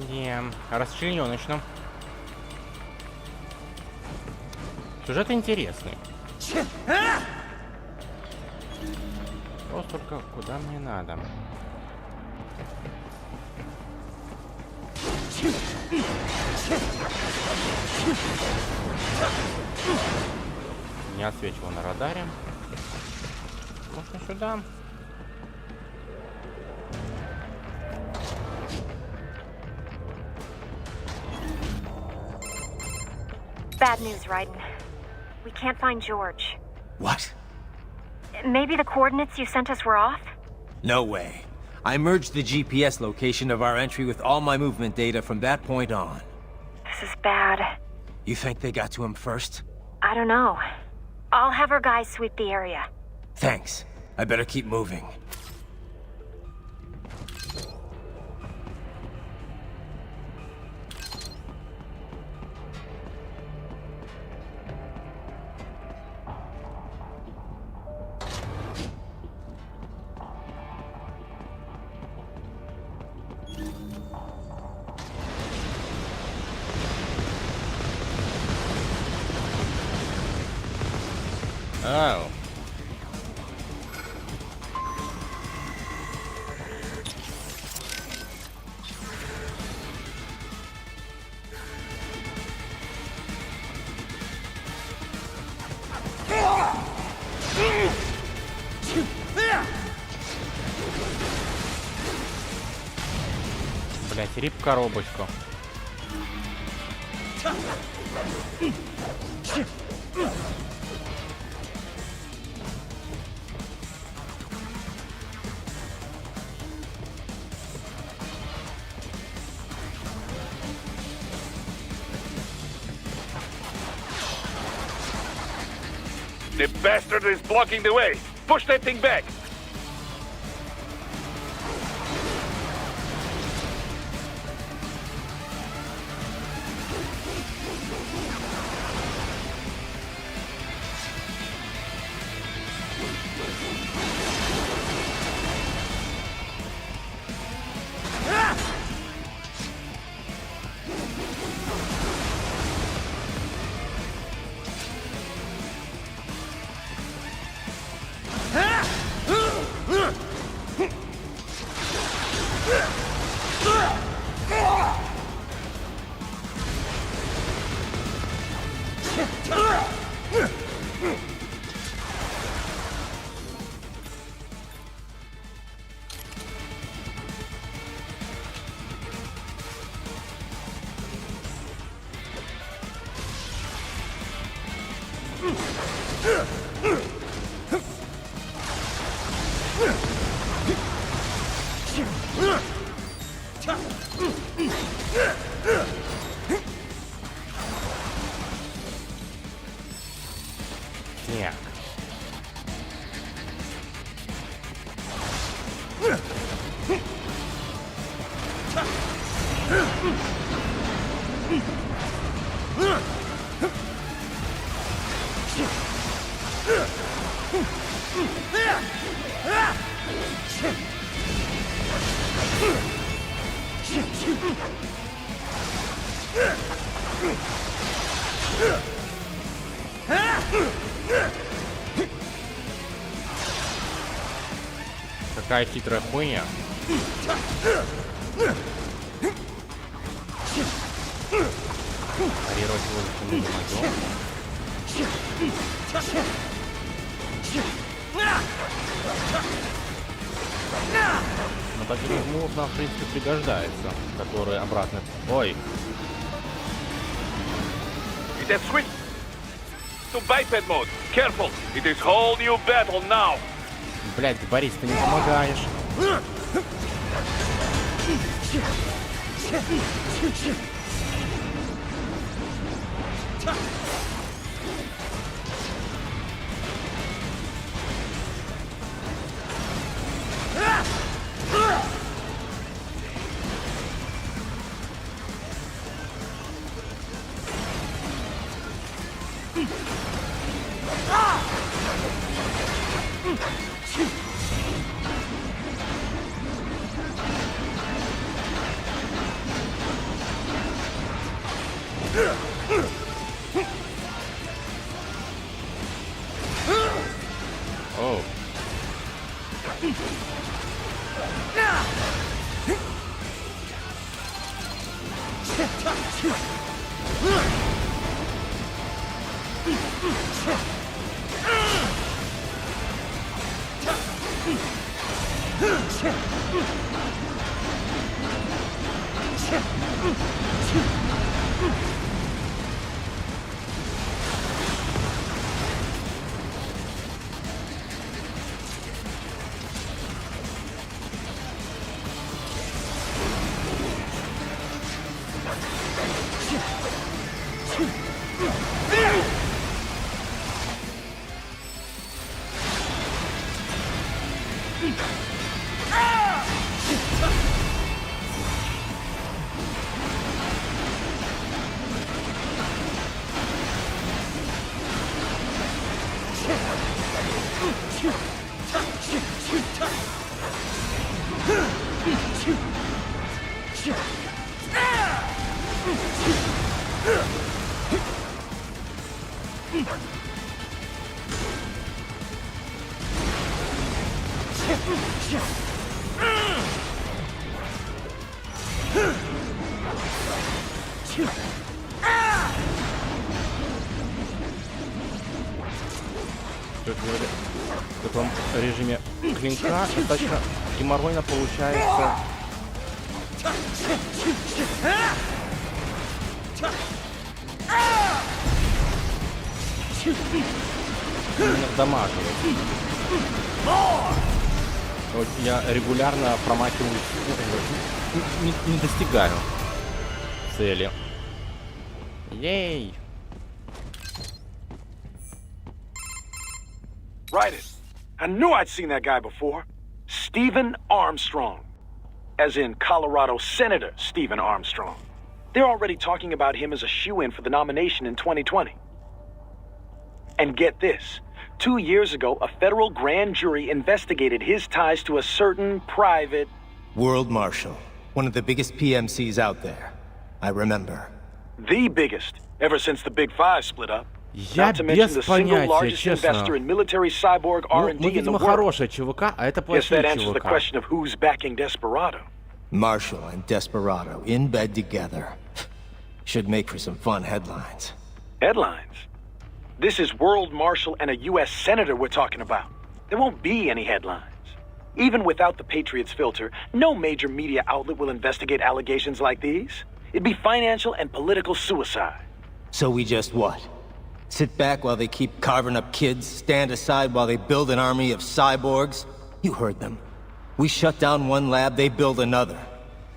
Не, расчленёночно. Сюжет интересный. Вопрос только, куда мне надо. Не отсвечивал на радаре. Можно сюда. Bad news, Raiden. We can't find George. What? Maybe the coordinates you sent us were off? No way. I merged the GPS location of our entry with all my movement data from that point on. This is bad. You think they got to him first? I don't know. I'll have our guys sweep the area. Thanks. I better keep moving. Oh. Блять, рип коробочку. The bastard is blocking the way. Push that thing back. Так. Какая хитрая хуйня. Парировать воздухом не могу. Но таких мув нам, в принципе, пригождается, которые обратно... Ой. Is that switch? To biped mode. Careful. It is whole new battle now. Блять, Борис, ты не помогаешь. Oh. В таком режиме клинка достаточно геморройно получается дамаживать. Вот я регулярно промахиваюсь, не достигаю цели. Ей! Right it. I knew I'd seen that guy before. Stephen Armstrong. As in Colorado Senator Stephen Armstrong. They're already talking about him as a shoo-in for the nomination in 2020. And get this. 2 years ago, a federal grand jury investigated his ties to a certain private... World Marshal. One of the biggest PMCs out there. I remember. The biggest, ever since the Big Five split up. Я без понятия, честно. Мы, видимо, хорошая ЧВК, а это плохие ЧВК. Marshall and Desperado in bed together. Should make for some fun headlines. Headlines? This is World Marshal and a U.S. Senator we're talking about. There won't be any headlines. Even without the Patriots filter, no major media outlet will investigate allegations like these. It'd be financial and political suicide. So we just what? Sit back while they keep carving up kids, stand aside while they build an army of cyborgs? You heard them. We shut down one lab, they build another.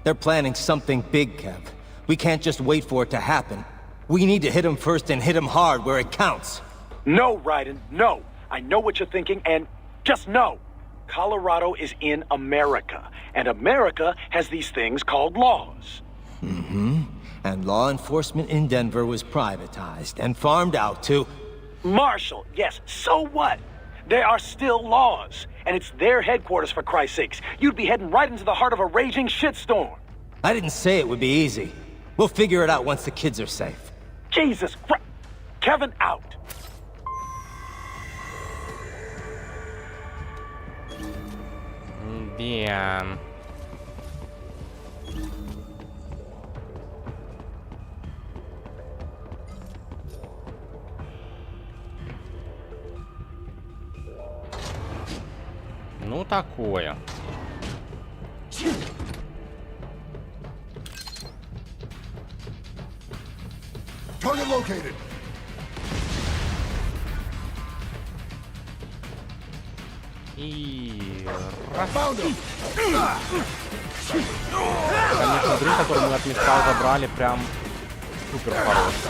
They're planning something big, Kev. We can't just wait for it to happen. We need to hit them first and hit them hard where it counts. No, Raiden, no. I know what you're thinking, and just know. Colorado is in America, and America has these things called laws. Mm-hmm. And law enforcement in Denver was privatized and farmed out to... Marshall, yes, so what? There are still laws, and it's their headquarters, for Christ's sakes. You'd be heading right into the heart of a raging shitstorm. I didn't say it would be easy. We'll figure it out once the kids are safe. Jesus Christ. Kevin out. Damn. Ну, такое. Target located. И... Конечно, дрын, который мы от Мистал забрали, прям супер хороший.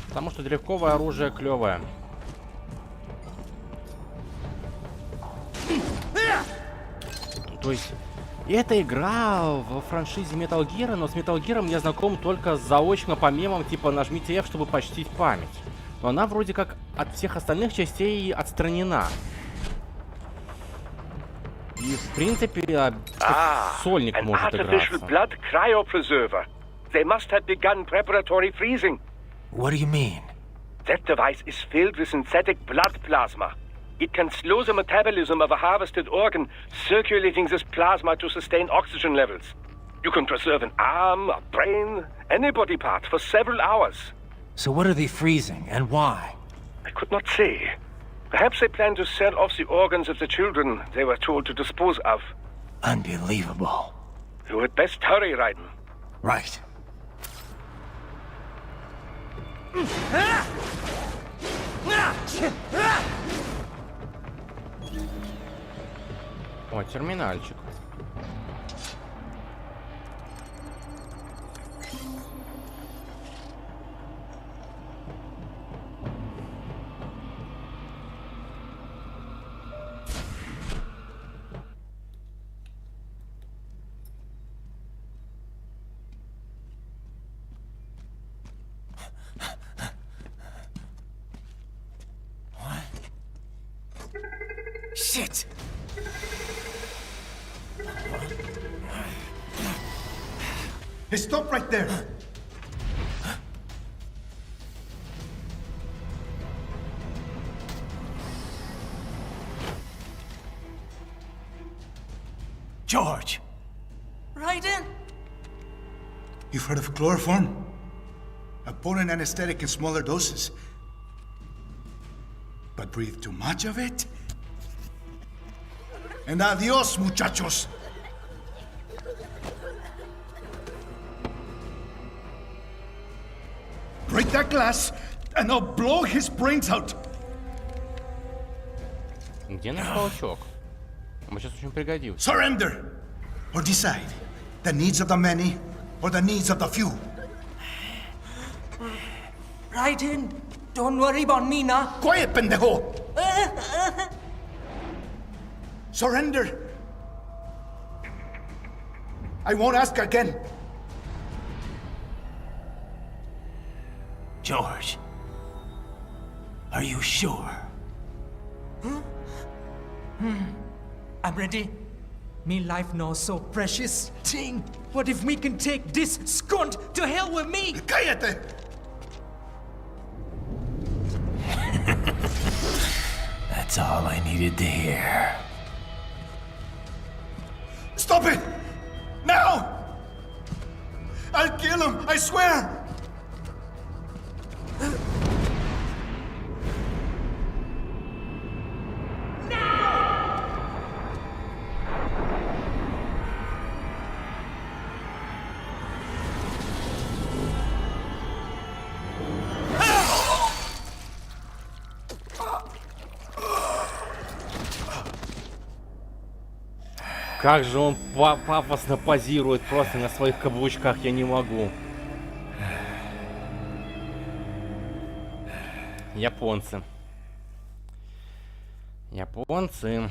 Потому что древковое оружие клевое. То есть, эта игра во франшизе Metal Gear, но с Metal Gear я знаком только заочно по мемам, типа нажмите F, чтобы почтить память. Но она вроде как от всех остальных частей отстранена. И в принципе, сольник может играться. Blood cryopreserver. They must have begun preparatory freezing. What do you mean? That device is filled with synthetic blood plasma. It can slow the metabolism of a harvested organ, circulating this plasma to sustain oxygen levels. You can preserve an arm, a brain, any body part for several hours. So what are they freezing, and why? I could not say. Perhaps they plan to sell off the organs of the children they were told to dispose of. Unbelievable. You had best hurry, Raiden. Right. О, терминальчик. Shit! Hey, stop right there! George! Raiden? You've heard of chloroform? A potent anesthetic in smaller doses. But breathe too much of it? And adios, muchachos! Break that glass, and I'll blow his brains out! Где наш паучок? Он сейчас очень пригодился. Surrender! Or decide. The needs of the many, or the needs of the few. Raiden, don't worry about me now. Quiet, pendejo! Surrender! I won't ask again. George, are you sure? Huh? I'm ready. Me life now so precious. Ting, what if we can take this skunt to hell with me? Cállate! That's all I needed to hear. Stop it! Now! I'll kill him, I swear! Как же он пафосно позирует просто на своих каблучках, я не могу. Японцы. Японцы.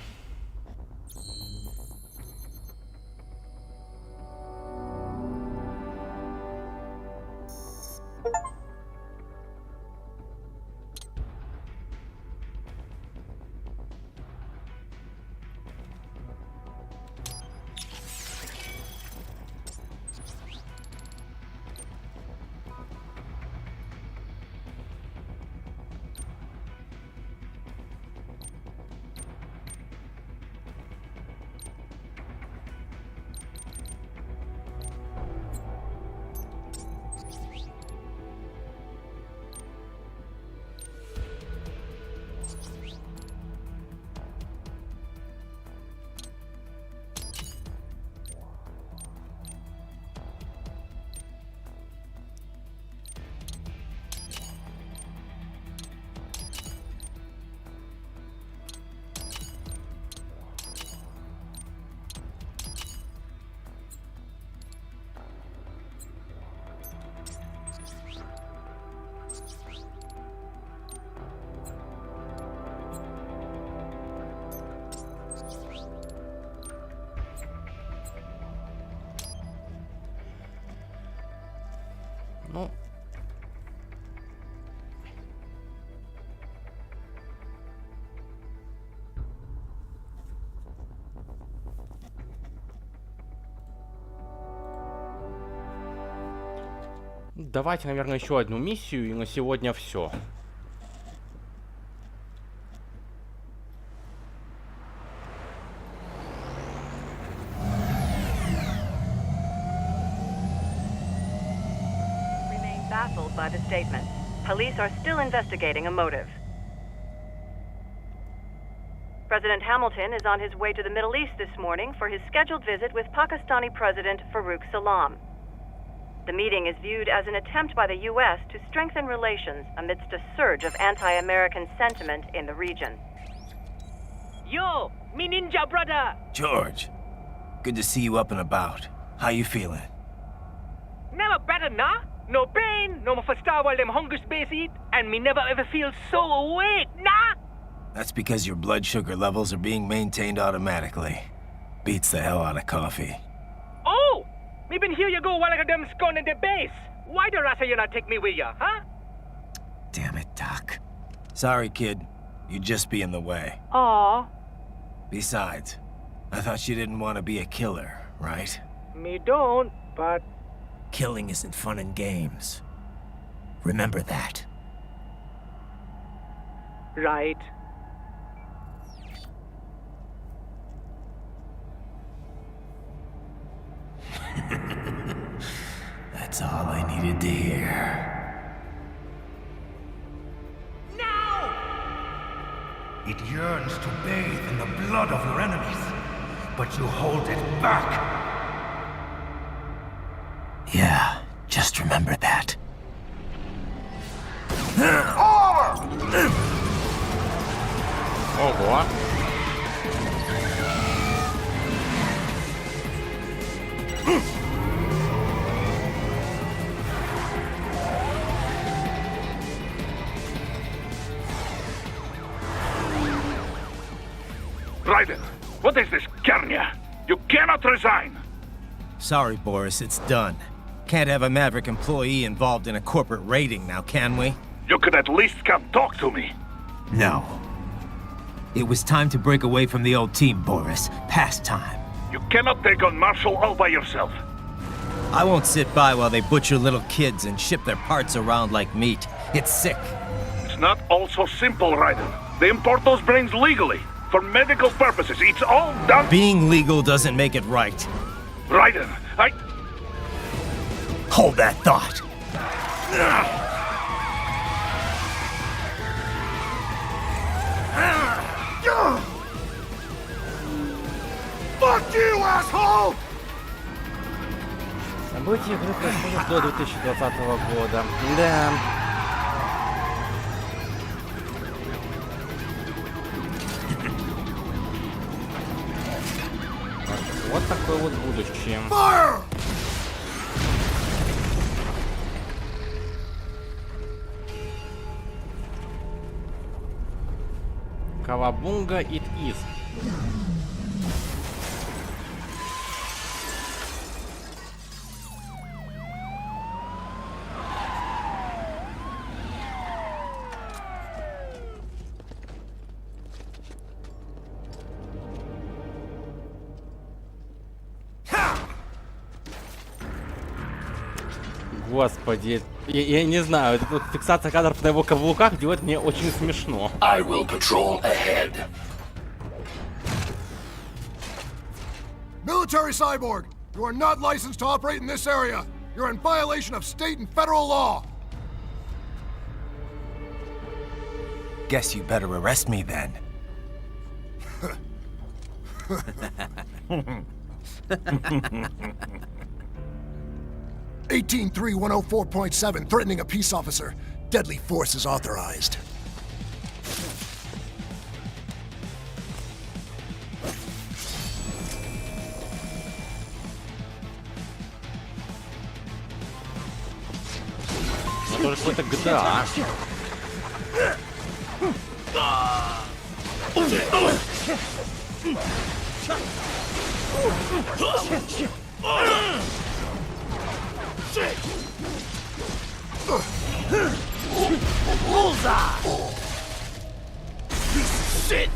Ну... Давайте, наверное, еще одну миссию, и на сегодня все. Baffled by the statement. Police are still investigating a motive. President Hamilton is on his way to the Middle East this morning for his scheduled visit with Pakistani President Farouk Salam. The meeting is viewed as an attempt by the U.S. to strengthen relations amidst a surge of anti-American sentiment in the region. Yo, me ninja brother! George, good to see you up and about. How you feeling? Never better, nah? No pain, no more for star while them hunger space eat, and me never ever feel so awake, nah? That's because your blood sugar levels are being maintained automatically. Beats the hell out of coffee. Oh! Me been here you go while I got them scone in the base. Why the rasa you not take me with ya, huh? Damn it, Doc. Sorry, kid. You'd just be in the way. Aw. Besides, I thought you didn't want to be a killer, right? Me don't, but... Killing isn't fun and games. Remember that. Right. That's all I needed to hear. It yearns to bathe in the blood of your enemies, but you hold it back. Yeah, just remember that. Ого. Raiden, what is this Garnia? You cannot resign! Sorry, Boris, it's done. Can't have a Maverick employee involved in a corporate raiding now, can we? You could at least come talk to me. No. It was time to break away from the old team, Boris. Past time. You cannot take on Marshall all by yourself. I won't sit by while they butcher little kids and ship their parts around like meat. It's sick. It's not all so simple, Raiden. They import those brains legally. For medical purposes. It's all done... Being legal doesn't make it right. Raiden, Hold that thought. Fuck you, asshole! События игры происходят до 2020 года. Да. Вот такое вот будущее. Fire! Кавабунга it is. Господи, я не знаю, эта фиксация кадров на его каблуках делает мне очень смешно. I will patrol ahead. Military Cyborg, you are not licensed to operate in this area. You're in violation of state and federal law. Guess you better arrest me then. 183104.7, threatening a peace officer. Deadly force is authorized. Это тоже какой-то GTA. Bullseye! Piece of shit!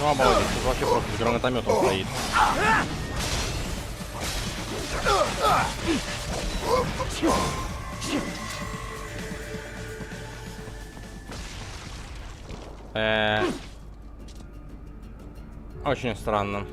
Ну, обалдеть, тут вообще просто с гранатометом стоит. Очень странно.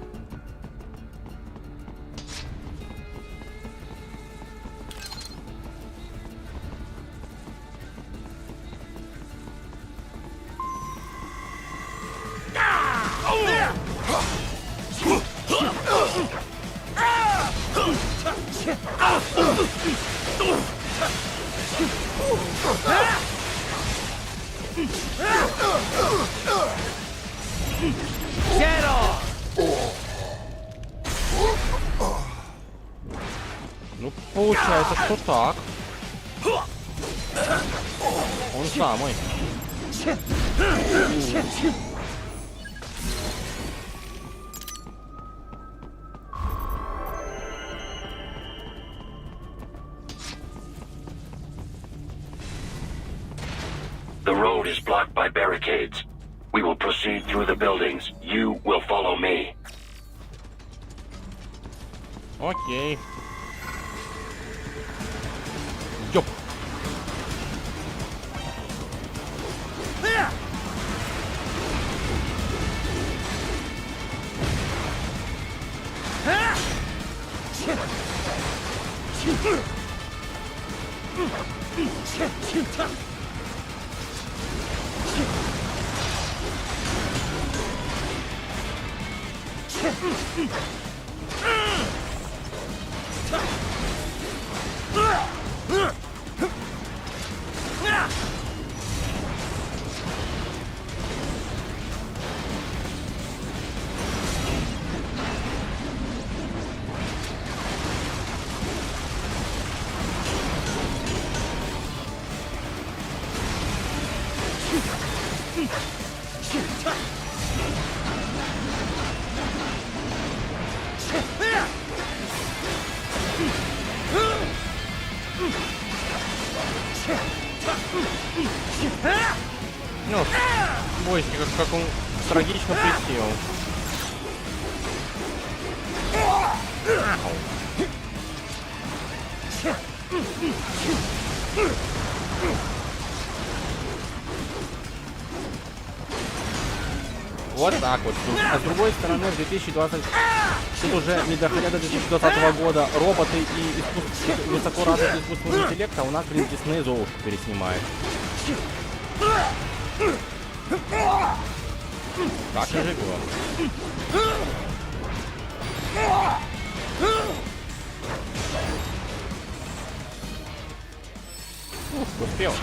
Ну, получается, что так. Он самый. The road is blocked by barricades. We will proceed through the buildings. You will follow me. Окей. Ёп. Ну, бойся, как он трагично присел. Вот так вот. А с другой стороны, в 2020... Тут уже, не доходя до 2020 года, роботы и высоко развитый искусственный интеллект, а у нас, блин, Дисней Золушку переснимает. Так и живет. Успел.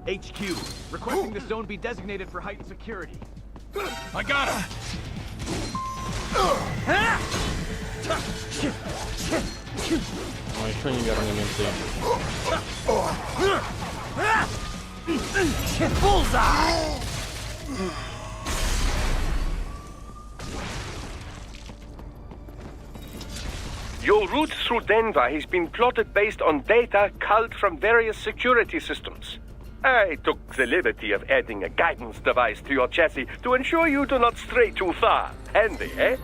HQ, requesting the zone be designated for heightened security. I got him! Ну, еще неверные менты. Your route through Denver has been plotted based on data culled from various security systems. I took the liberty of adding a guidance device to your chassis to ensure you do not stray too far. Handy, eh?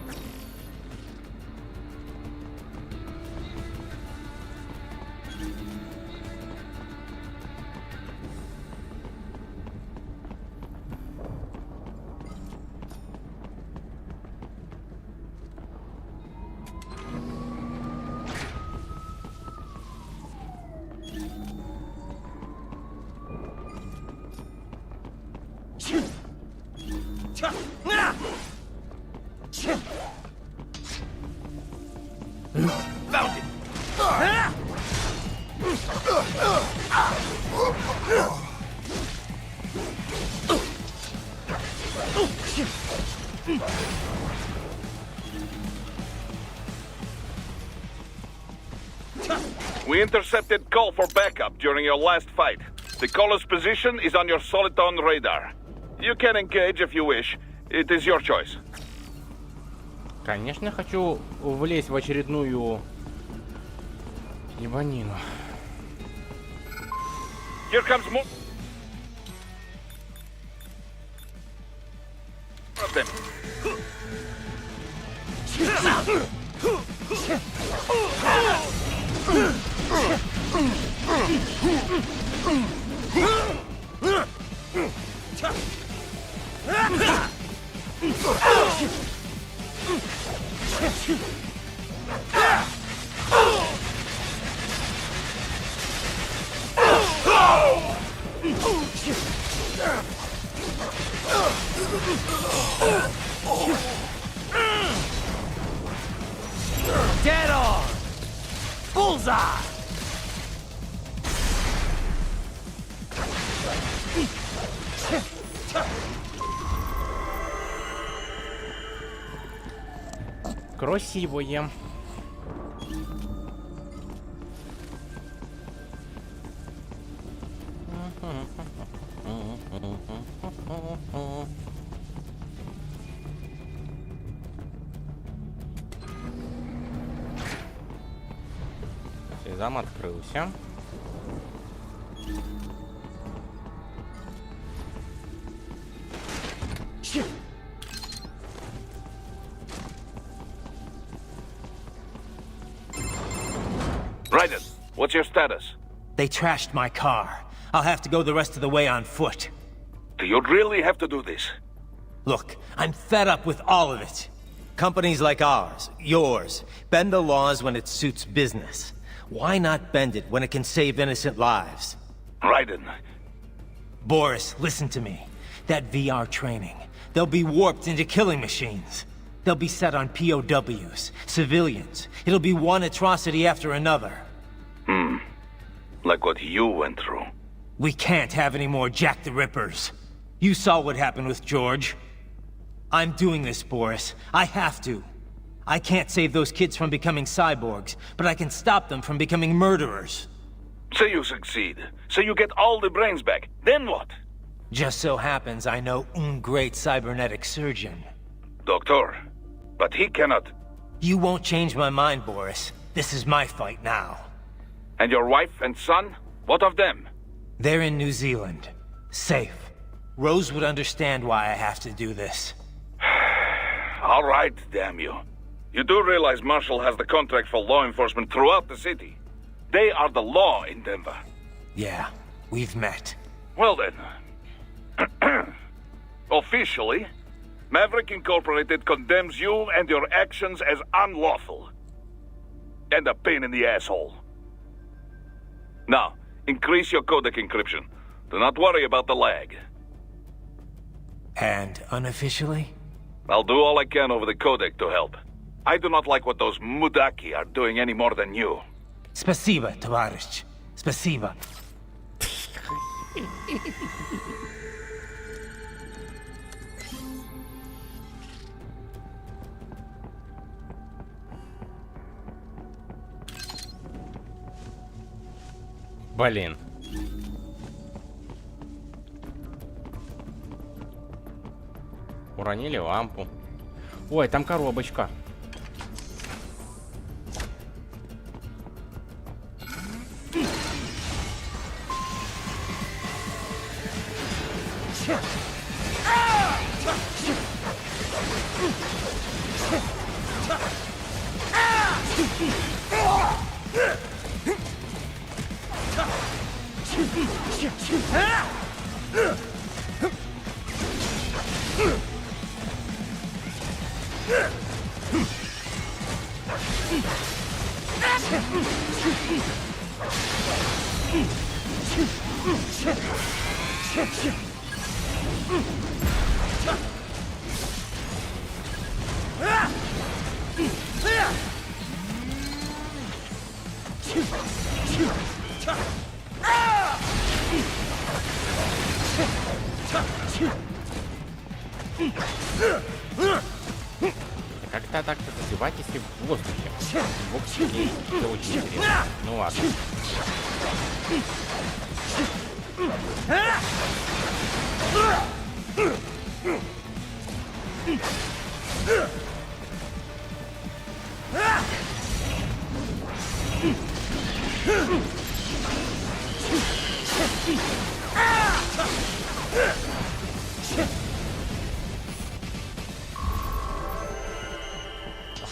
Found it! We intercepted call for backup during your last fight. The caller's position is on your Soliton radar. You can engage if you wish. It is your choice. Конечно, хочу влезть в очередную ебанину. Here comes more of them. Dead on! Bullseye! Красивое. Сезам открылся. Raiden, what's your status? They trashed my car. I'll have to go the rest of the way on foot. Do you really have to do this? Look, I'm fed up with all of it. Companies like ours, yours, bend the laws when it suits business. Why not bend it when it can save innocent lives? Raiden. Boris, listen to me. That VR training, they'll be warped into killing machines. They'll be set on POWs, civilians. It'll be one atrocity after another. Like what you went through. We can't have any more Jack the Rippers. You saw what happened with George. I'm doing this, Boris. I have to. I can't save those kids from becoming cyborgs, but I can stop them from becoming murderers. So you succeed. So you get all the brains back. Then what? Just so happens I know un great cybernetic surgeon. Doctor. But he cannot. You won't change my mind, Boris. This is my fight now. And your wife and son? What of them? They're in New Zealand. Safe. Rose would understand why I have to do this. All right, damn you. You do realize Marshall has the contract for law enforcement throughout the city. They are the law in Denver. Yeah, we've met. Well then. Officially, Maverick Incorporated condemns you and your actions as unlawful. And a pain in the asshole. Now, increase your codec encryption. Do not worry about the lag. And unofficially? I'll do all I can over the codec to help. I do not like what those mudaki are doing any more than you. Спасибо, товарищ. Спасибо. Блин. Уронили лампу. Ой, там коробочка. Как-то так задевать, если в воздухе. В общем, это очень интересно. Ну ладно.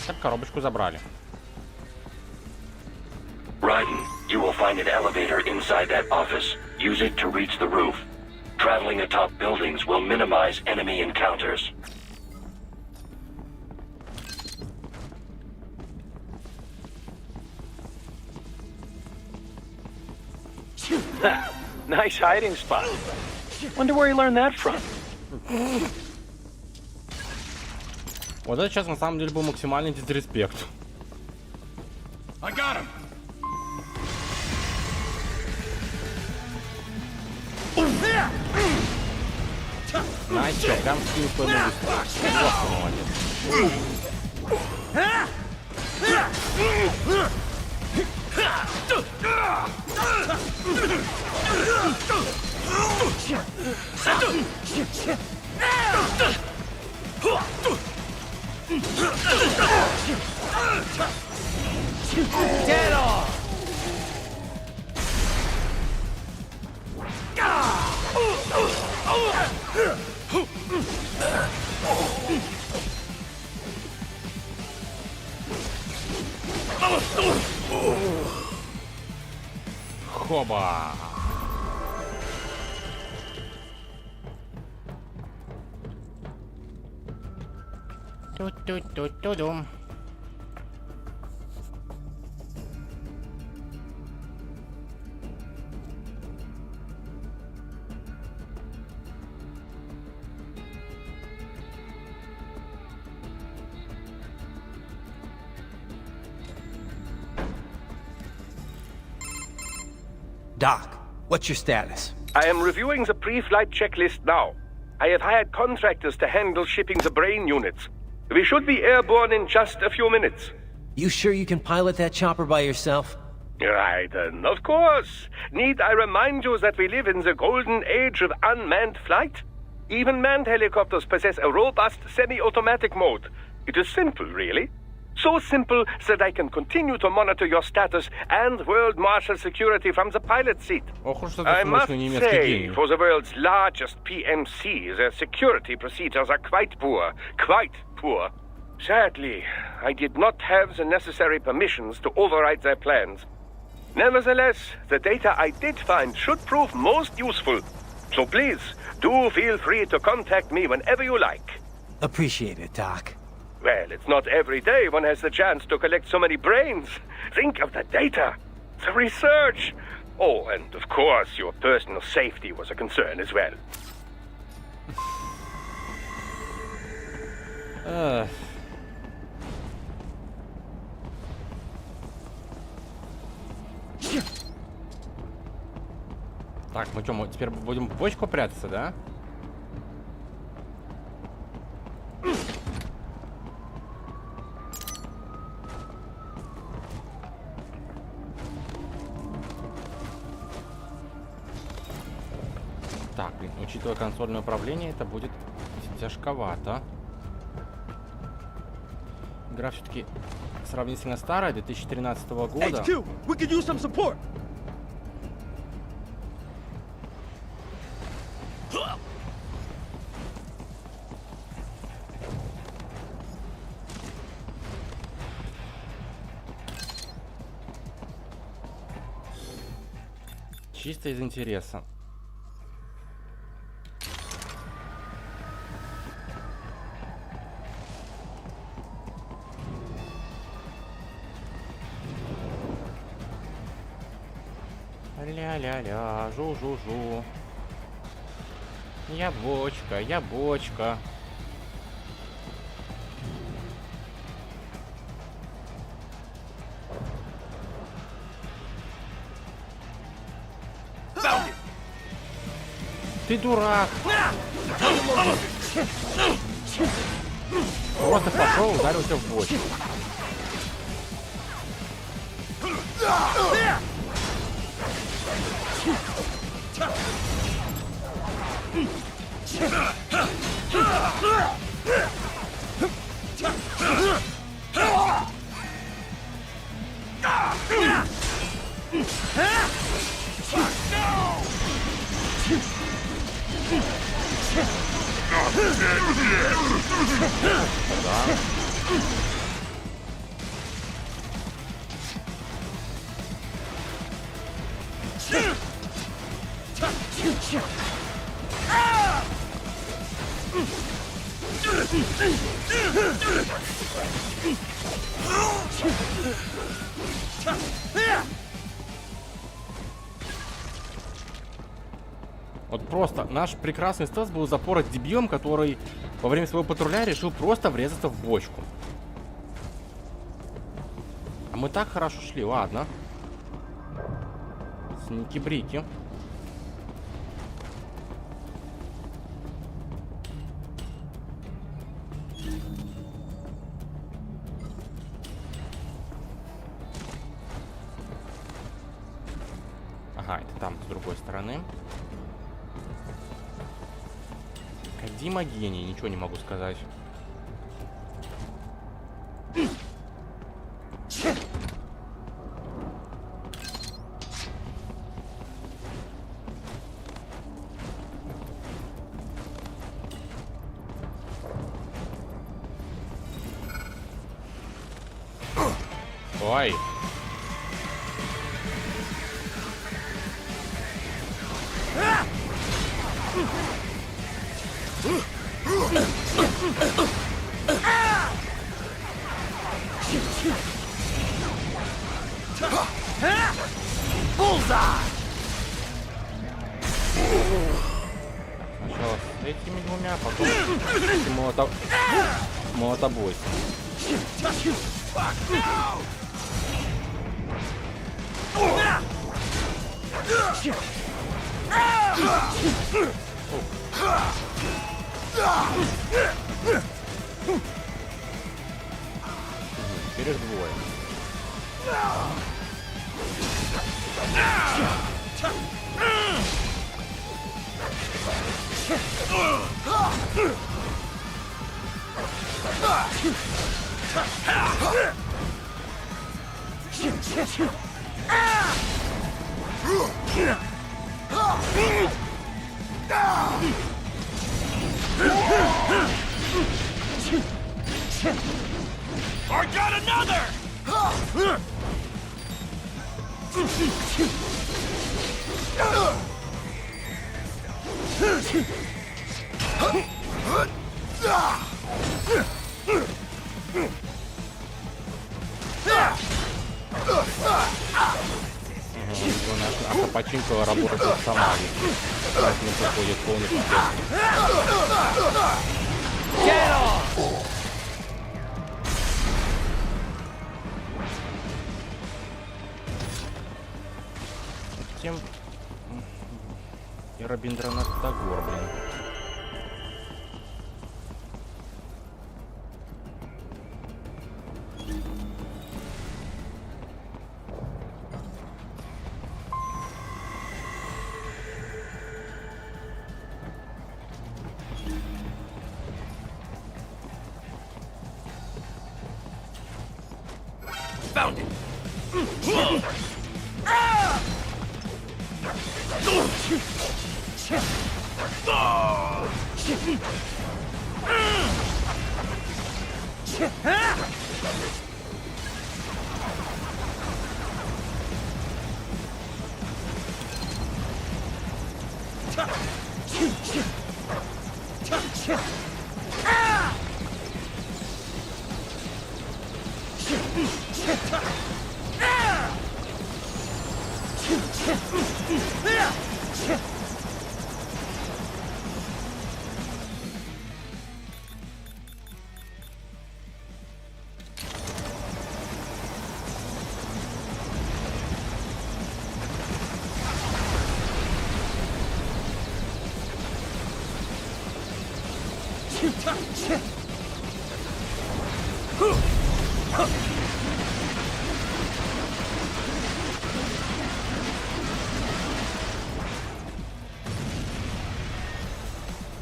Так, коробочку забрали. Raiden, you will find an elevator inside that office. Use it to reach the roof. Traveling atop buildings will minimize enemy encounters. Nice hiding spot. Wonder where he learned that from. Вот это сейчас на самом деле был максимальный дисреспект. I got him. Знаешь что, прям скинул свой новый страх. Просто молодец. Dead on. Хоба. Ту-ту-ту-ту-дум. Doc, what's your status? I am reviewing the pre-flight checklist now. I have hired contractors to handle shipping the brain units. We should be airborne in just a few minutes. You sure you can pilot that chopper by yourself? Raiden, of course. Need I remind you that we live in the golden age of unmanned flight? Even manned helicopters possess a robust semi-automatic mode. It is simple, really. So simple that I can continue to monitor your status and world marshal security from the pilot seat. I must say, for the world's largest PMC, their security procedures are quite poor. Quite poor. Sadly, I did not have the necessary permissions to override their plans. Nevertheless, the data I did find should prove most useful. So please, do feel free to contact me whenever you like. Appreciate it, Doc. Well, it's not every day one has the chance to collect so many brains. Think of the data, the research. Oh, and of course, your personal safety was a concern as well. Так, мы что, мы теперь будем в бочку прятаться, да? Так, учитывая консольное управление, это будет тяжковато. Игра все-таки сравнительно старая, 2013 года. HQ, we could use some support. Чисто из интереса. Ля-ля-ля, жу-жу-жу. Я бочка, я бочка. Ты дурак. Просто пошел, ударился в бочку. Вот просто наш прекрасный стелс был запорот дебилом, который во время своего патруля решил просто врезаться в бочку. А мы так хорошо шли, ладно. Сники-брики. Ага, это там, с другой стороны. Дима гений, ничего не могу сказать. Ой. Сначала с этими двумя, потом молотобойцем. Теперь их двое. I got another! Наша починка работает сама. Поэтому проходит полный пакет. Тем и Робиндранат Тагор, блин. Found it!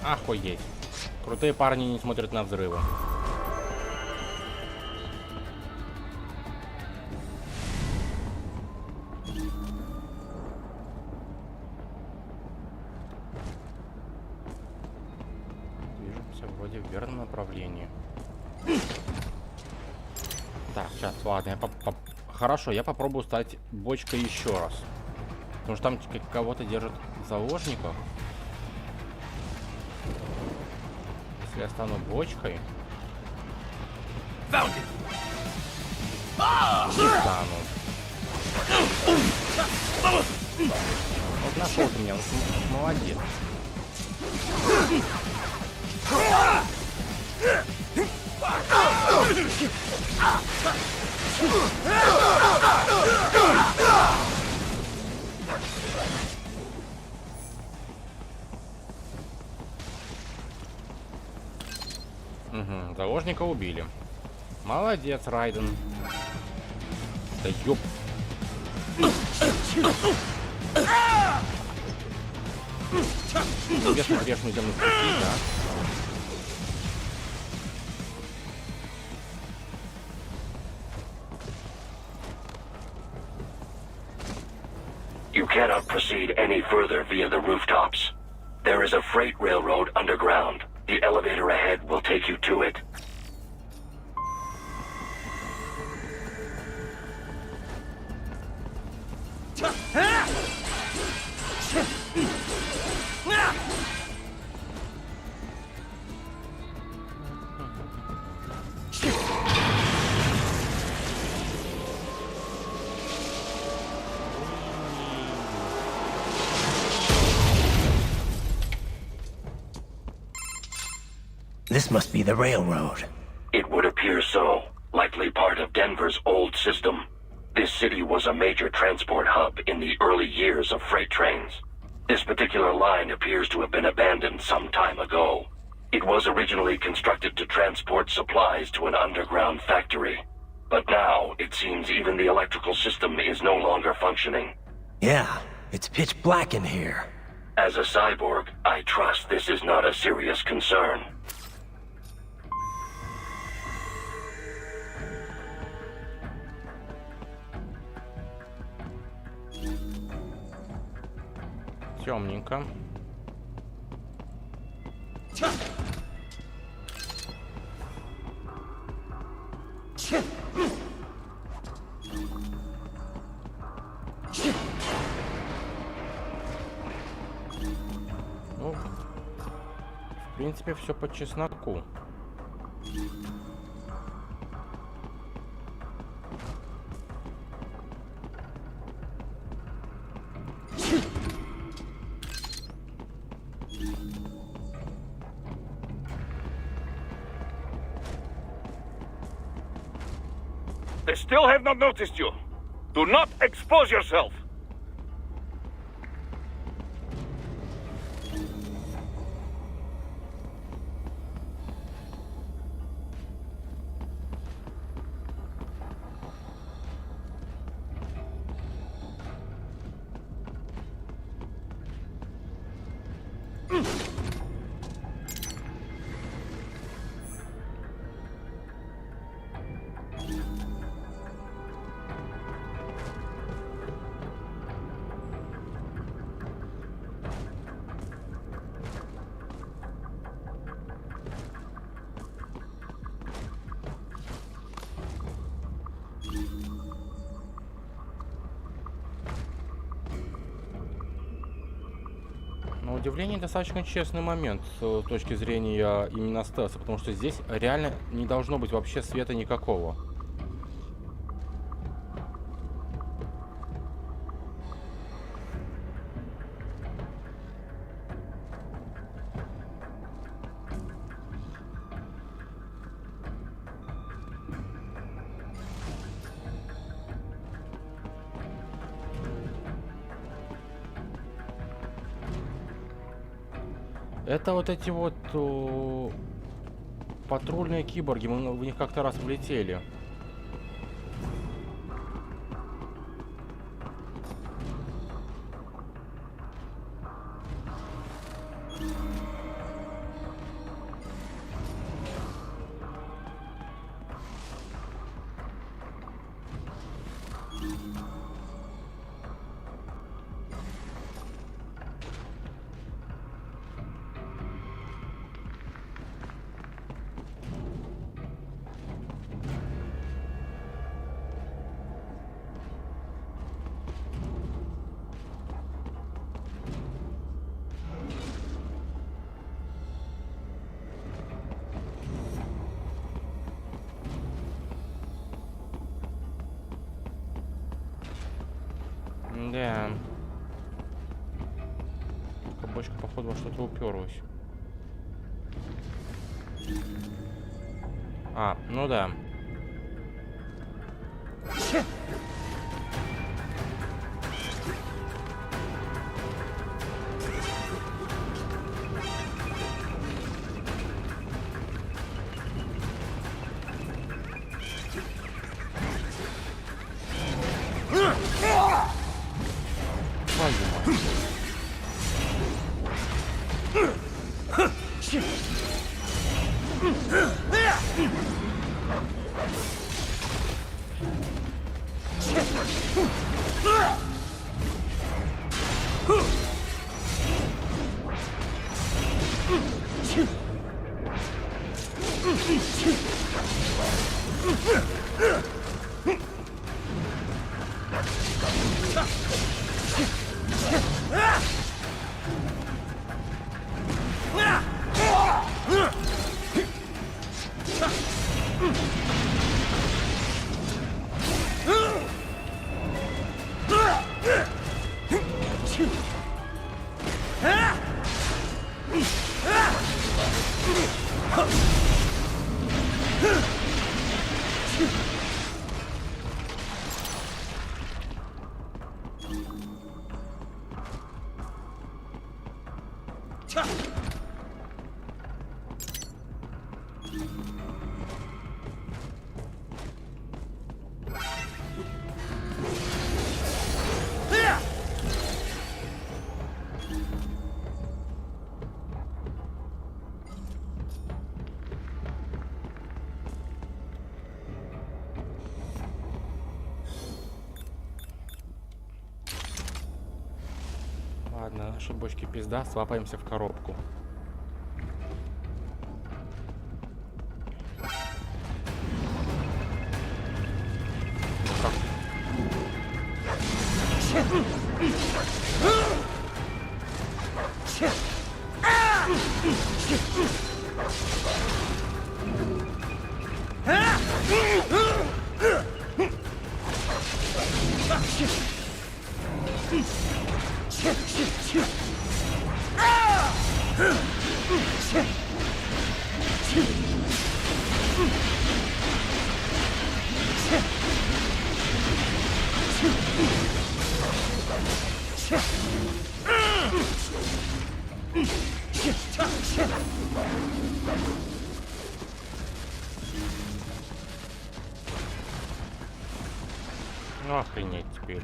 Охуеть. Крутые парни не смотрят на взрывы. Движемся вроде в верном направлении. Так, сейчас, ладно, хорошо, я попробую стать бочкой еще раз. Потому что там кого-то держат в заложниках. Если я стану бочкой... Стану. Вот нашел ты меня, молодец. Угу, заложника убили. Молодец, Райден. Да ёп. Вешну грешную землю пути, да? You cannot proceed any further via the rooftops. There is a freight railroad underground. The elevator ahead will take you to it. This must be the railroad. It would appear so. Likely part of Denver's old system. This city was a major transport hub in the early years of freight trains. This particular line appears to have been abandoned some time ago. It was originally constructed to transport supplies to an underground factory. But now, it seems even the electrical system is no longer functioning. Yeah, it's pitch black in here. As a cyborg, I trust this is not a serious concern. Темненько. Ну, в принципе, все по чесноку. They still have not noticed you. Do not expose yourself. удивление, достаточно честный момент с точки зрения именно стелса, потому что здесь реально не должно быть вообще света никакого. Это вот эти вот патрульные киборги, мы в них как-то раз влетели. Да. Бочка, походу, во что-то уперлась. А, ну да. Ладно, наши бочки пизда, слапаемся в коробку. Ну охренеть теперь.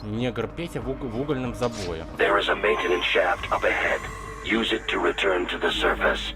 Негр Петя в угольном забое. There is a maintenance shaft up ahead. Use it to return to the surface.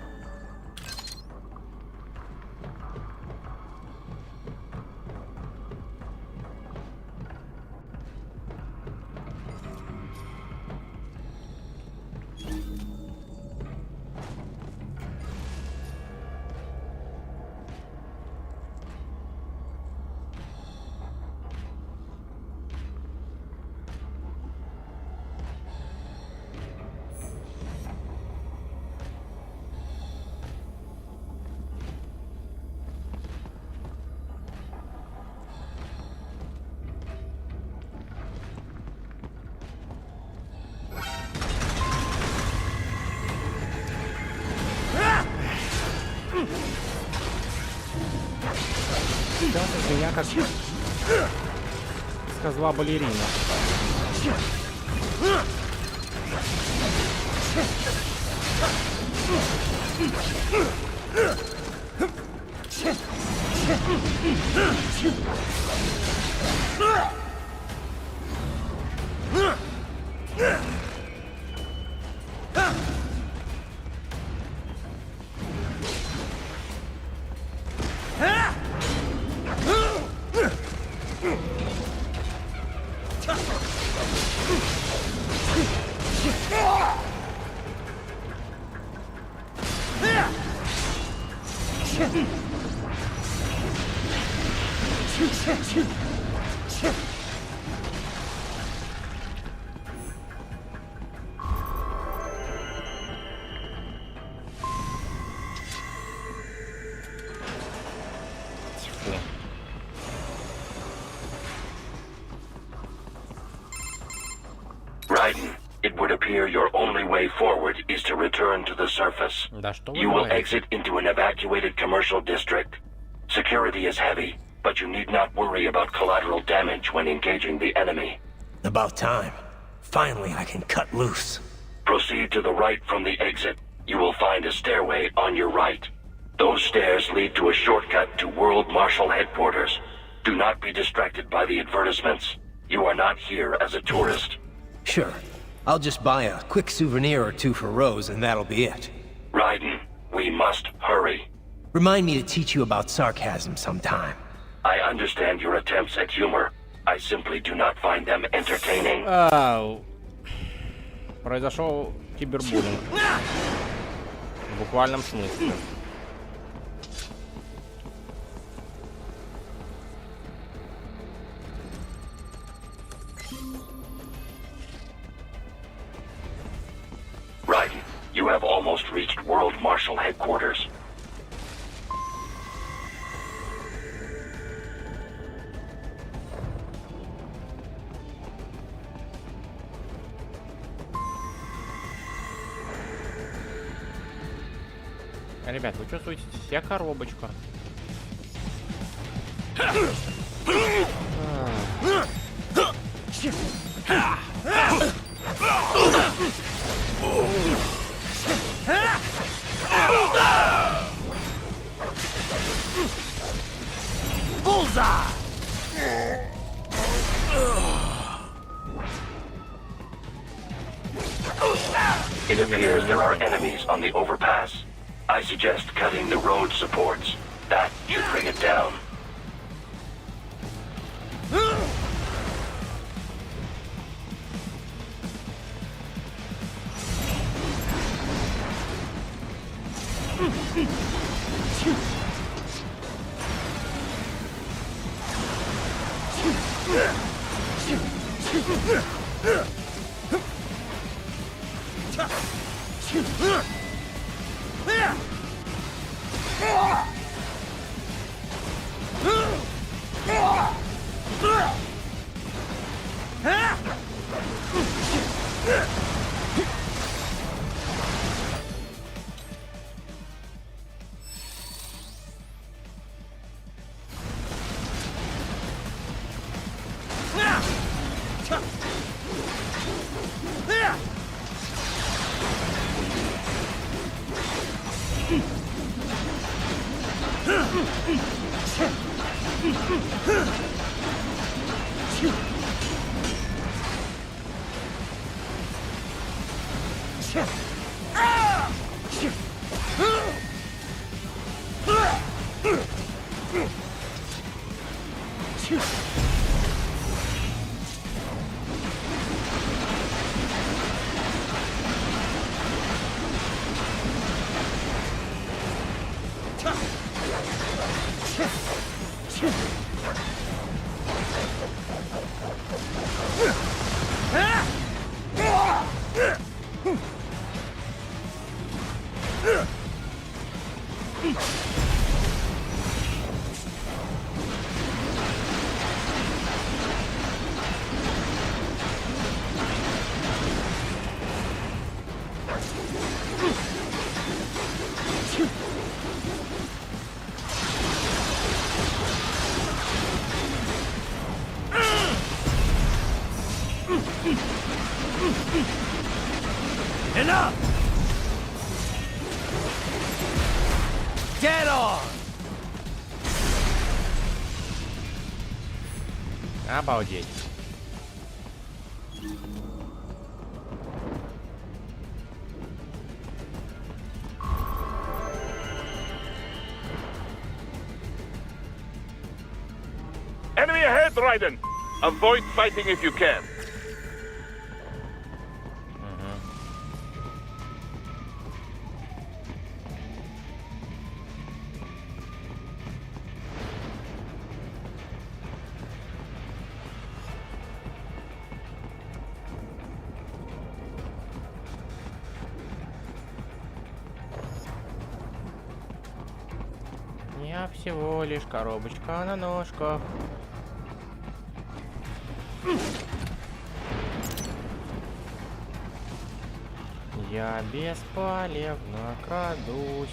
Сейчас из меня как сказала балерина. Raiden, it would appear your only way forward is to return to the surface. You will exit into an evacuated commercial district. Security is heavy, but you need not worry about collateral damage when engaging the enemy. About time. Finally, I can cut loose. Proceed to the right from the exit. You will find a stairway on your right. Those stairs lead to a shortcut to World Marshal Headquarters. Do not be distracted by the advertisements. You are not here as a tourist. Sure. I'll just buy a quick souvenir or two for Rose and that'll be it. Raiden, we must hurry. Remind me to teach you about sarcasm sometime. I understand your attempts at humor. I simply do not find them entertaining. Произошел кибербуллинг. В буквальном смысле. Raiden, you have almost reached World Marshal Headquarters. Ребят, вы чувствуете себя коробочка. Bullseye! It appears there are enemies on the overpass. I suggest cutting the road supports. That should bring it down. Enough! Get on! Обалдеть. Enemy ahead, Raiden! Avoid fighting if you can. Я всего лишь коробочка на ножках. Я бесполезно крадусь,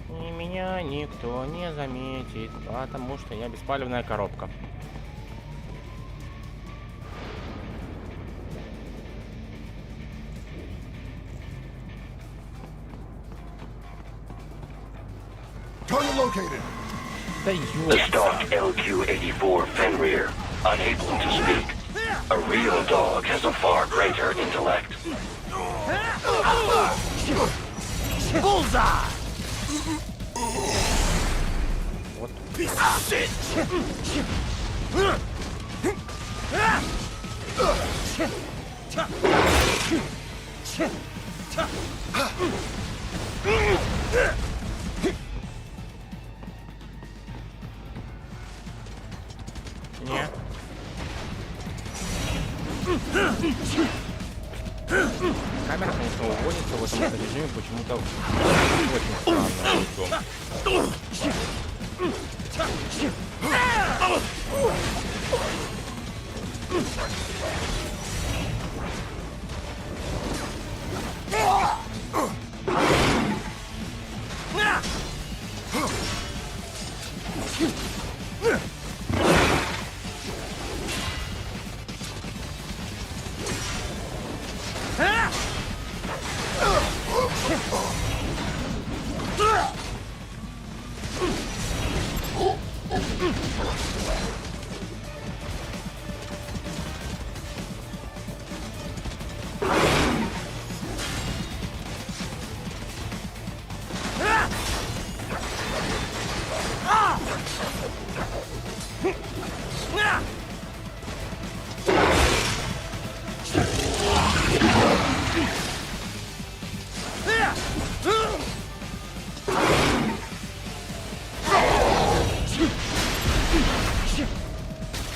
и меня никто не заметит, потому что я беспалевная коробка. Target located. The stalked LQ-84 Fenrir, unable to speak. A real dog has a far greater intellect. Bullseye! What? Piece of shit! Нет. Камера, конечно, уводится в этом режиме почему-то очень странно.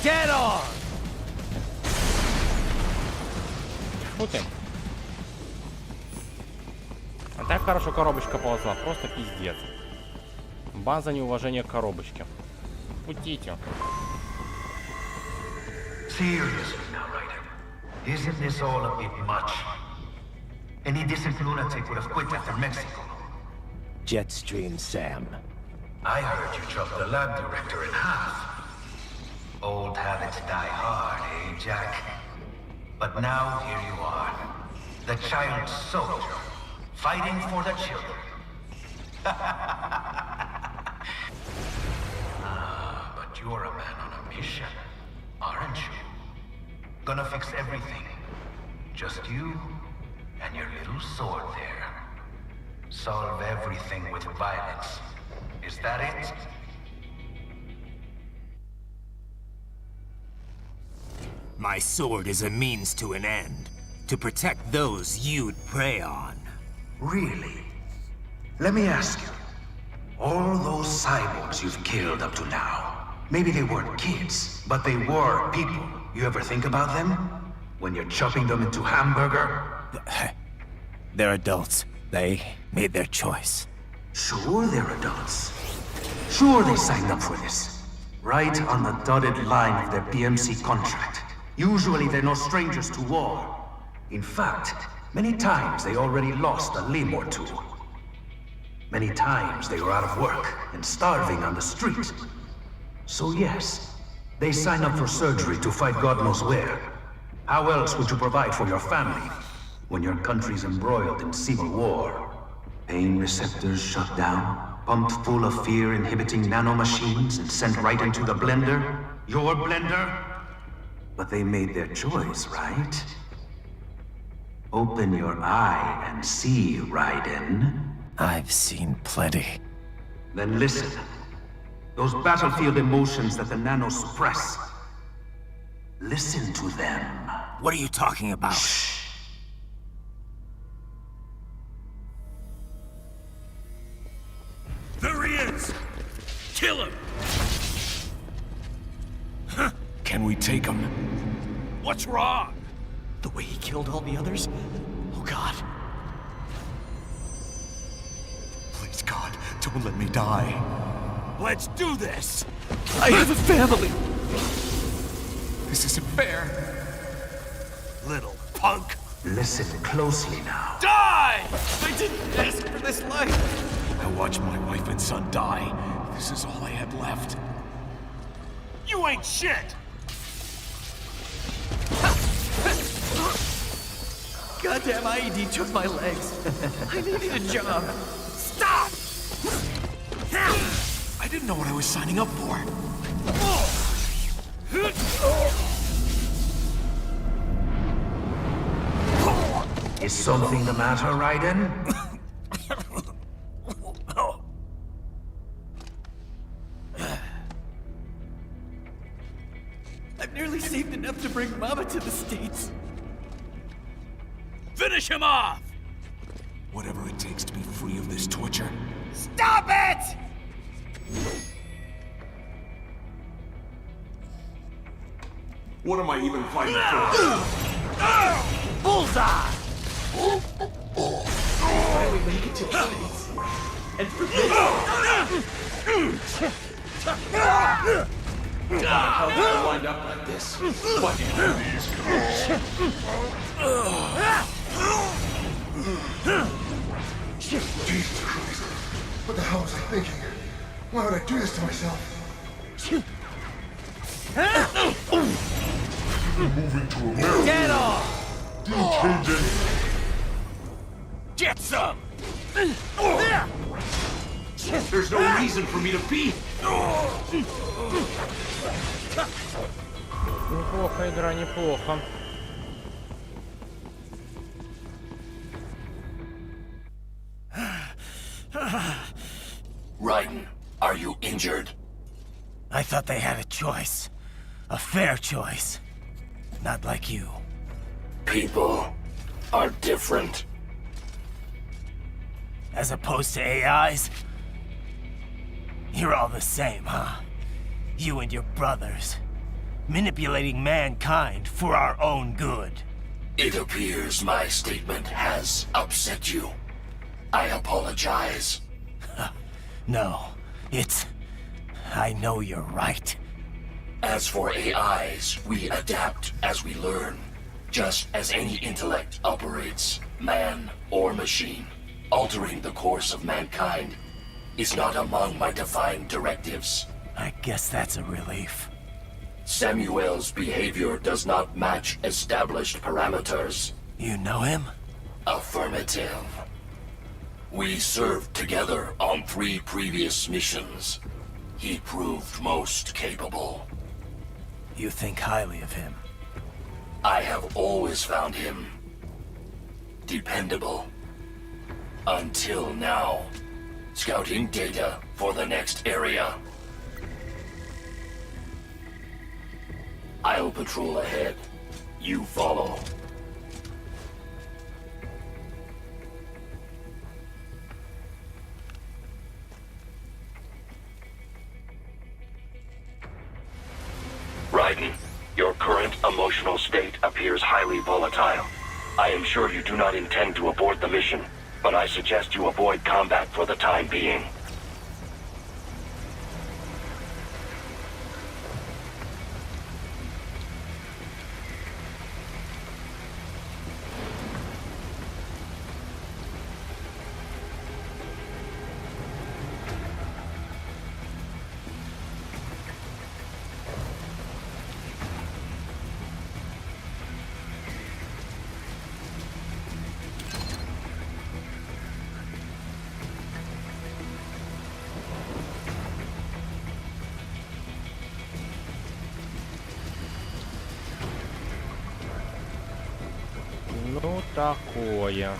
Get on! Фу ты. А так хорошо коробочка ползла, просто пиздец. Бан за неуважение к коробочке. Путите. Seriously now, Ryder. Isn't this all a bit much? Any decent lunatic would have quit after Mexico. Jetstream, Sam. I heard you chopped the lab director in half. Old habits die hard, eh, Jack? But now here you are. The child soldier, fighting for the children. But you're a man on a mission, aren't you? Gonna fix everything. Just you and your little sword there. Solve everything with violence. Is that it? My sword is a means to an end. To protect those you'd prey on. Really? Let me ask you. All those cyborgs you've killed up to now, maybe they weren't kids, but they were people. You ever think about them? When you're chopping them into hamburger? They're adults. They made their choice. Sure they're adults. Sure they signed up for this. Right on the dotted line of their BMC contract. Usually they're no strangers to war. In fact, many times they already lost a limb or two. Many times they were out of work and starving on the street. So yes, they sign up for surgery to fight God knows where. How else would you provide for your family? when your country's embroiled in civil war. Pain receptors shut down, pumped full of fear-inhibiting nanomachines and sent right into the blender. Your blender? But they made their choice, right? Open your eye and see, Raiden. I've seen plenty. Then listen. Those battlefield emotions that the nanos suppress. Listen to them. What are you talking about? Shh. There he is! Kill him! Can we take him? What's wrong? The way he killed all the others? Oh God. Please, God, don't let me die. Let's do this! I have a family! This isn't fair. Little punk! Listen closely now. Die! I didn't ask for this life! I watched my wife and son die. This is all I had left. You ain't shit! Goddamn IED took my legs. I needed a job. Stop! I didn't know what I was signing up for. Is something the matter, Raiden? I've nearly saved enough to bring Mama to the States. Finish him off! Whatever it takes to be free of this torture. Stop it! What am I even fighting for? Bullseye! Finally make it to the States. And for how did I wind up like this? Fighting for these Jesus Christ. What the hell was I thinking? Why would I do this to myself? Moving to America. Get off! DKJ. Get some! There's no reason for me to be. Неплохо, игра, неплохо. Raiden, are you injured? I thought they had a choice. A fair choice. Not like you. People are different. As opposed to AIs? You're all the same, huh? You and your brothers. Manipulating mankind for our own good. It appears my statement has upset you. I apologize. No, it's... I know you're right. As for AIs, we adapt as we learn. Just as any intellect operates, man or machine. Altering the course of mankind is not among my defined directives. I guess that's a relief. Samuel's behavior does not match established parameters. You know him? Affirmative. We served together on 3 previous missions. He proved most capable. You think highly of him? I have always found him dependable. Until now. Scouting data for the next area. I'll patrol ahead. You follow. Raiden, your current emotional state appears highly volatile. I am sure you do not intend to abort the mission, but I suggest you avoid combat for the time being. такое?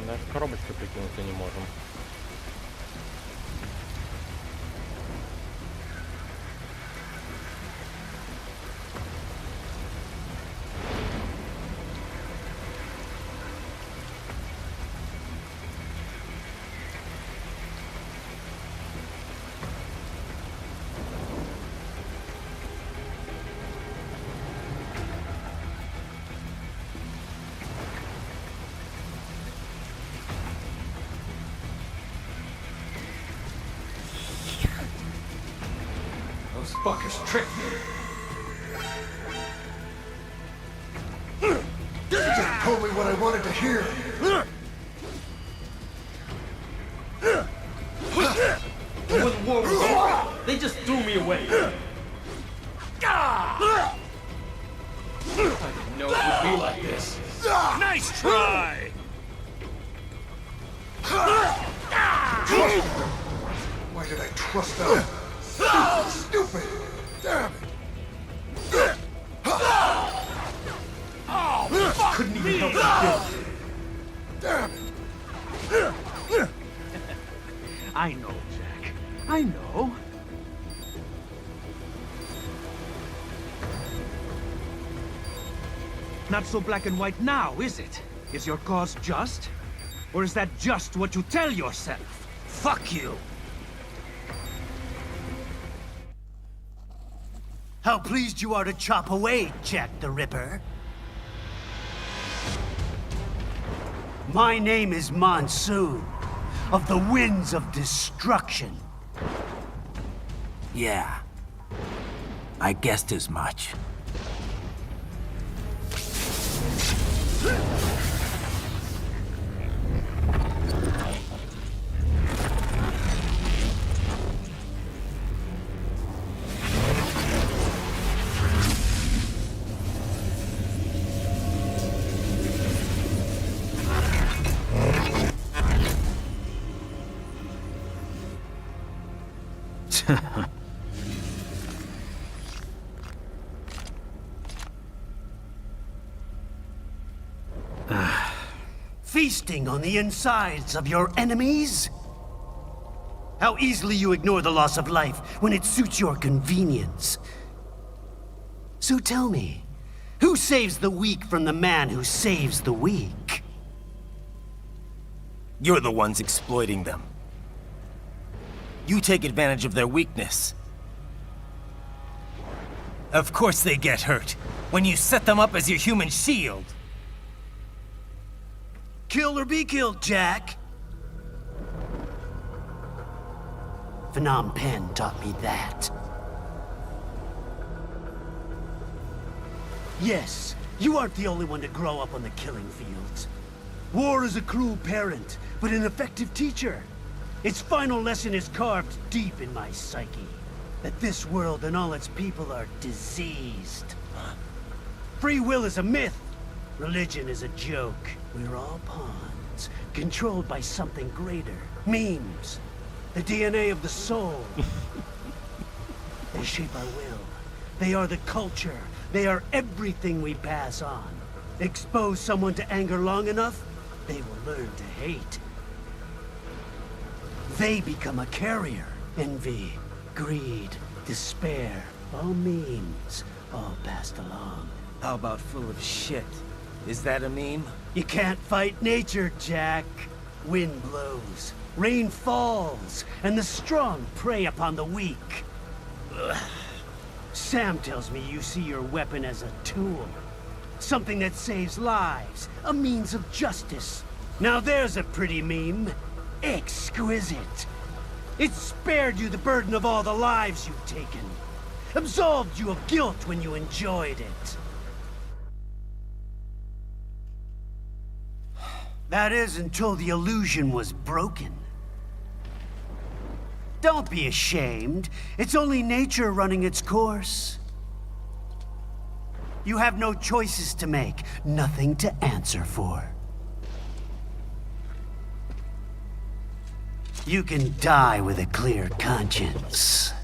Даже коробочку прикинуться не можем. Those fuckers tricked me. You just told me what I wanted to hear. When war was over, they just threw me away. I didn't know it would be like this. Nice try! Why did I trust them? Stupid! Damn it! Oh, fuck Couldn't even me! help myself. Damn it! I know, Jack. I know. Not so black and white now, is it? Is your cause just? Or is that just what you tell yourself? Fuck you! How pleased you are to chop away, Jack the Ripper. My name is Monsoon, of the Winds of Destruction. Yeah. I guessed as much. Feasting on the insides of your enemies? How easily you ignore the loss of life when it suits your convenience. So tell me, who saves the weak from the man who saves the weak? You're the ones exploiting them. You take advantage of their weakness. Of course they get hurt when you set them up as your human shield. Kill or be killed, Jack. Phnom Penh taught me that. Yes, you aren't the only one to grow up on the killing fields. War is a cruel parent, but an effective teacher. Its final lesson is carved deep in my psyche. That this world and all its people are diseased. Free will is a myth. Religion is a joke. We're all pawns, controlled by something greater. Memes. The DNA of the soul. They shape our will. They are the culture. They are everything we pass on. Expose someone to anger long enough, they will learn to hate. They become a carrier. Envy, greed, despair, all memes, all passed along. How about full of shit? Is that a meme? You can't fight nature, Jack. Wind blows, rain falls, and the strong prey upon the weak. Ugh. Sam tells me you see your weapon as a tool. Something that saves lives. A means of justice. Now there's a pretty meme. Exquisite. It spared you the burden of all the lives you've taken. Absolved you of guilt when you enjoyed it. That is until the illusion was broken. Don't be ashamed. It's only nature running its course. You have no choices to make, nothing to answer for. You can die with a clear conscience.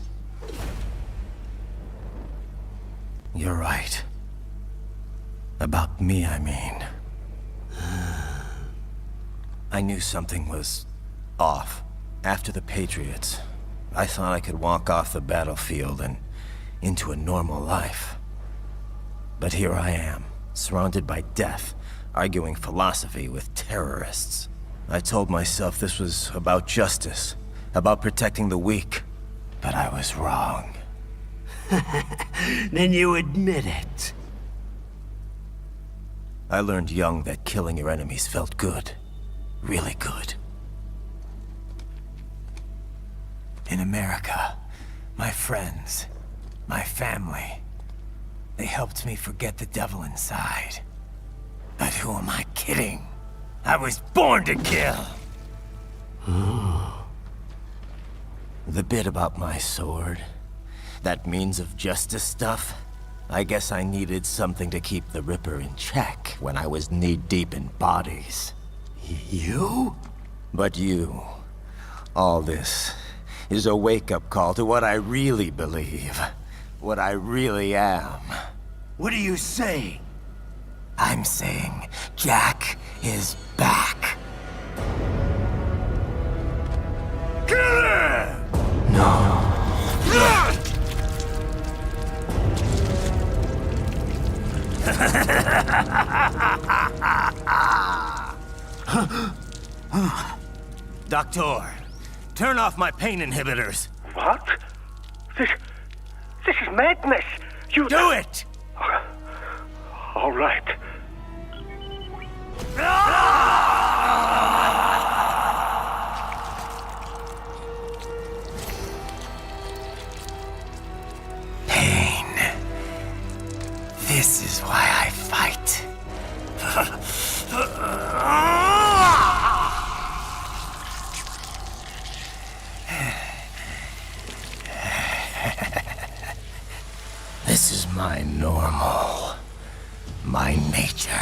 You're right. About me, I mean. I knew something was off. After the Patriots, I thought I could walk off the battlefield and into a normal life. But here I am, surrounded by death, arguing philosophy with terrorists. I told myself this was about justice, about protecting the weak. But I was wrong. Then you admit it. I learned young that killing your enemies felt good. Really good. In America, my friends, my family, they helped me forget the devil inside. But who am I kidding? I was born to kill! The bit about my sword, that means of justice stuff, I guess I needed something to keep the Ripper in check when I was knee-deep in bodies. You? But you, all this, is a wake-up call to what I really believe. What I really am. What are you saying? I'm saying Jack is back. No. Doctor, turn off my pain inhibitors. What? This is madness. You do it. All right. Pain. This is why I fight. This is my normal. My nature.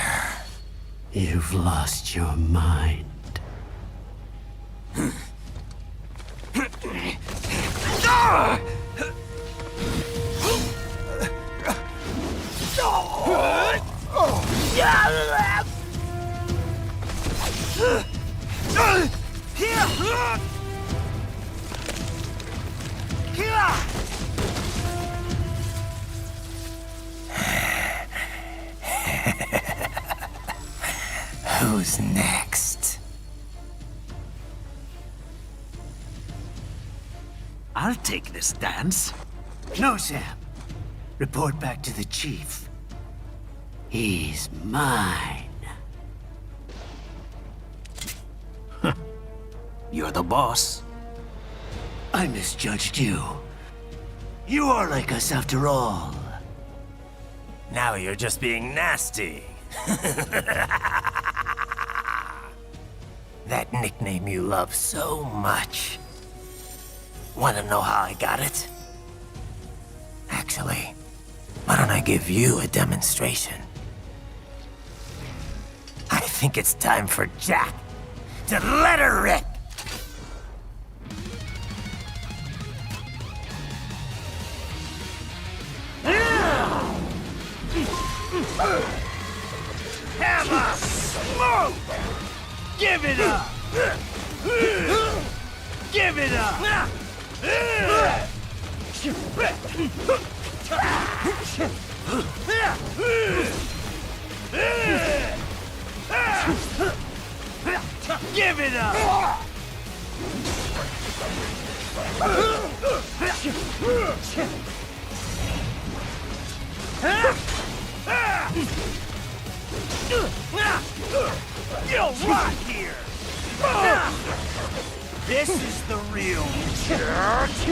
You've lost your mind. Who's next? I'll take this dance. No, Sam. Report back to the chief. He's mine. You're the boss. I misjudged you. You are like us after all. Now you're just being nasty. That nickname you love so much. Want to know how I got it? Actually, why don't I give you a demonstration? I think it's time for Jack to let her rip! Hammer! Smoke! Give it up! Give it up! Give it up! still rot here! This is the real church!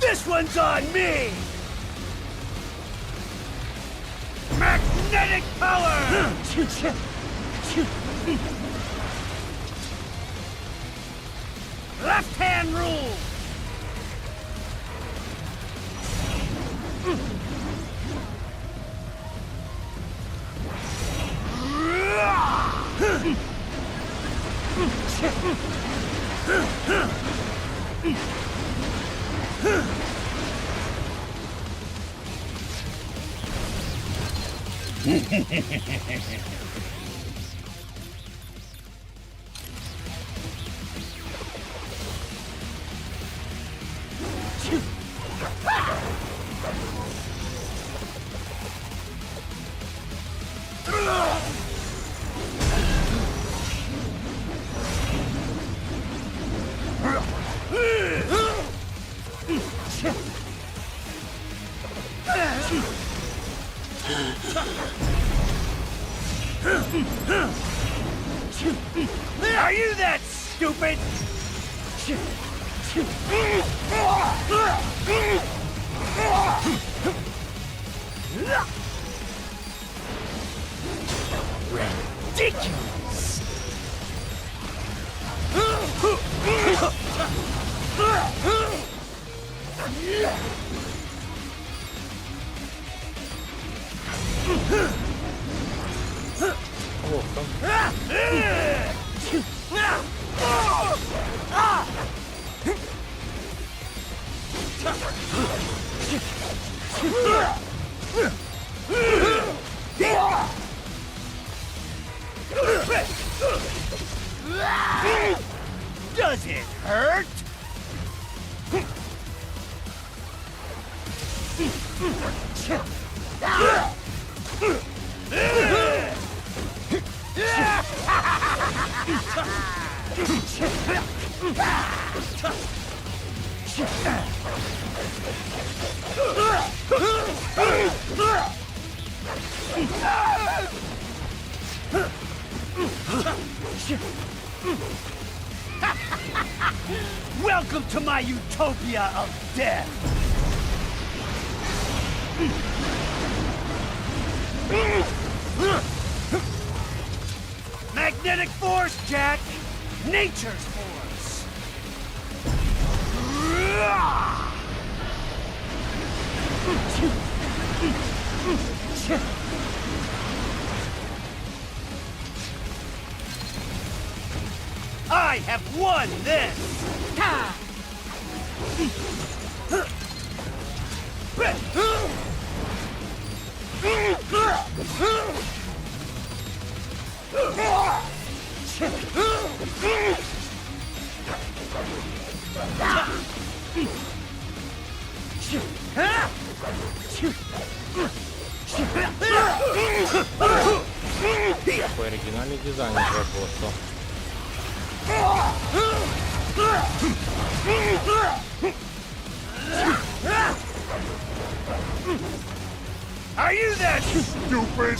This one's on me! Magnetic power! Left hand rule! Are you that stupid? Ridiculous! Does it hurt? Welcome to my utopia of death! Magnetic force, Jack! Nature's force! I have won this! Какой оригинальный дизайн разработал. Are you that stupid?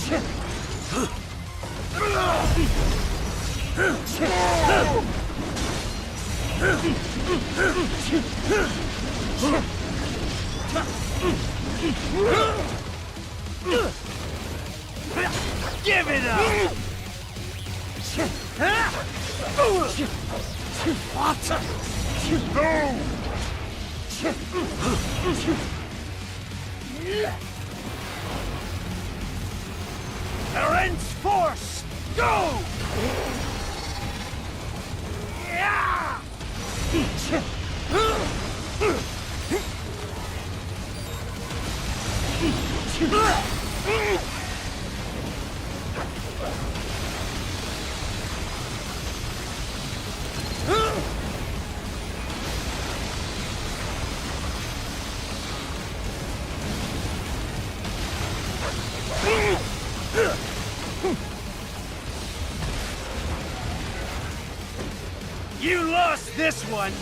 Give it up! What? No! Terrence force! Go! Yeah! You lost this one!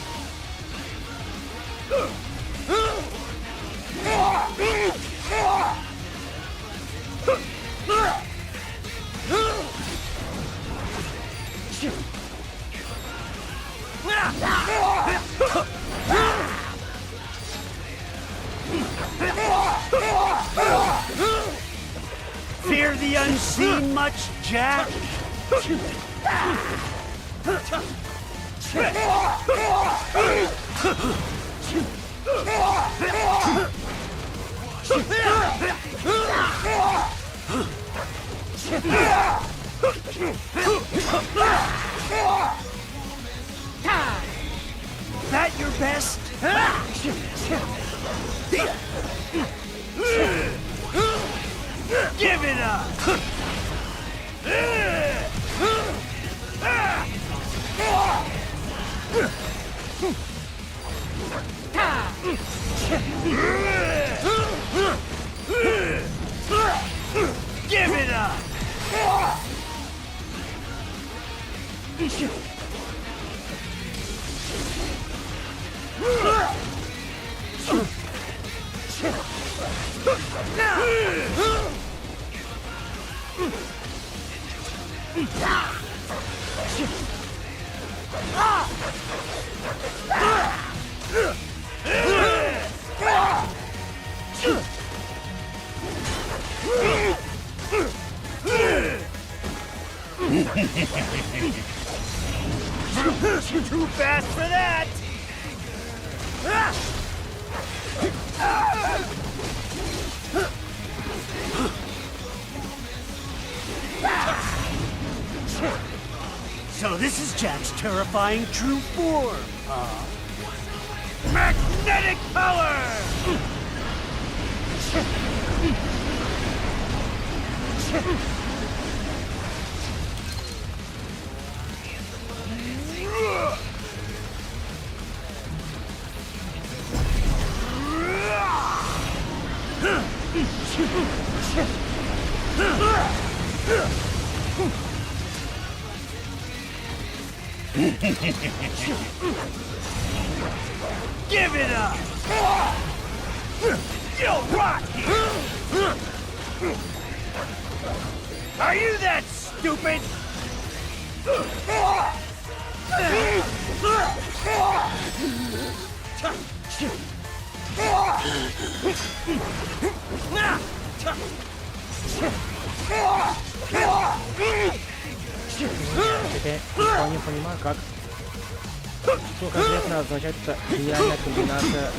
Fear the unseen much, Jack? That your best? Give it up! Give it up! Too fast for that! So this is Jack's terrifying true form, huh? Magnetic power! Give it up! You'll rot here! Are you that stupid? Я вполне понимаю, как что конкретно означает эта гениальная комбинация.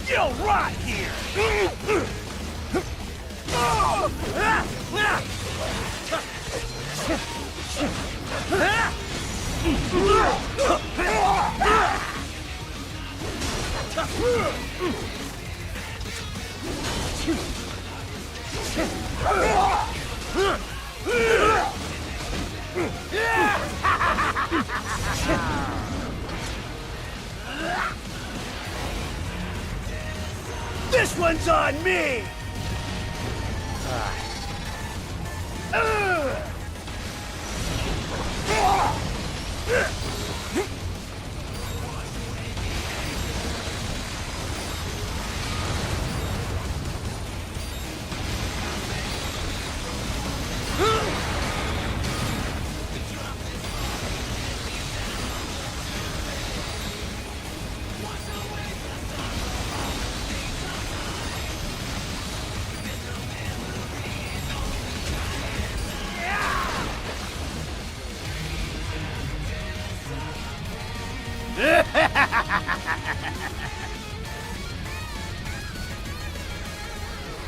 You'll rot here! This one's on me!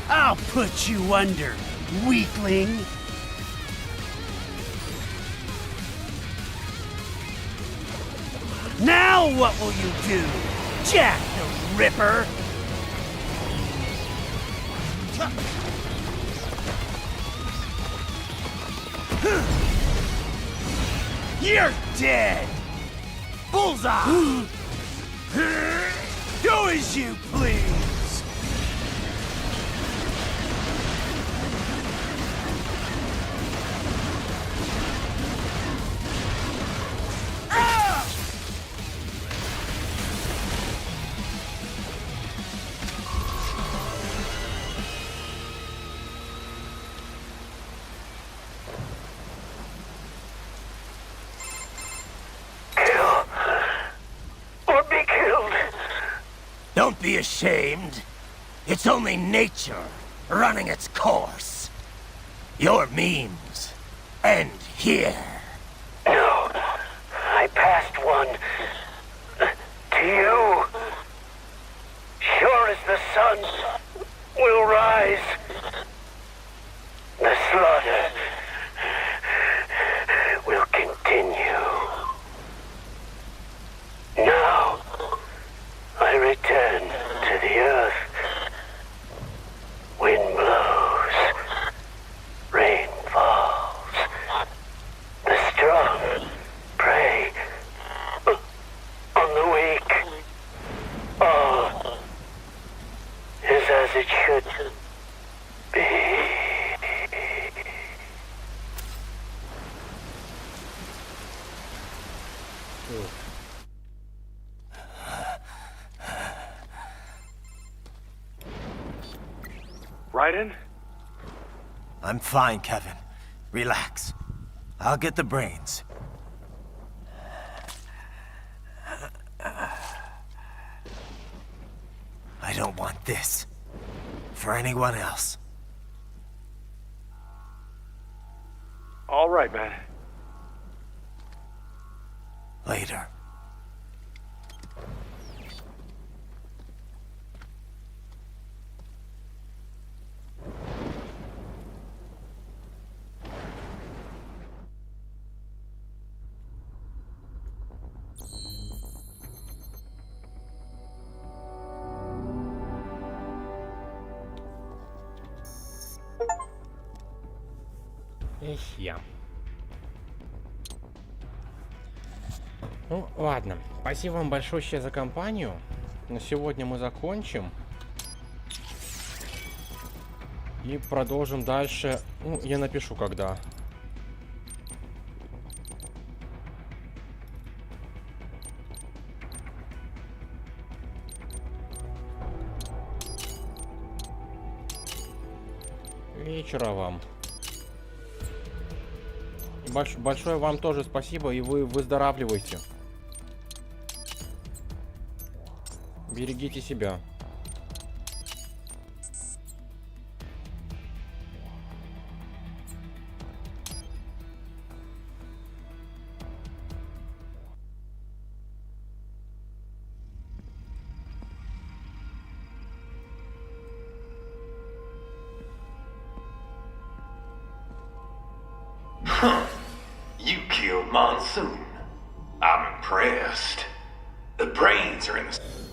I'll put you under, weakling. Now what will you do, Jack the Ripper? You're dead! Bullseye! Do as you please! Don't be ashamed. It's only nature running its course. Your memes end here. No, I passed one to you. Sure as the sun will rise, the slaughter will continue. Now, I return to the earth. Wind blows, rain falls. The strong prey on the weak. All is as it should be. Raiden? I'm fine, Kevin. Relax. I'll get the brains. I don't want this for anyone else. All right, man. Later. Эх, я. Ну, ладно. Спасибо вам большое за компанию. На сегодня мы закончим. И продолжим дальше. Ну, я напишу, когда. Вечера вам. Большое вам тоже спасибо, и вы выздоравливайте. Берегите себя. You killed Monsoon. I'm impressed. The brains are in the...